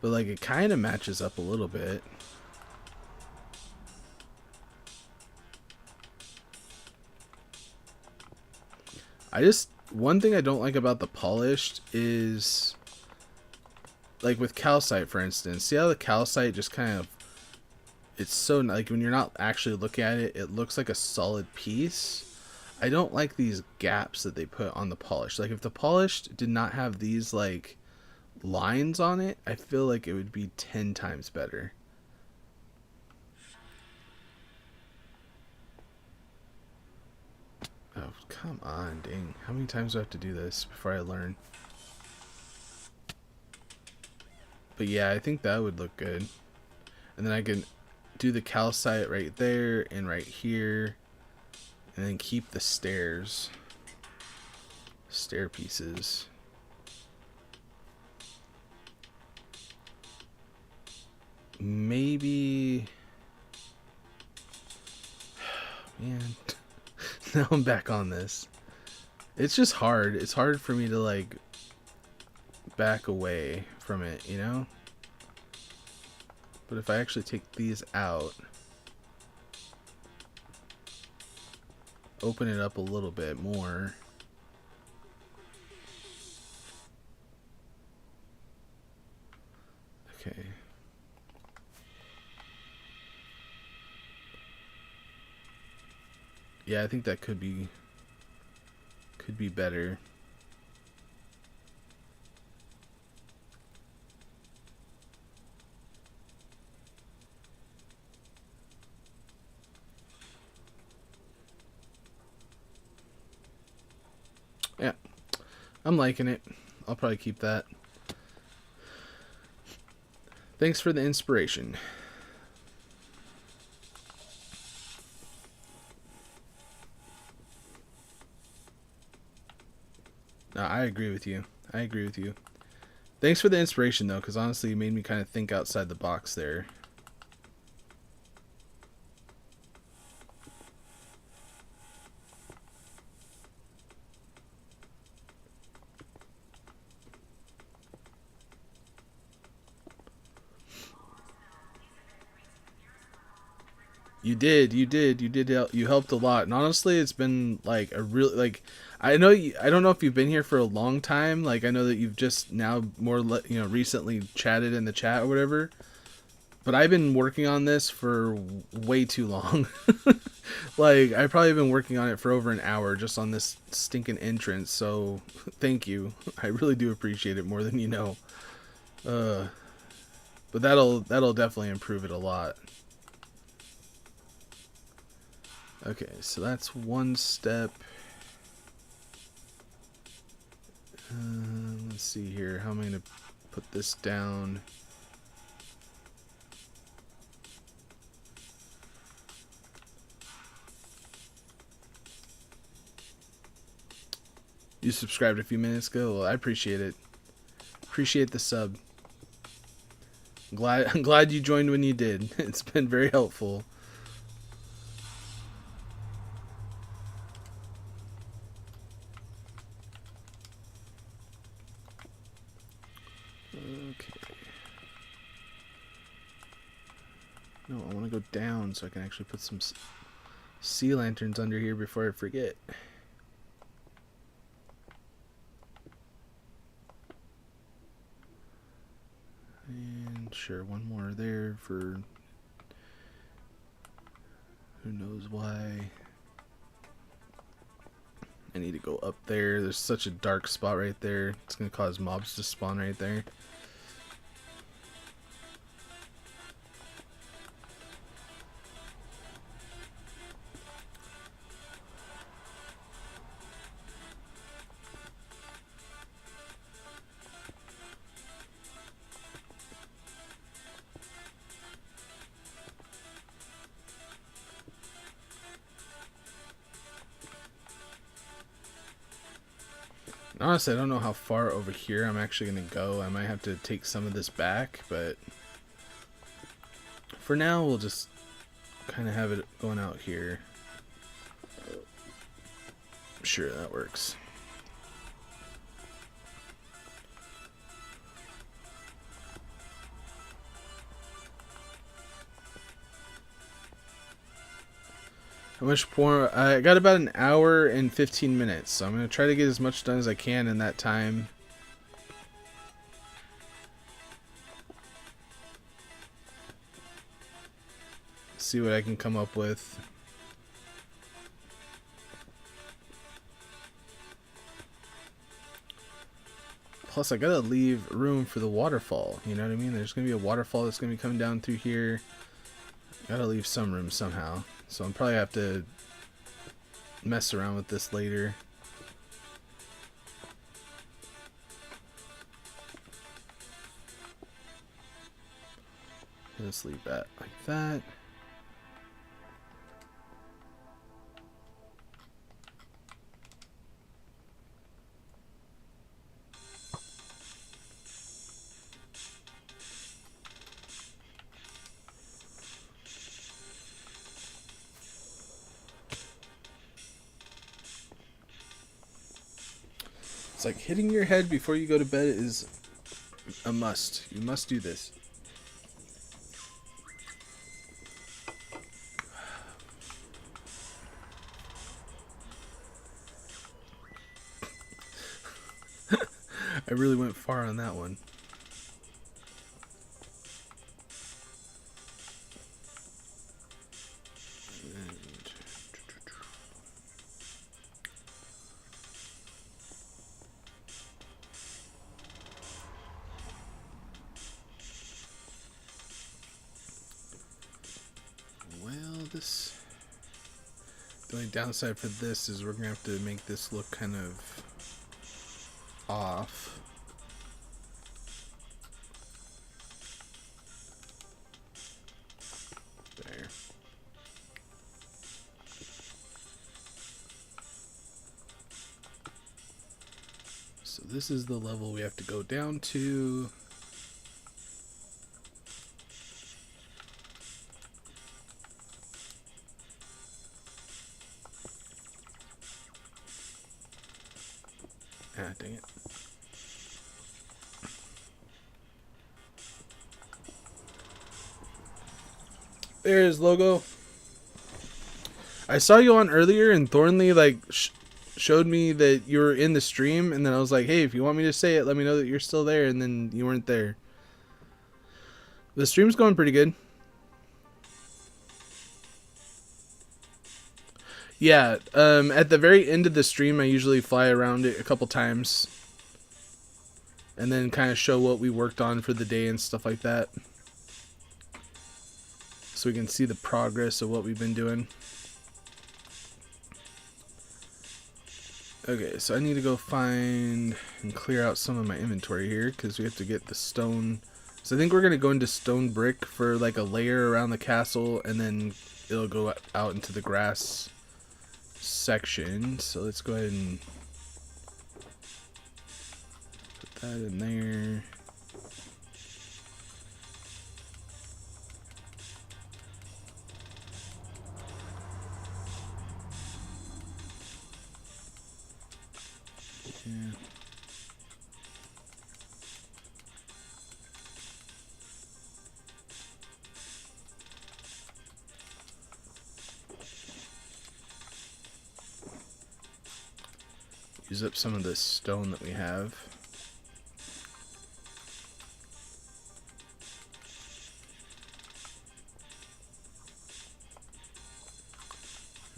But, like, it kind of matches up a little bit. One thing I don't like about the polished is, like with calcite, for instance. See how the calcite just kind of, it's so, like, when you're not actually looking at it, it looks like a solid piece. I don't like these gaps that they put on the polished. Like, if the polished did not have these, like, lines on it, I feel like it would be 10 times better. Oh, come on, dang. How many times do I have to do this before I learn? But yeah, I think that would look good. And then I can do the calcite right there and right here. And then keep the stairs. Stair pieces. Maybe... Man... Now I'm back on this. It's just hard. It's hard for me to, like, back away from it, you know? But if I actually take these out, open it up a little bit more. Okay. Yeah, I think that could be better. Yeah, I'm liking it. I'll probably keep that. Thanks for the inspiration. No, I agree with you. I agree with you. Thanks for the inspiration, though, because honestly, you made me kind of think outside the box there. You helped a lot, and honestly, it's been like a real like. I know I don't know if you've been here for a long time. Like I know that you've just now recently chatted in the chat or whatever. But I've been working on this for way too long. Like I've probably been working on it for over an hour just on this stinking entrance. So thank you. I really do appreciate it more than you know. Uh, but that'll definitely improve it a lot. Okay, so that's one step. Let's see here. How am I going to put this down? You subscribed a few minutes ago? Well, I appreciate it. Appreciate the sub. I'm glad you joined when you did. It's been very helpful. Okay. No, I want to go down so I can actually put some sea lanterns under here before I forget. And sure, one more there for who knows why. I need to go up there. There's such a dark spot right there. It's going to cause mobs to spawn right there. Honestly, I don't know how far over here I'm actually going to go. I might have to take some of this back, but for now, we'll just kind of have it going out here. Sure, that works. How much more? I got about an hour and 15 minutes, so I'm going to try to get as much done as I can in that time. See what I can come up with. Plus, I gotta leave room for the waterfall. You know what I mean? There's gonna be a waterfall that's gonna be coming down through here. Gotta leave some room somehow. So I'll probably have to mess around with this later. Let's leave that like that. It's like hitting your head before you go to bed is a must. You must do this. I really went far on that one. The only downside for this is we're gonna have to make this look kind of off. There. So this is the level we have to go down to. Ah, dang it. There's logo. I saw you on earlier, and Thornley like showed me that you were in the stream, and then I was like, hey, if you want me to say it, let me know that you're still there, and then you weren't there. The stream's going pretty good. Yeah, at the very end of the stream, I usually fly around it a couple times, and then kind of show what we worked on for the day and stuff like that, so we can see the progress of what we've been doing. Okay, so I need to go find and clear out some of my inventory here, because we have to get the stone. So I think we're going to go into stone brick for like a layer around the castle, and then it'll go out into the grass section. So let's go ahead and put that in there. Yeah. Use up some of this stone that we have.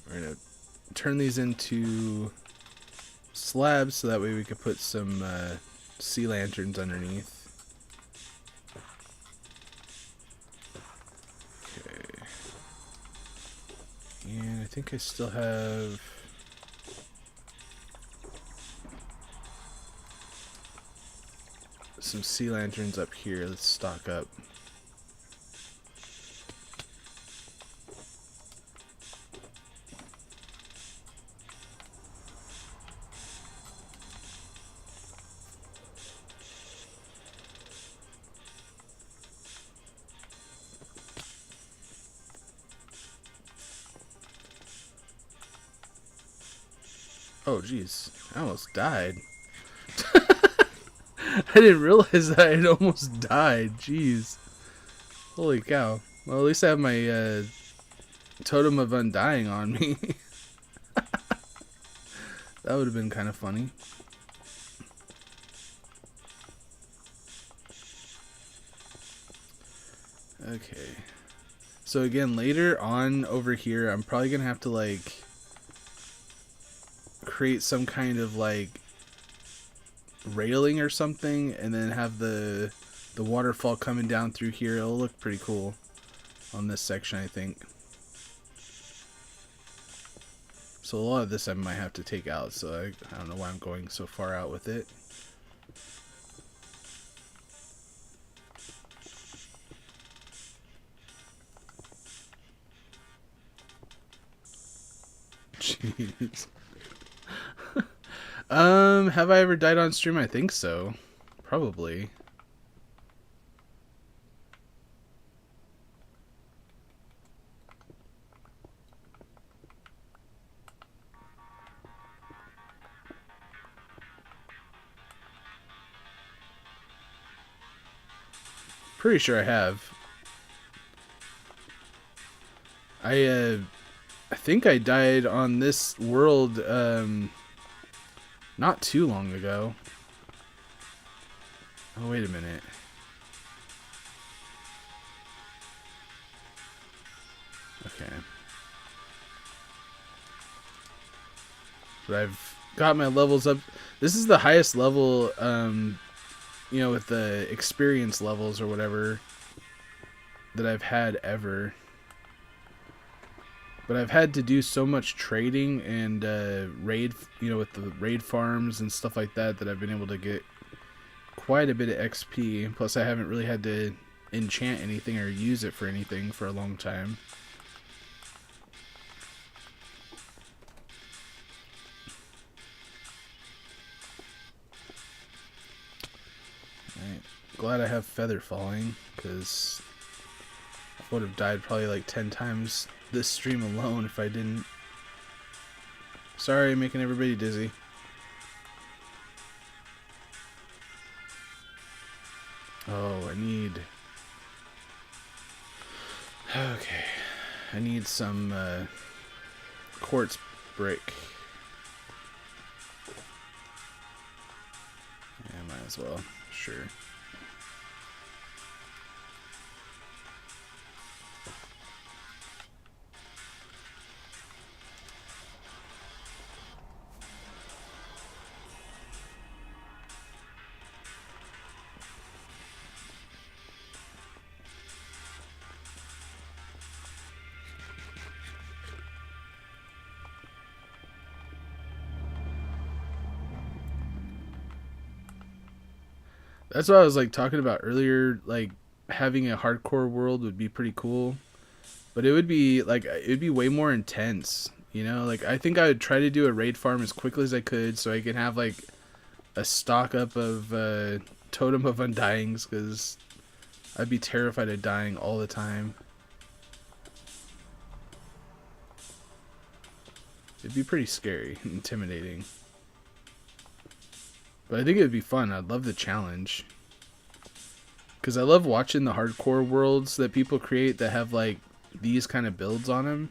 We're going to turn these into slabs so that way we could put some sea lanterns underneath. Okay. And I think I still have some sea lanterns up here. Let's stock up. Oh geez, I almost died. I didn't realize that I had almost died. Jeez. Holy cow. Well, at least I have my totem of undying on me. That would have been kind of funny. Okay. So again, later on over here, I'm probably going to have to like create some kind of like railing or something, and then have the waterfall coming down through here. It'll look pretty cool on this section, I think. So a lot of this I might have to take out, so I don't know why I'm going so far out with it. Jeez. Have I ever died on stream? I think so. Probably. Pretty sure I have. I think I died on this world not too long ago. Oh, wait a minute. Okay. But I've got my levels up. This is the highest level, you know, with the experience levels or whatever that I've had ever. But I've had to do so much trading and raid, you know, with the raid farms and stuff like that, that I've been able to get quite a bit of XP. Plus, I haven't really had to enchant anything or use it for anything for a long time. Alright. Glad I have feather falling, because I would have died probably like 10 times this stream alone if I didn't. Sorry, making everybody dizzy. Oh, I need... Okay. I need some quartz brick. Yeah, might as well. Sure. That's what I was like talking about earlier. Like having a hardcore world would be pretty cool, but it would be like it'd be way more intense. You know, like I think I would try to do a raid farm as quickly as I could so I can have like a stock up of Totem of Undyings, because I'd be terrified of dying all the time. It'd be pretty scary, intimidating. But I think it'd be fun. I'd love the challenge. Because I love watching the hardcore worlds that people create that have like these kind of builds on them.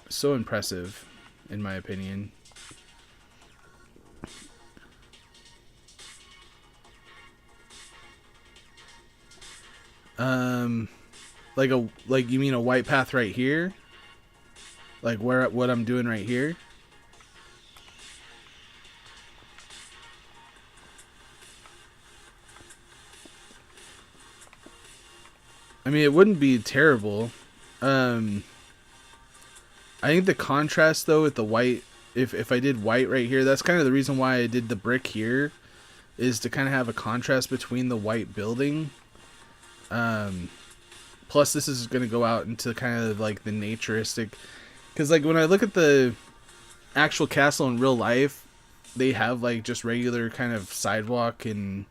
So impressive, in my opinion. Like you mean a white path right here? Like what I'm doing right here? I mean, it wouldn't be terrible. I think the contrast though with the white, if I did white right here, that's kind of the reason why I did the brick here, is to kind of have a contrast between the white building. Plus this is going to go out into kind of like the naturistic, because like when I look at the actual castle in real life, they have like just regular kind of sidewalk and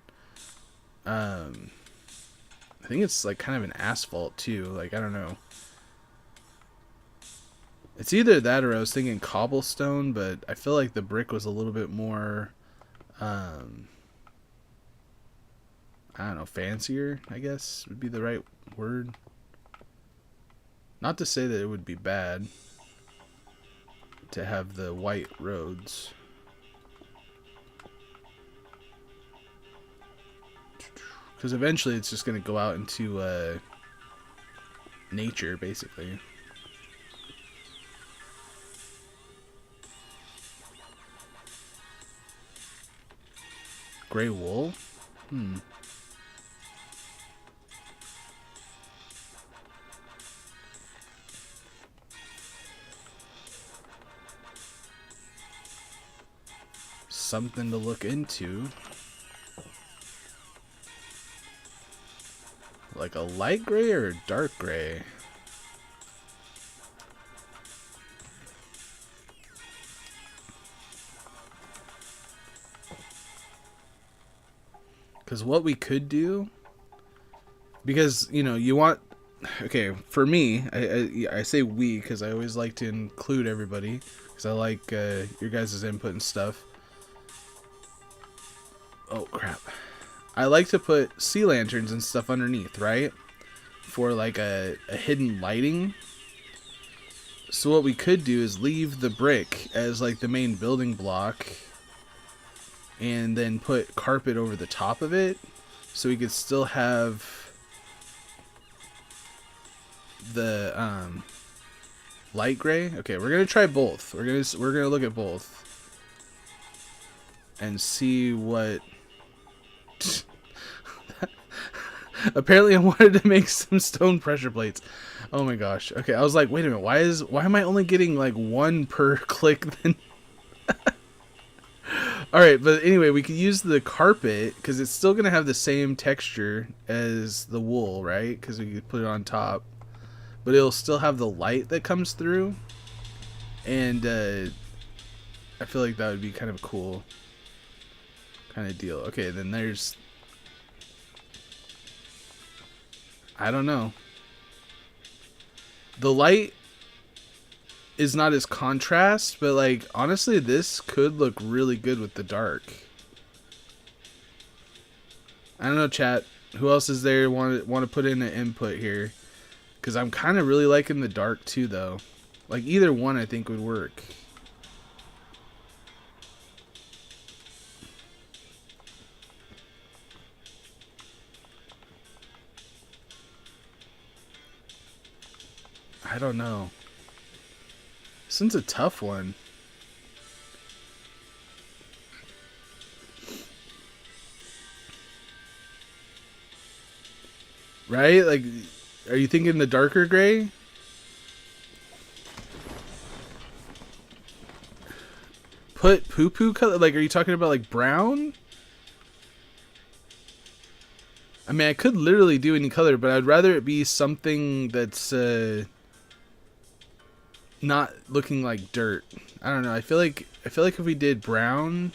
I think it's like kind of an asphalt too. Like, I don't know. It's either that or I was thinking cobblestone, but I feel like the brick was a little bit more, I don't know, fancier, I guess would be the right word. Not to say that it would be bad to have the white roads. Because eventually it's just going to go out into nature, basically. Gray wool? Something to look into. Like a light gray or a dark gray? Because what we could do, because, you know, you want, okay, for me, I say we because I always like to include everybody, because I like your guys' input and stuff. Oh, crap. I like to put sea lanterns and stuff underneath, right? For like a hidden lighting. So what we could do is leave the brick as like the main building block and then put carpet over the top of it, so we could still have the light gray. Okay, we're gonna try both. We're gonna look at both and see what. Apparently I wanted to make some stone pressure plates. Oh my gosh. Okay, I was like, wait a minute, why am I only getting like one per click then? Alright, but anyway, we could use the carpet because it's still going to have the same texture as the wool, right? Because we could put it on top. But it'll still have the light that comes through. And I feel like that would be kind of a cool kind of deal. Okay, then there's... I don't know. The light is not as contrast, but like honestly this could look really good with the dark. I don't know, chat. Who else is there want to put in an input here? Because I'm kind of really liking the dark too, though. Like either one I think would work. I don't know. This one's a tough one. Right? Like, are you thinking the darker gray? Put poo-poo color? Like, are you talking about, like, brown? I mean, I could literally do any color, but I'd rather it be something that's not looking like dirt. I don't know. I feel like if we did brown,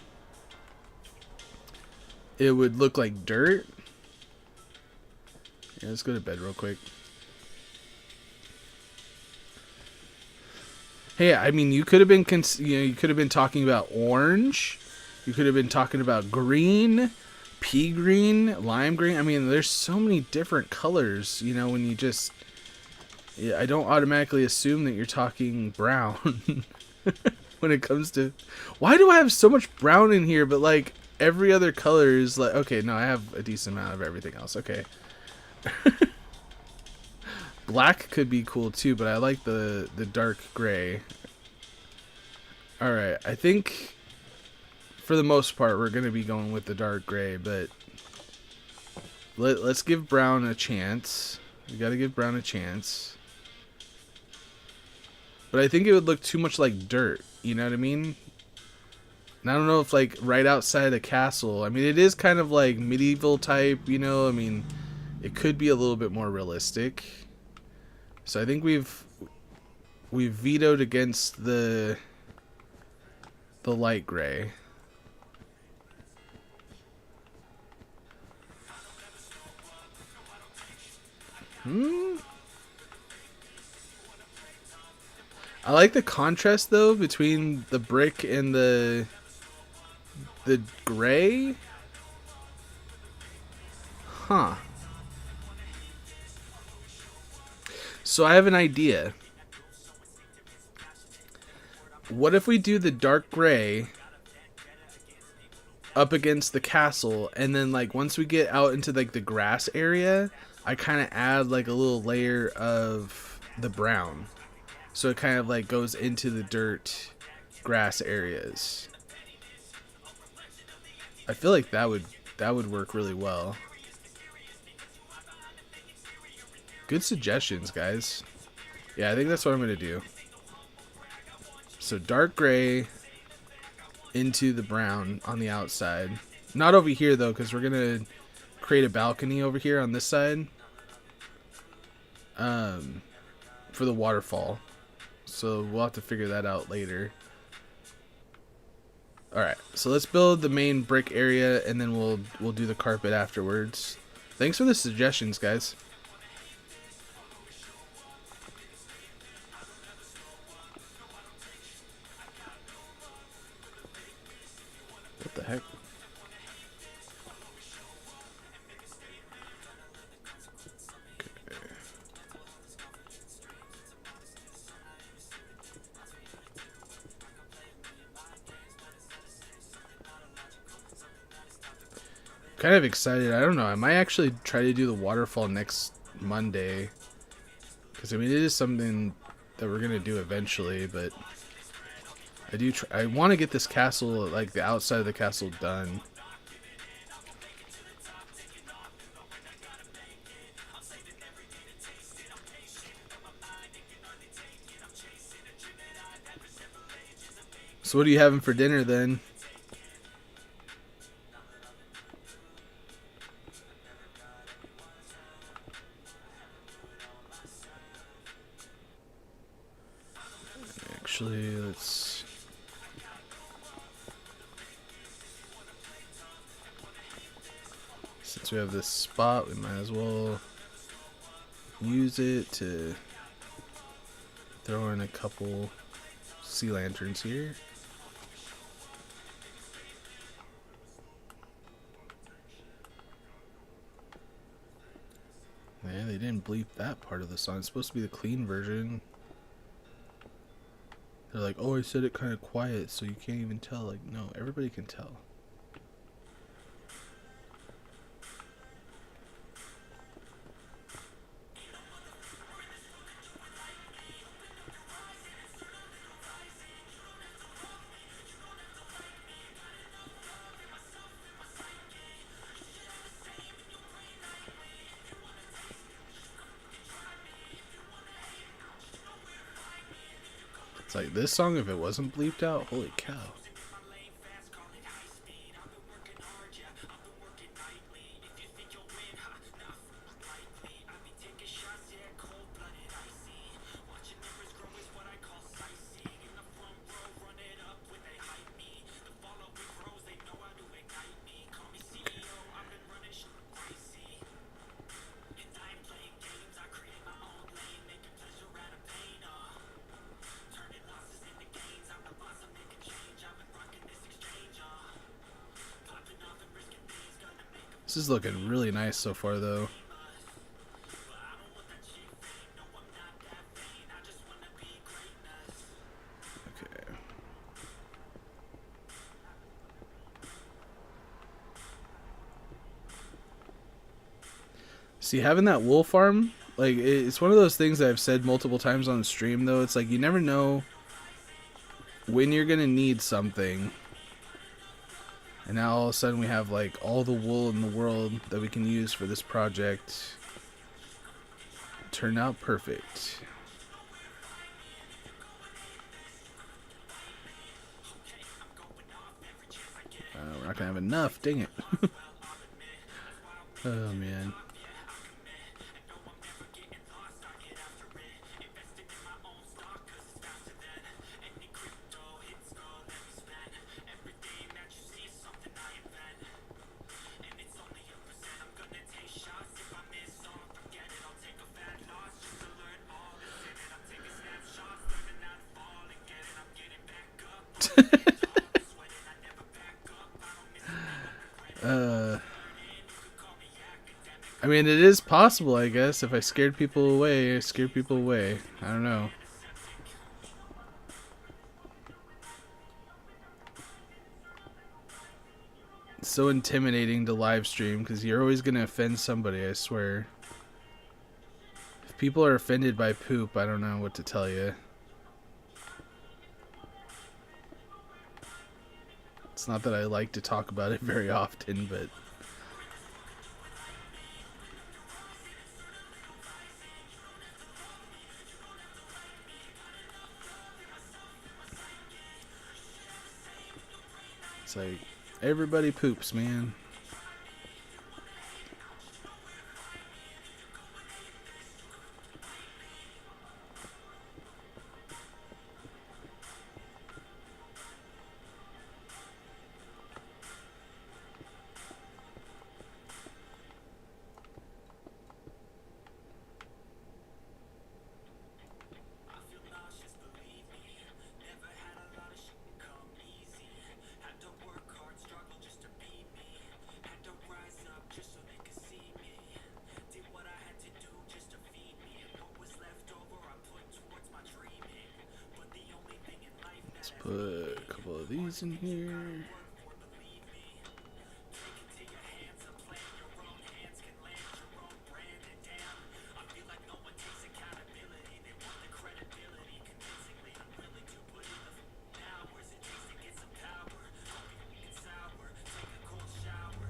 it would look like dirt. Yeah, let's go to bed real quick. Hey, I mean, you could have been, you could have been talking about orange. You could have been talking about green, pea green, lime green. I mean, there's so many different colors. You know, when you just, yeah, I don't automatically assume that you're talking brown when it comes to. Why do I have so much brown in here? But like every other color is like, okay, no, I have a decent amount of everything else. Okay. Black could be cool too, but I like the dark gray. Alright, I think for the most part we're going to be going with the dark gray, but let's give brown a chance. We got to give brown a chance. But I think it would look too much like dirt, you know what I mean? And I don't know if like right outside the castle, I mean it is kind of like medieval type, you know, I mean it could be a little bit more realistic. So I think we've vetoed against the light gray. I like the contrast though between the brick and the gray. Huh. So I have an idea. What if we do the dark gray up against the castle, and then like once we get out into like the grass area, I kind of add like a little layer of the brown, so it kind of like goes into the dirt grass areas. I feel like that would work really well. Good suggestions, guys. Yeah, I think that's what I'm gonna do. So dark gray into the brown on the outside. Not over here though, because we're gonna create a balcony over here on this side. For the waterfall. So we'll have to figure that out later. Alright, so let's build the main brick area and then we'll do the carpet afterwards. Thanks for the suggestions, guys. What the heck? Kind of excited. I don't know. I might actually try to do the waterfall next Monday. Because, I mean, it is something that we're going to do eventually. But I want to get this castle, like the outside of the castle, done. So what are you having for dinner then? Actually, let's... Since we have this spot, we might as well use it to throw in a couple sea lanterns here. Yeah, they didn't bleep that part of the song. It's supposed to be the clean version. They're like, oh, I said it kind of quiet, so you can't even tell. Like, no, everybody can tell. It's like this song, if it wasn't bleeped out, holy cow. This is looking really nice so far, though. Okay. See, having that wool farm, like, it's one of those things that I've said multiple times on the stream, though. It's like you never know when you're going to need something. And now all of a sudden we have like all the wool in the world that we can use for this project. Turned out perfect. We're not gonna have enough, dang it. Oh man. I mean, it is possible, I guess. If I scared people away, I scared people away. I don't know. It's so intimidating to live stream because you're always going to offend somebody, I swear. If people are offended by poop, I don't know what to tell you. It's not that I like to talk about it very often, but... It's like, everybody poops, man. Put a couple of these in here.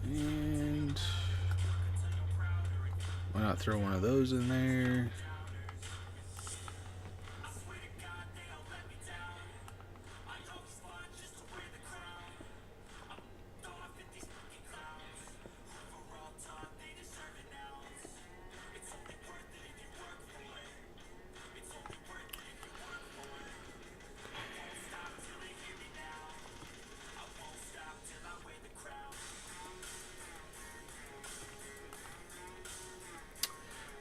And why not throw one of those in there?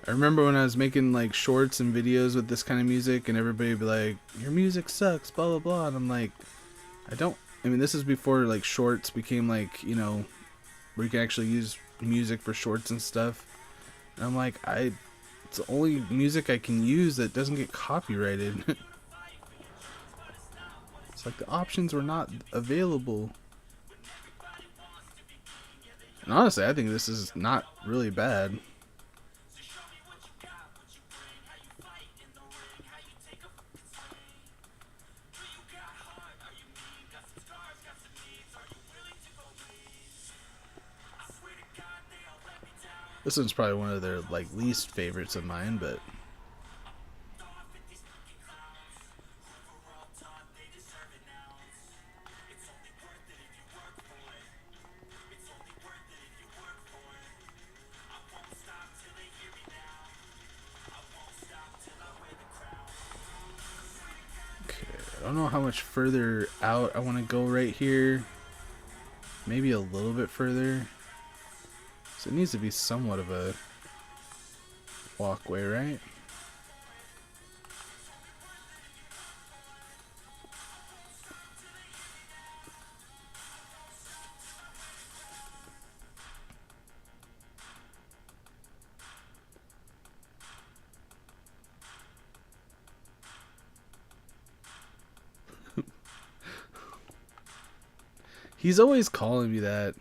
I remember when I was making like shorts and videos with this kind of music and everybody would be like, your music sucks, blah blah blah, and I'm like, I mean this is before like shorts became like, you know, where you can actually use music for shorts and stuff. And I'm like, it's the only music I can use that doesn't get copyrighted. It's like the options were not available. And honestly, I think this is not really bad. This one's probably one of their like least favorites of mine, but okay, I don't know how much further out I want to go right here. Maybe a little bit further. So it needs to be somewhat of a walkway, right? He's always calling me that.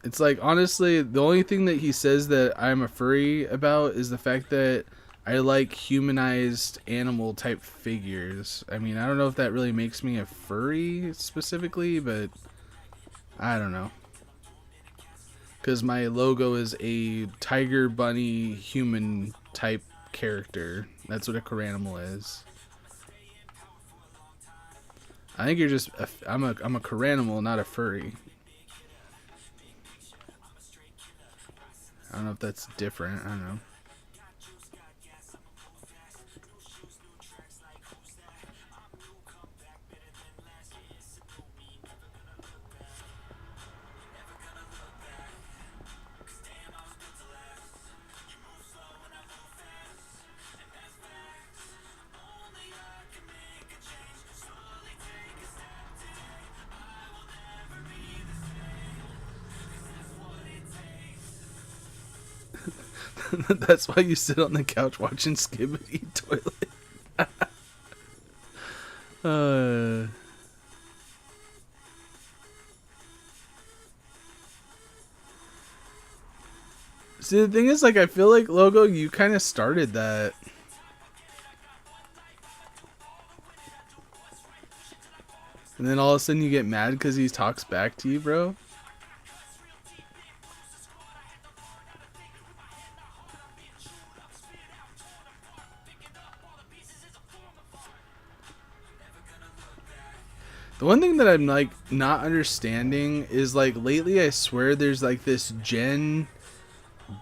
It's like, honestly, the only thing that he says that I'm a furry about is the fact that I like humanized animal type figures. I mean, I don't know if that really makes me a furry specifically, but I don't know. Because my logo is a tiger bunny human type character. That's what a Caranimal is. I think you're just I'm a Caranimal, not a furry. I don't know if that's different. I don't know. That's why you sit on the couch watching Skibbity Toilet. See, the thing is, like, I feel like, Logo, you kind of started that. And then all of a sudden you get mad because he talks back to you, bro. The one thing that I'm like not understanding is like lately I swear there's like this gen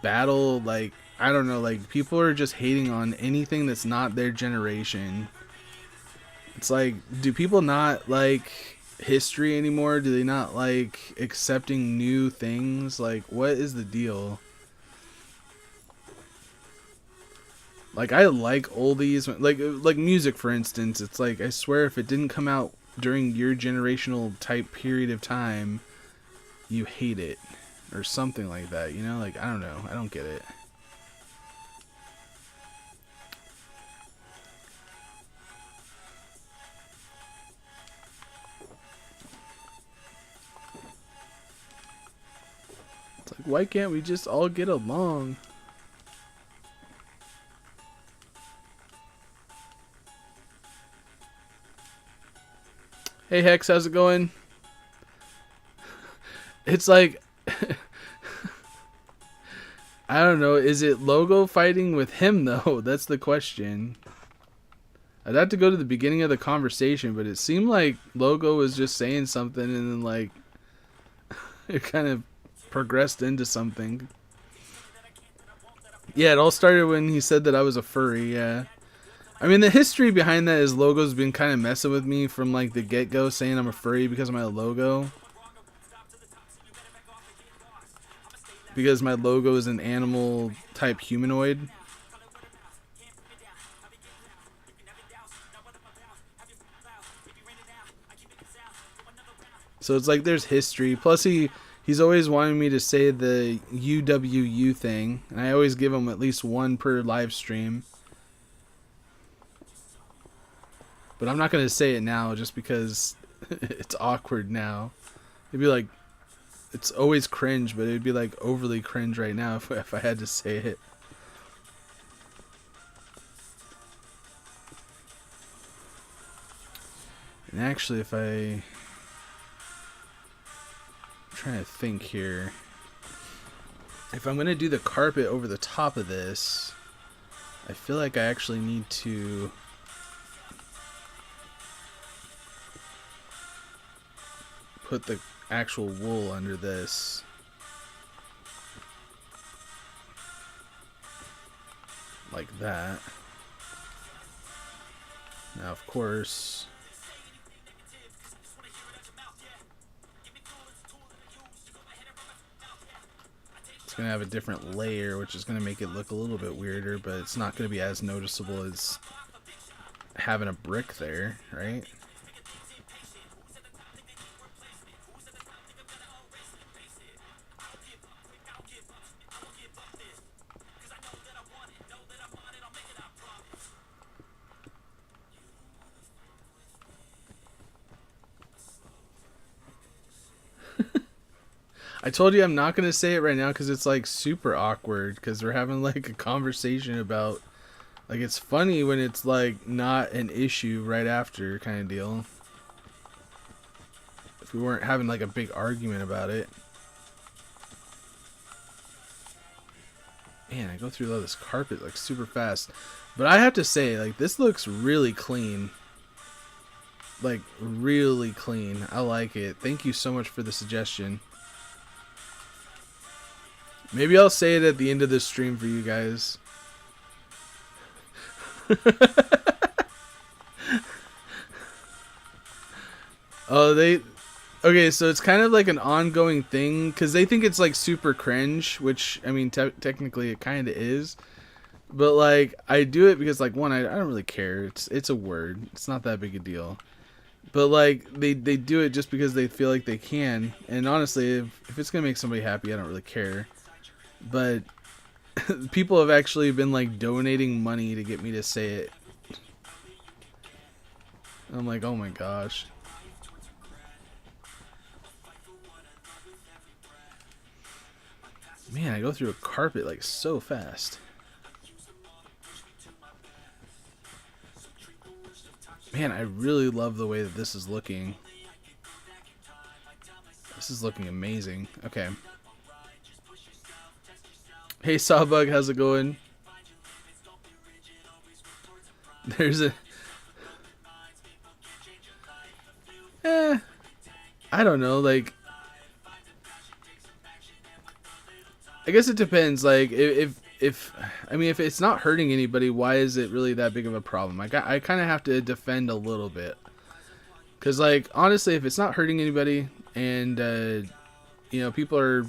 battle, like I don't know, like people are just hating on anything that's not their generation. It's like, do people not like history anymore? Do they not like accepting new things? Like, what is the deal? Like, I like oldies, like music for instance. It's like, I swear if it didn't come out during your generational type period of time, you hate it or something like that, you know? Like, I don't know, I don't get it. It's like, why can't we just all get along? Hey Hex, how's it going? It's like I don't know, is it Logo fighting with him though? That's the question. I'd have to go to the beginning of the conversation, but it seemed like Logo was just saying something and then like it kind of progressed into something. Yeah, it all started when he said that I was a furry, yeah. I mean, the history behind that is Logo's been kind of messing with me from like the get-go, saying I'm a furry because of my logo. Because my logo is an animal type humanoid. So it's like there's history. Plus he's always wanting me to say the UWU thing, and I always give him at least one per live stream. But I'm not going to say it now just because it's awkward now. It'd be like, it's always cringe, but it'd be like overly cringe right now if I had to say it. And actually, I'm trying to think here. If I'm going to do the carpet over the top of this, I feel like I actually need to put the actual wool under this. Like that. Now, of course, it's going to have a different layer, which is going to make it look a little bit weirder, but it's not going to be as noticeable as having a brick there, right? I told you I'm not going to say it right now because it's like super awkward because we're having like a conversation about, like, it's funny when it's like not an issue right after kind of deal. If we weren't having like a big argument about it. Man, I go through all this carpet like super fast. But I have to say, like, this looks really clean. Like, really clean. I like it. Thank you so much for the suggestion. Maybe I'll say it at the end of this stream for you guys. Oh, okay, so it's kind of like an ongoing thing because they think it's like super cringe, which, I mean, technically it kind of is. But like, I do it because, like, one, I don't really care. It's a word. It's not that big a deal. But like, they do it just because they feel like they can. And honestly, if it's gonna make somebody happy, I don't really care. But people have actually been like donating money to get me to say it. I'm like, oh my gosh. Man, I go through a carpet like so fast. Man, I really love the way that this is looking. This is looking amazing. Okay. Hey Sawbug, how's it going? There's a... I don't know, like... I guess it depends, like, if I mean, if it's not hurting anybody, why is it really that big of a problem? I kind of have to defend a little bit. Because, like, honestly, if it's not hurting anybody, and, you know, people are,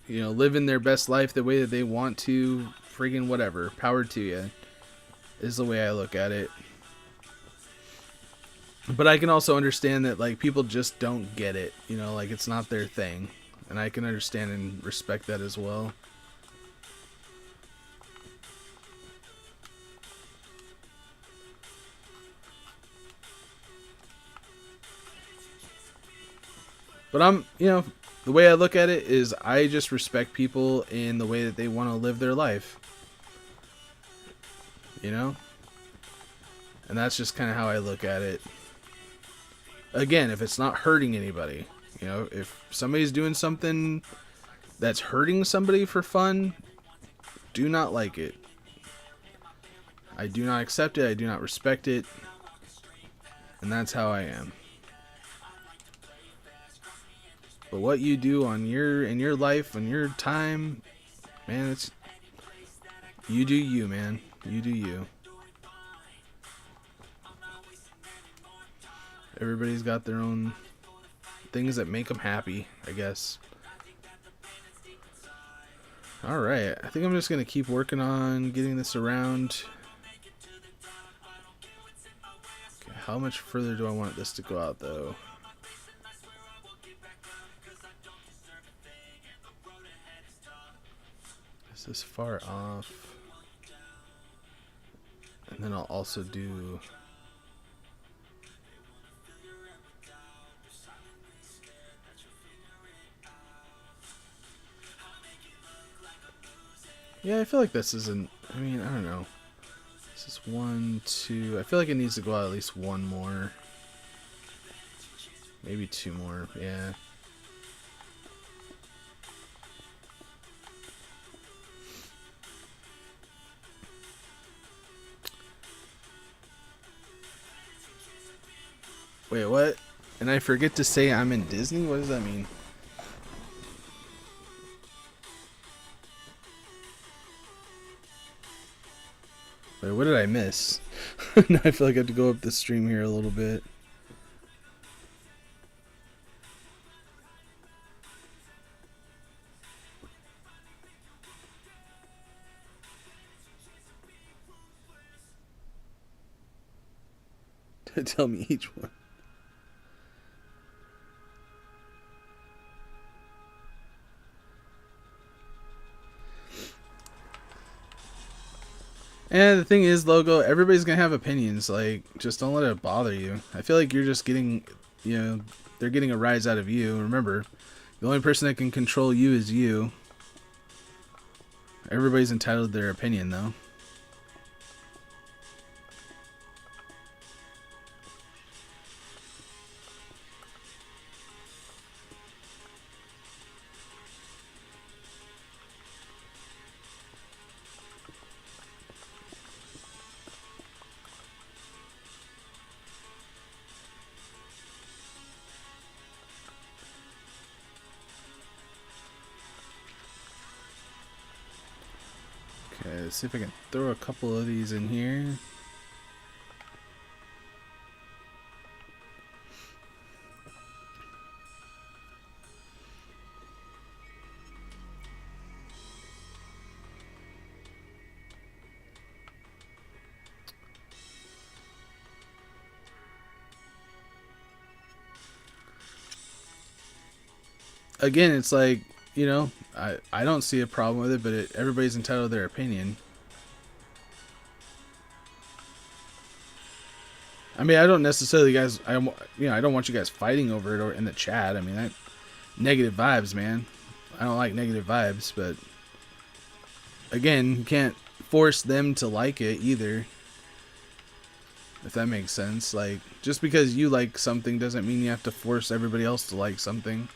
you know, living their best life the way that they want to, friggin' whatever, power to you, is the way I look at it. But I can also understand that, like, people just don't get it, you know, like, it's not their thing. And I can understand and respect that as well. But you know, the way I look at it is I just respect people in the way that they want to live their life. You know? And that's just kind of how I look at it. Again, if it's not hurting anybody, you know, if somebody's doing something that's hurting somebody for fun, do not like it. I do not accept it. I do not respect it. And that's how I am. But what you do in your life, on your time, man, it's, you do you, man. You do you. Everybody's got their own things that make them happy, I guess. Alright, I think I'm just going to keep working on getting this around. Okay, how much further do I want this to go out, though? this far off. And then I'll also do... Yeah, I feel like this isn't... I mean, I don't know. This is 1, 2... I feel like it needs to go out at least one more. Maybe 2 more, yeah. Wait, what? And I forget to say I'm in Disney? What does that mean? Wait, what did I miss? Now I feel like I have to go up the stream here a little bit. Tell me each one. And the thing is, Logo, everybody's gonna have opinions. Like, just don't let it bother you. I feel like you're just getting, you know, they're getting a rise out of you. Remember, the only person that can control you is you. Everybody's entitled to their opinion, though. Okay, let's see if I can throw a couple of these in here. Again, it's like, you know, I don't see a problem with it, but everybody's entitled to their opinion. I mean, I don't necessarily, guys, I don't want you guys fighting over it or in the chat. I mean, that negative vibes, man. I don't like negative vibes, but again, you can't force them to like it either. If that makes sense. Like, just because you like something doesn't mean you have to force everybody else to like something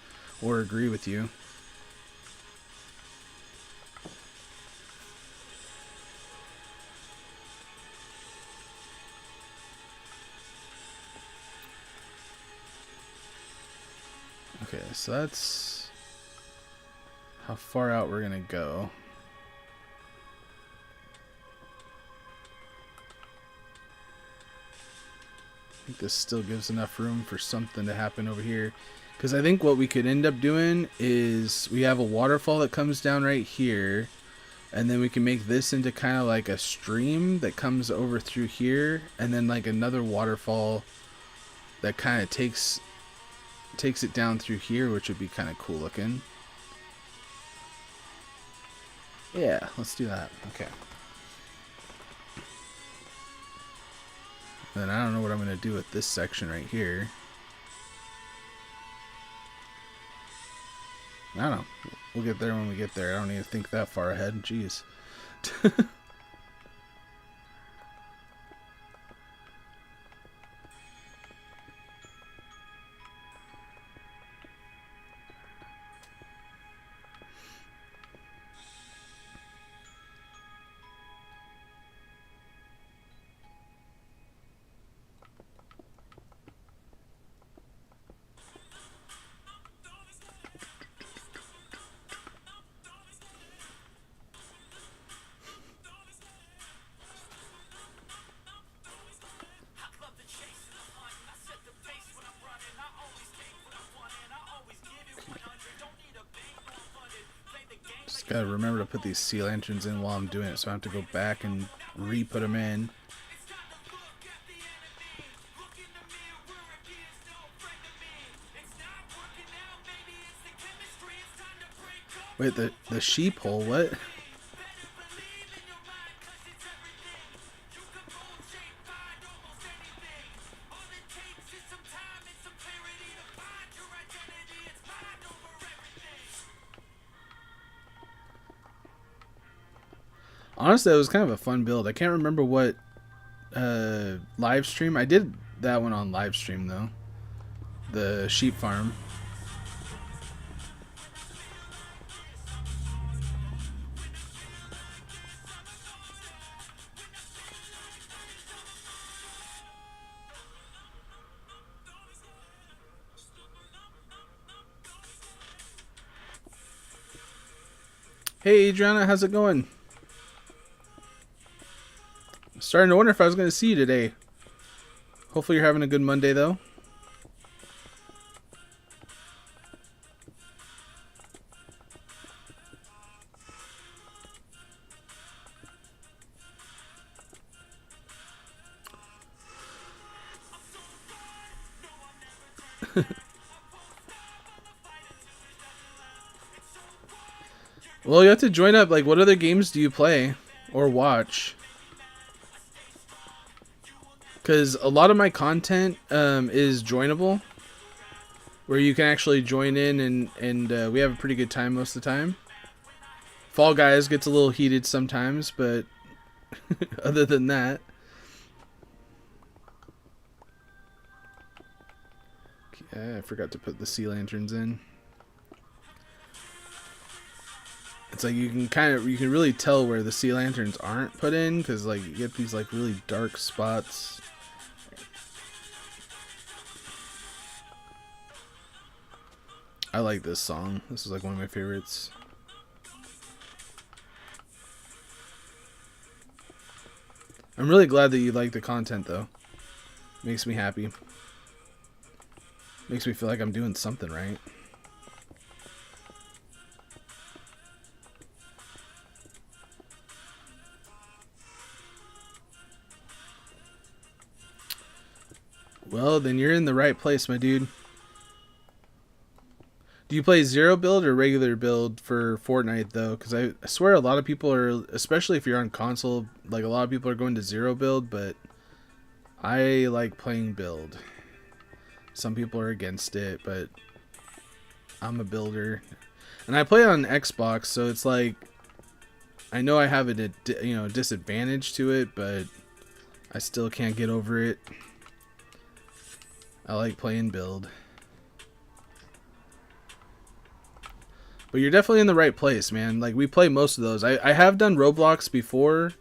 or agree with you. Okay, so that's how far out we're gonna go. I think this still gives enough room for something to happen over here. Because I think what we could end up doing is we have a waterfall that comes down right here. And then we can make this into kind of like a stream that comes over through here. And then like another waterfall that kind of takes it down through here, which would be kind of cool looking. Yeah, let's do that. Okay. Then I don't know what I'm going to do with this section right here. I don't know. We'll get there when we get there. I don't need to think that far ahead. Jeez. Gotta remember to put these sea lanterns in while I'm doing it, so I have to go back and re-put them in. Wait, the sheep hole, what? Honestly, that was kind of a fun build. I can't remember what live stream. I did that one on live stream though. The sheep farm. Hey Adriana, how's it going? Starting to wonder if I was going to see you today. Hopefully you're having a good Monday though. Well, you have to join up. Like, what other games do you play or watch? Because a lot of my content is joinable, where you can actually join in, and we have a pretty good time most of the time. Fall Guys gets a little heated sometimes, but other than that. Okay, I forgot to put the sea lanterns in. It's like you can really tell where the sea lanterns aren't put in, because like you get these like really dark spots. I like this song. This is like one of my favorites. I'm really glad that you like the content though. Makes me happy. Makes me feel like I'm doing something right. Well, then you're in the right place, my dude. Do you play zero build or regular build for Fortnite though? Because I swear a lot of people are, especially if you're on console, like a lot of people are going to zero build, but I like playing build. Some people are against it, but I'm a builder. And I play on Xbox, so it's like I know I have a disadvantage to it, but I still can't get over it. I like playing build. But you're definitely in the right place, man. Like, we play most of those. I have done Roblox before,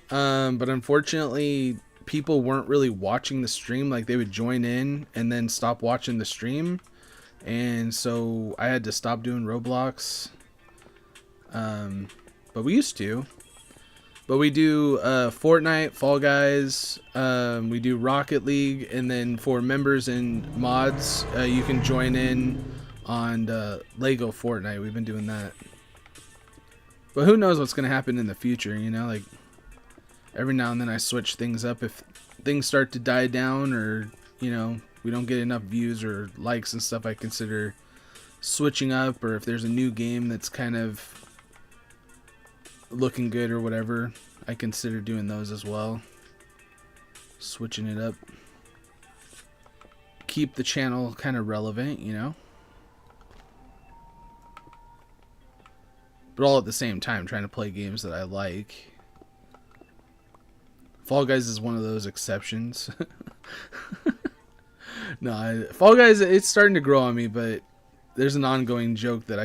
but unfortunately, people weren't really watching the stream. Like, they would join in and then stop watching the stream. And so I had to stop doing Roblox. But we used to. But we do Fortnite, Fall Guys, we do Rocket League, and then for members and mods, you can join in on Lego Fortnite. We've been doing that. But who knows what's going to happen in the future, you know? Like, every now and then I switch things up if things start to die down, or, you know, we don't get enough views or likes and stuff. I consider switching up, or if there's a new game that's kind of looking good or whatever, I consider doing those as well. Switching it up. Keep the channel kind of relevant, you know? But all at the same time, trying to play games that I like. Fall Guys is one of those exceptions. No, Fall Guys, it's starting to grow on me, but there's an ongoing joke that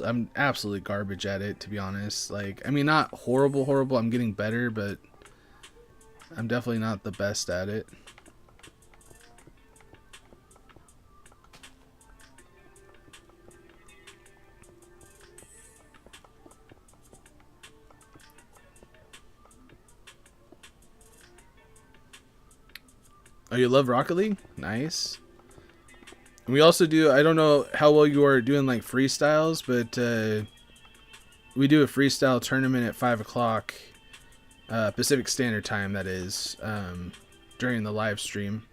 I'm absolutely garbage at it, to be honest. Like, I mean, not horrible, I'm getting better, but I'm definitely not the best at it. Oh, you love Rocket League? Nice. And we also do, I don't know how well you are doing like freestyles, but we do a freestyle tournament at 5 o'clock Pacific Standard Time, that is, during the live stream.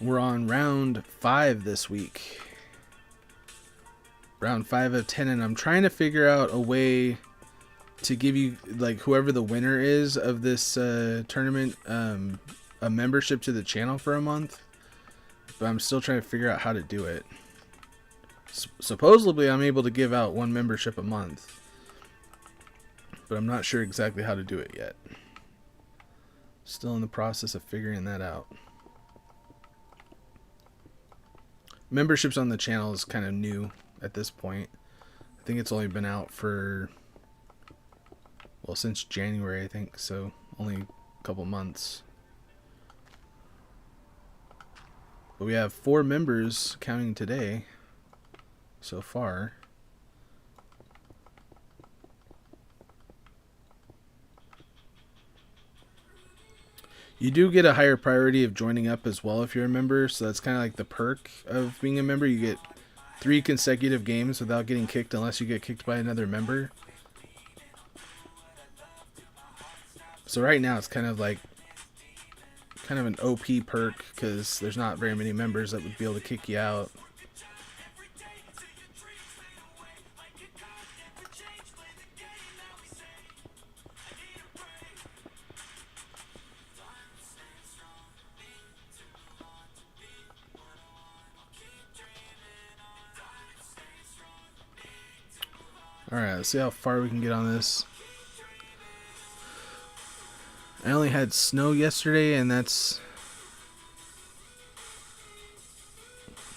We're on round 5 this week. Round 5 of 10, and I'm trying to figure out a way to give you, like, whoever the winner is of this tournament, a membership to the channel for a month. But I'm still trying to figure out how to do it. Supposedly, I'm able to give out 1 membership a month. but I'm not sure exactly how to do it yet. Still in the process of figuring that out. Memberships on the channel is kind of new at this point. I think it's only been out for, well, since January, I think, so only a couple months. But we have 4 members counting today so far. You do get a higher priority of joining up as well if you're a member, so that's kind of like the perk of being a member. You get 3 consecutive games without getting kicked unless you get kicked by another member. So right now it's kind of an OP perk because there's not very many members that would be able to kick you out. Alright, let's see how far we can get on this. I only had snow yesterday, and that's...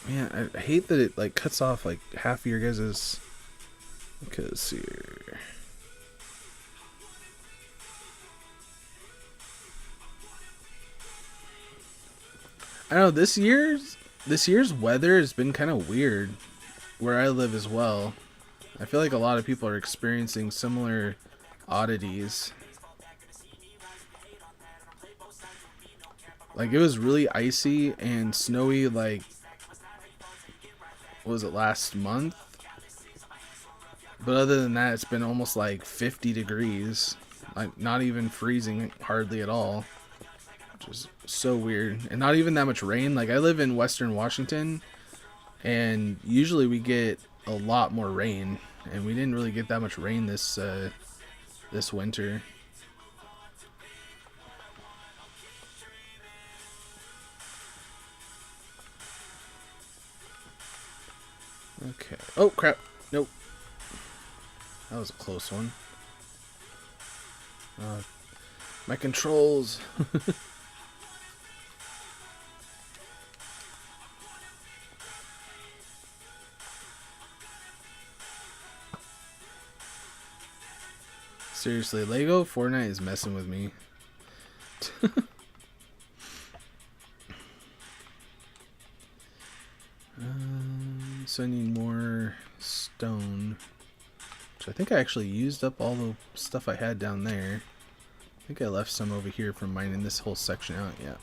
Man, I hate that it like cuts off like half of your guys's... Because here... I don't know, this year's weather has been kind of weird where I live as well. I feel like a lot of people are experiencing similar oddities. Like, it was really icy and snowy, like, what was it, last month? But other than that, it's been almost like 50 degrees. Like, not even freezing hardly at all. Which is so weird. And not even that much rain. Like, I live in Western Washington, and usually we get a lot more rain, and we didn't really get that much rain this winter. Okay. Oh crap! Nope. That was a close one. My controls. Seriously, Lego Fortnite is messing with me. So I need more stone. Which I think I actually used up all the stuff I had down there. I think I left some over here from mining this whole section out. Yeah.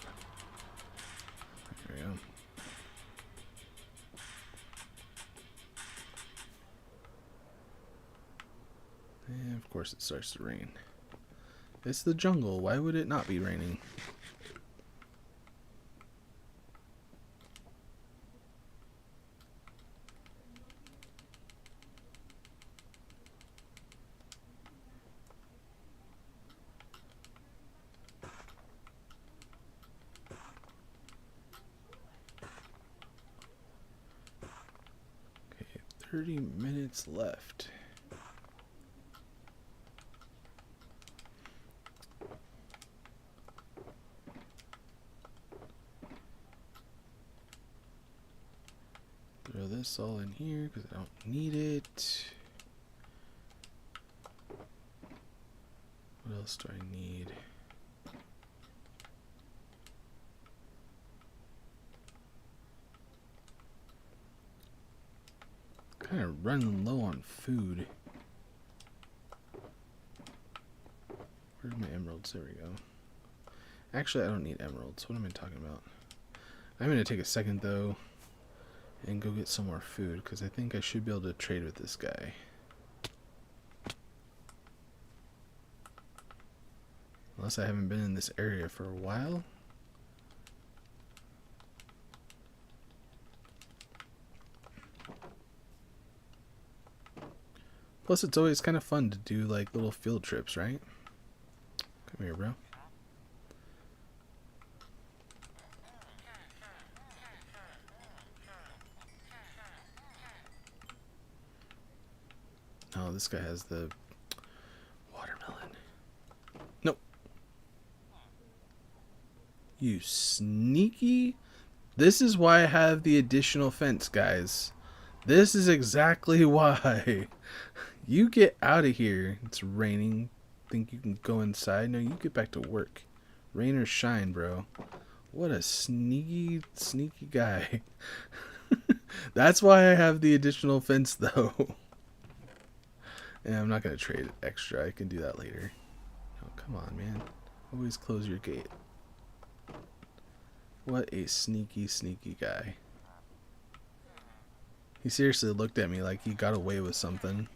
There we go. And of course it starts to rain. It's the jungle. Why would it not be raining? Okay, 30 minutes left. Throw this all in here because I don't need it. What else do I need? Kind of running low on food. Where's my emeralds? There we go. Actually, I don't need emeralds. What am I talking about? I'm going to take a second though and go get some more food because I think I should be able to trade with this guy. Unless I haven't been in this area for a while. Plus, it's always kind of fun to do like little field trips, right? Come here, bro. Oh, this guy has the watermelon You sneaky. This is why I have the additional fence, guys. This is exactly why. You get out of here. It's raining. Think you can go inside? No, you get back to work. Rain or shine, bro. What a sneaky, sneaky guy. That's why I have the additional fence, though. And I'm not going to trade it extra. I can do that later. Oh, come on, man. Always close your gate. What a sneaky, sneaky guy. He seriously looked at me like he got away with something.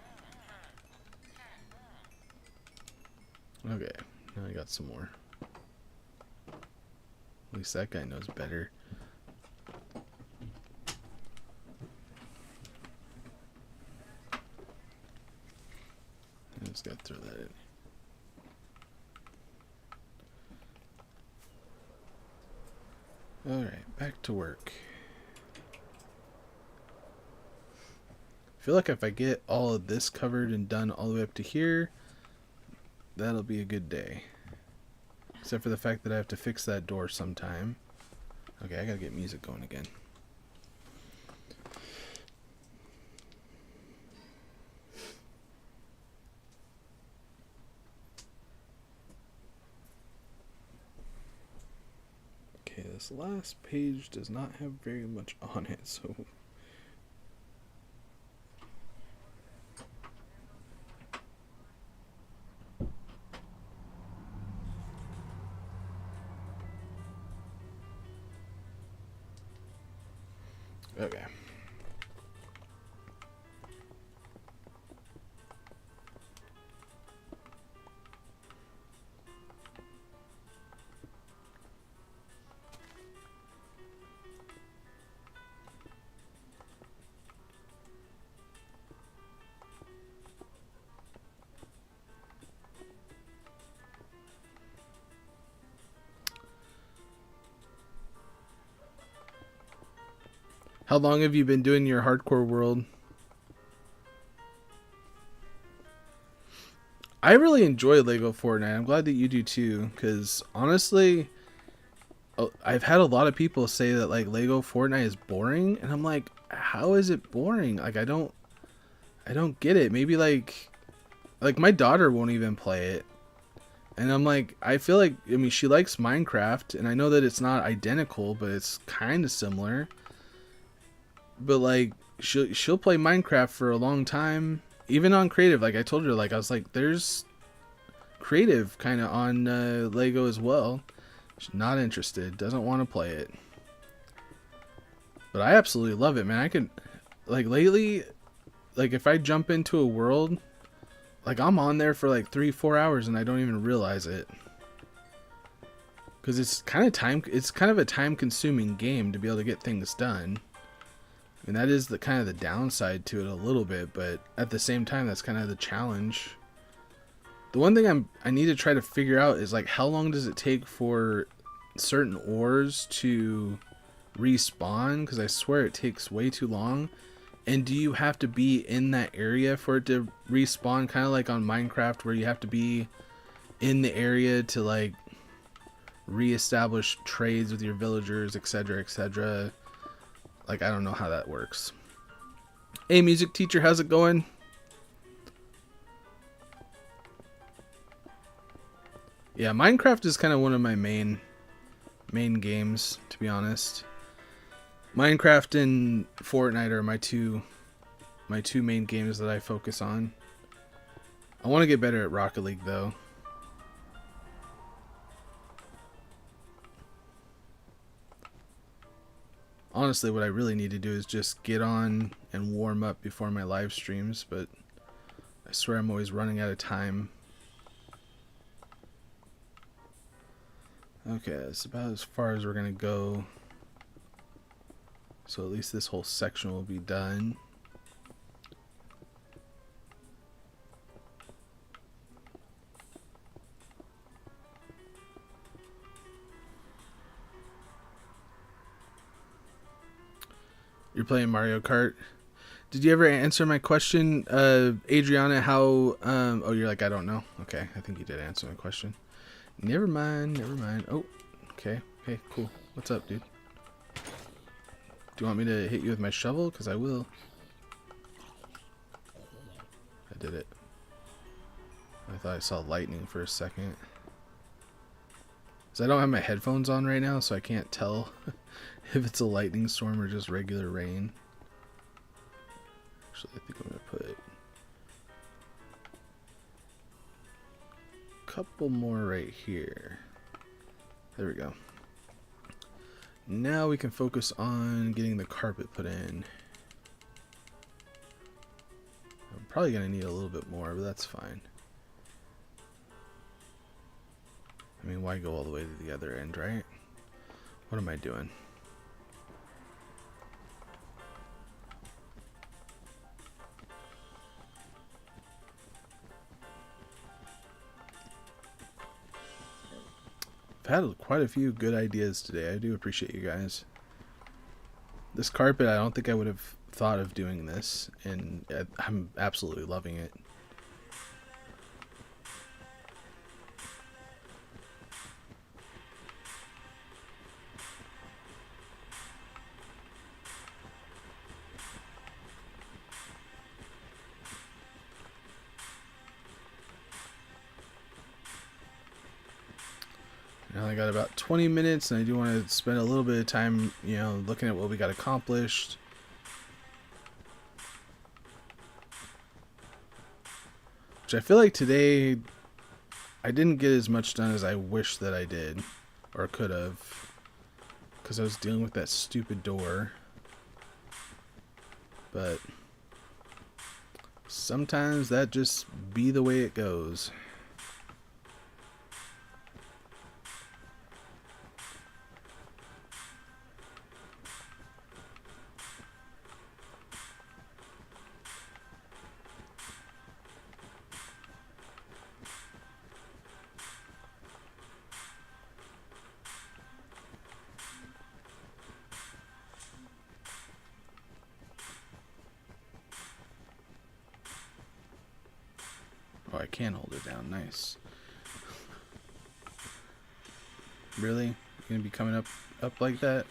Okay, now I got some more. At least that guy knows better. I just gotta throw that in. Alright, back to work. I feel like if I get all of this covered and done all the way up to here, that'll be a good day. Except for the fact that I have to fix that door sometime. Okay, I gotta get music going again. Okay, this last page does not have very much on it, so... Okay. How long have you been doing your hardcore world? I really enjoy Lego Fortnite. I'm glad that you do too, because honestly, I've had a lot of people say that like Lego Fortnite is boring, and I'm like, how is it boring? Like I don't get it. Maybe like my daughter won't even play it, and I'm like, I feel like, I mean, she likes Minecraft, and I know that it's not identical, but it's kind of similar. But like she'll play Minecraft for a long time, even on creative. Like I told her, like I was like, there's creative kind of on Lego as well. She's not interested, doesn't want to play it. But I absolutely love it, man. I can, like lately, like if I jump into a world, like I'm on there for like 3-4 hours and I don't even realize it. Because it's kind of a time consuming game to be able to get things done. And that is the kind of the downside to it a little bit, but at the same time, that's kind of the challenge. The one thing I need to try to figure out is like, how long does it take for certain ores to respawn? Because I swear it takes way too long. And do you have to be in that area for it to respawn? Kind of like on Minecraft, where you have to be in the area to like reestablish trades with your villagers, etc., etc. Like, I don't know how that works. Hey, music teacher, how's it going? Yeah, Minecraft is kind of one of my main games, to be honest. Minecraft and Fortnite are my two main games that I focus on. I want to get better at Rocket League, though. Honestly, what I really need to do is just get on and warm up before my live streams, but I swear I'm always running out of time. Okay, that's about as far as we're going to go. So at least this whole section will be done. You're playing Mario Kart. Did you ever answer my question, Adriana, how, oh, you're like, I don't know. Okay, I think you did answer my question. Never mind. Oh, okay. Hey, cool. What's up, dude? Do you want me to hit you with my shovel? Because I will. I did it. I thought I saw lightning for a second. Because I don't have my headphones on right now, so I can't tell if it's a lightning storm or just regular rain. Actually, I think I'm going to put a couple more right here. There we go. Now we can focus on getting the carpet put in. I'm probably going to need a little bit more, but that's fine. I mean, why go all the way to the other end, right? What am I doing? I've had quite a few good ideas today. I do appreciate you guys. This carpet, I don't think I would have thought of doing this, and I'm absolutely loving it. Now I got about 20 minutes, and I do want to spend a little bit of time, you know, looking at what we got accomplished. Which I feel like today I didn't get as much done as I wish that I did, or could have, because I was dealing with that stupid door. But sometimes that just be the way it goes. Oh, I can hold it down. Nice. Really? You're gonna be coming up like that?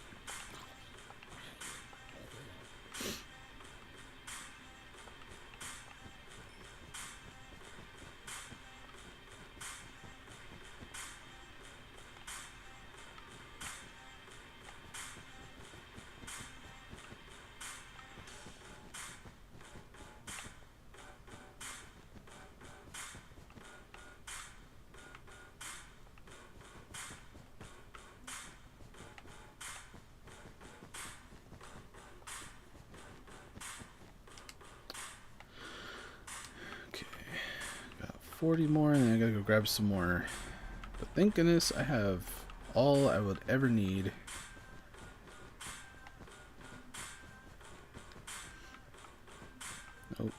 Okay. Got 40 more, and then I gotta go grab some more. But thank goodness I have all I would ever need. Nope.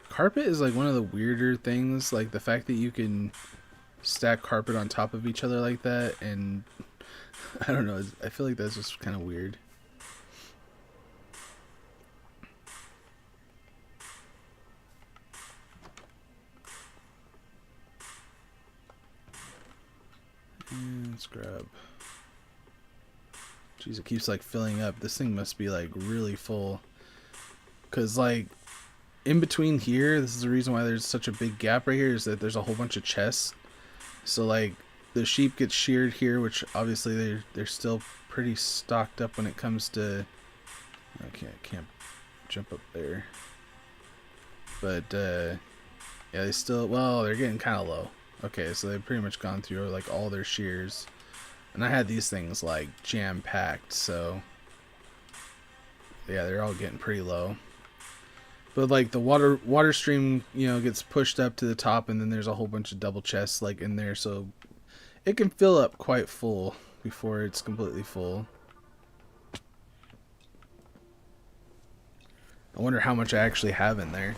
Carpet is like one of the weirder things, like the fact that you can stack carpet on top of each other like that, and I don't know, I feel like that's just kind of weird. And let's grab. Jeez, it keeps like filling up. This thing must be like really full. Cause like in between here, this is the reason why there's such a big gap right here, is that there's a whole bunch of chests. So like the sheep get sheared here, which obviously they're still pretty stocked up when it comes to. Okay, I can't jump up there. But yeah, they still, well, they're getting kind of low. Okay, so they've pretty much gone through like all their shears. And I had these things like jam-packed, so yeah, they're all getting pretty low. But like the water stream, you know, gets pushed up to the top, and then there's a whole bunch of double chests like in there, so it can fill up quite full before it's completely full. I wonder how much I actually have in there.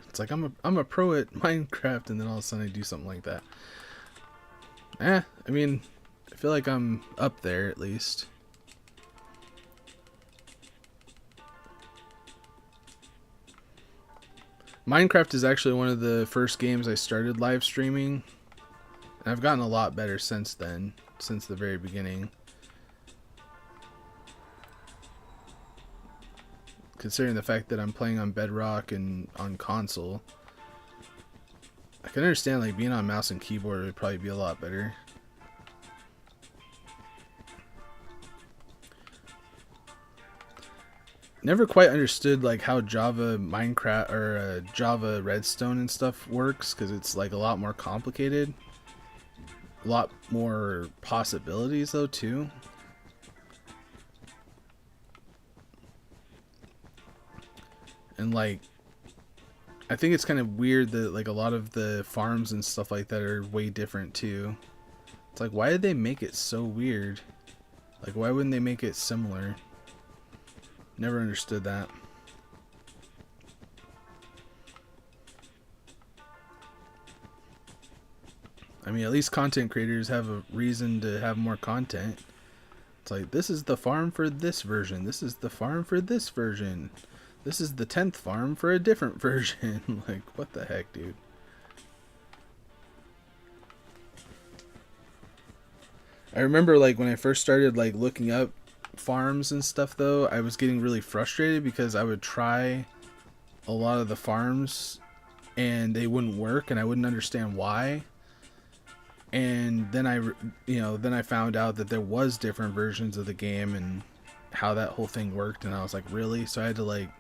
It's like I'm a pro at Minecraft, and then all of a sudden I do something like that. I mean, I feel like I'm up there at least. Minecraft is actually one of the first games I started live streaming, and I've gotten a lot better since then, since the very beginning. Considering the fact that I'm playing on Bedrock and on console, I can understand like being on mouse and keyboard would probably be a lot better. Never quite understood like how Java Minecraft or Java Redstone and stuff works, because it's like a lot more complicated. A lot more possibilities though too. And like, I think it's kind of weird that like a lot of the farms and stuff like that are way different too. It's like, why did they make it so weird? Like, why wouldn't they make it similar? Never understood that. I mean, at least content creators have a reason to have more content. It's like, this is the farm for this version. This is the farm for this version. This is the 10th farm for a different version. Like, what the heck, dude? I remember, like, when I first started, like, looking up farms and stuff, though, I was getting really frustrated because I would try a lot of the farms and they wouldn't work and I wouldn't understand why. And then I found out that there was different versions of the game and how that whole thing worked, and I was like, really? So I had to, like,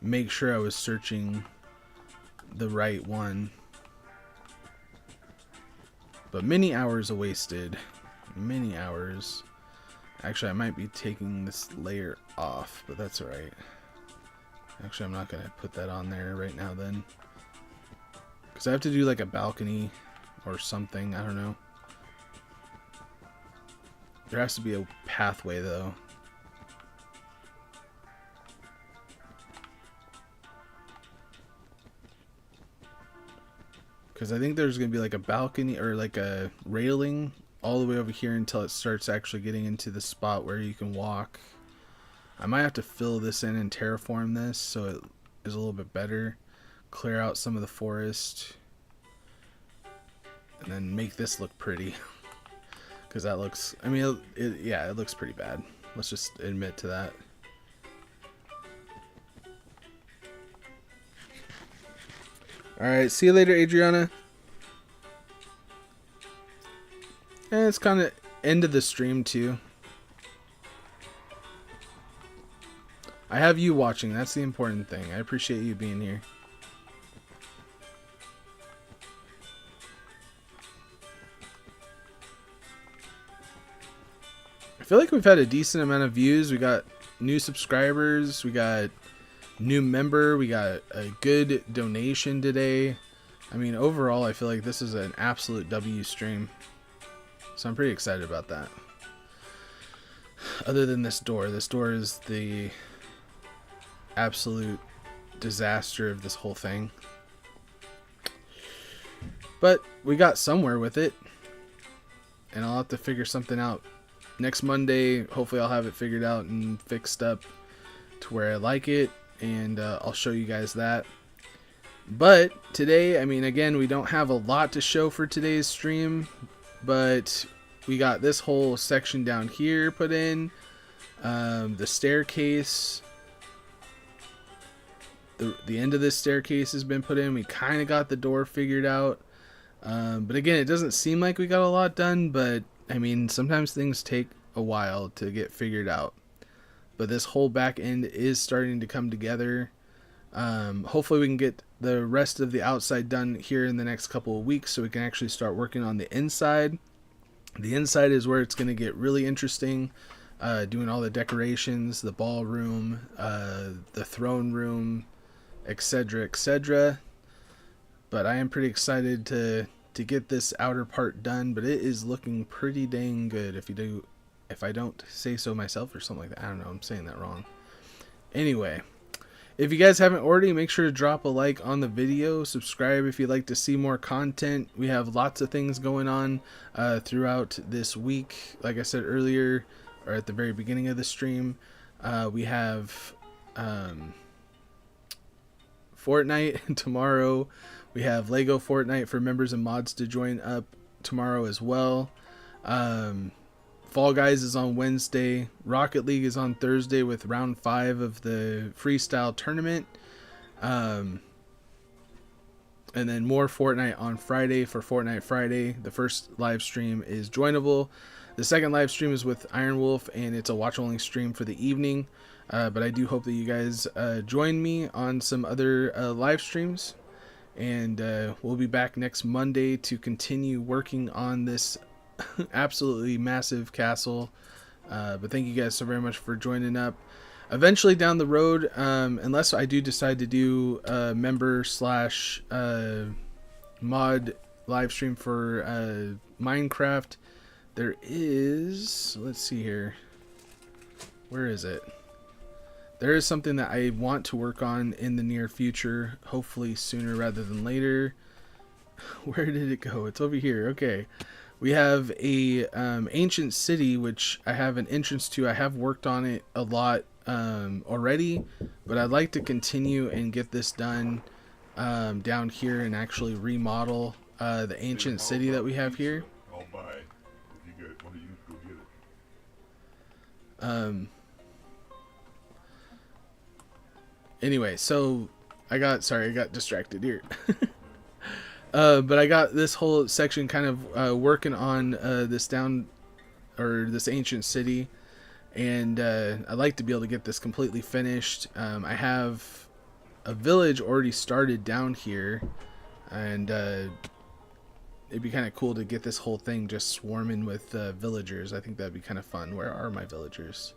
make sure I was searching the right one. But many hours wasted. Many hours. Actually, I might be taking this layer off, but that's alright. Actually, I'm not going to put that on there right now then. Because I have to do like a balcony or something. I don't know. There has to be a pathway though. Because I think there's going to be like a balcony or like a railing all the way over here until it starts actually getting into the spot where you can walk. I might have to fill this in and terraform this so it is a little bit better. Clear out some of the forest. And then make this look pretty. Because that looks, I mean, yeah, it looks pretty bad. Let's just admit to that. Alright, see you later, Adriana. And it's kind of end of the stream, too. I have you watching. That's the important thing. I appreciate you being here. I feel like we've had a decent amount of views. We got new subscribers. We got new member. We got a good donation today. I mean, overall, I feel like this is an absolute W stream. So I'm pretty excited about that. Other than this door is the absolute disaster of this whole thing. But we got somewhere with it. And I'll have to figure something out. Next Monday, hopefully I'll have it figured out and fixed up to where I like it. And I'll show you guys that. But today, I mean, again, we don't have a lot to show for today's stream. But we got this whole section down here put in. The staircase. The end of this staircase has been put in. We kind of got the door figured out. But again, it doesn't seem like we got a lot done. But, I mean, sometimes things take a while to get figured out. But this whole back end is starting to come together. Hopefully we can get the rest of the outside done here in the next couple of weeks so we can actually start working on the inside. The inside is where it's going to get really interesting. Doing all the decorations, the ballroom, the throne room, etc., etc. But I am pretty excited to get this outer part done, but it is looking pretty dang good if I don't say so myself or something like that. I don't know, I'm saying that wrong. Anyway, If you guys haven't already, make sure to drop a like on the video. Subscribe if you'd like to see more content. We have lots of things going on throughout this week. Like I said earlier, or at the very beginning of the stream, we have Fortnite tomorrow. We have Lego Fortnite for members and mods to join up tomorrow as well. Fall Guys is on Wednesday. Rocket League is on Thursday with round 5 of the freestyle tournament. And then more Fortnite on Friday for Fortnite Friday. The first live stream is joinable. The second live stream is with Iron Wolf, and it's a watch-only stream for the evening. But I do hope that you guys join me on some other live streams. And we'll be back next Monday to continue working on this absolutely massive castle. But thank you guys so very much for joining up. Eventually down the road, unless I do decide to do a member slash mod live stream for Minecraft, there is, let's see here, where is it? There is something that I want to work on in the near future, hopefully sooner rather than later. Where did it go? It's over here. Okay. We have a ancient city, which I have an entrance to. I have worked on it a lot already, but I'd like to continue and get this done down here and actually remodel the ancient city that we have here. I'll buy. If you get one of you, go get it. Anyway, so I got distracted here. But I got this whole section kind of working on this ancient city, and I'd like to be able to get this completely finished. I have a village already started down here, and it'd be kind of cool to get this whole thing just swarming with villagers. I think that'd be kind of fun. Where are my villagers?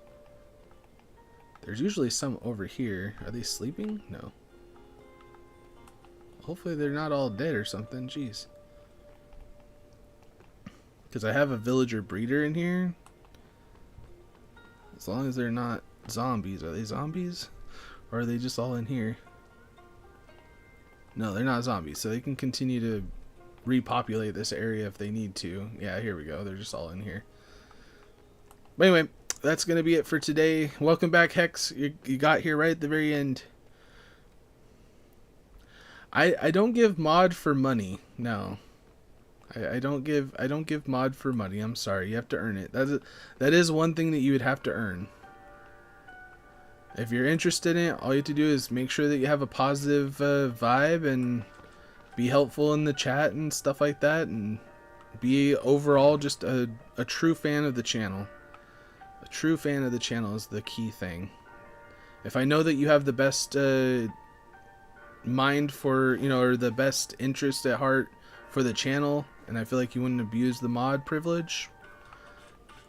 There's usually some over here. Are they sleeping? No. Hopefully they're not all dead or something. Jeez. Because I have a villager breeder in here. As long as they're not zombies. Are they zombies? Or are they just all in here? No, they're not zombies. So they can continue to repopulate this area if they need to. Yeah, here we go. They're just all in here. But anyway, that's going to be it for today. Welcome back, Hex. You got here right at the very end. I don't give mod for money. No. I don't give mod for money. I'm sorry. You have to earn it. That is one thing that you would have to earn. If you're interested in it, all you have to do is make sure that you have a positive vibe and be helpful in the chat and stuff like that, and be overall just a true fan of the channel. A true fan of the channel is the key thing. If I know that you have the best mind for, or the best interest at heart for the channel, and I feel like you wouldn't abuse the mod privilege,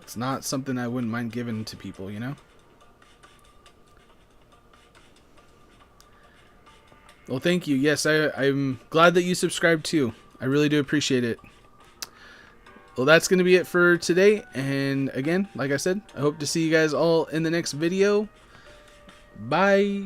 it's not something I wouldn't mind giving to people, Well, thank you. Yes, I'm glad that you subscribed too. I really do appreciate it. Well, that's going to be it for today. And again, like I said, I hope to see you guys all in the next video. Bye.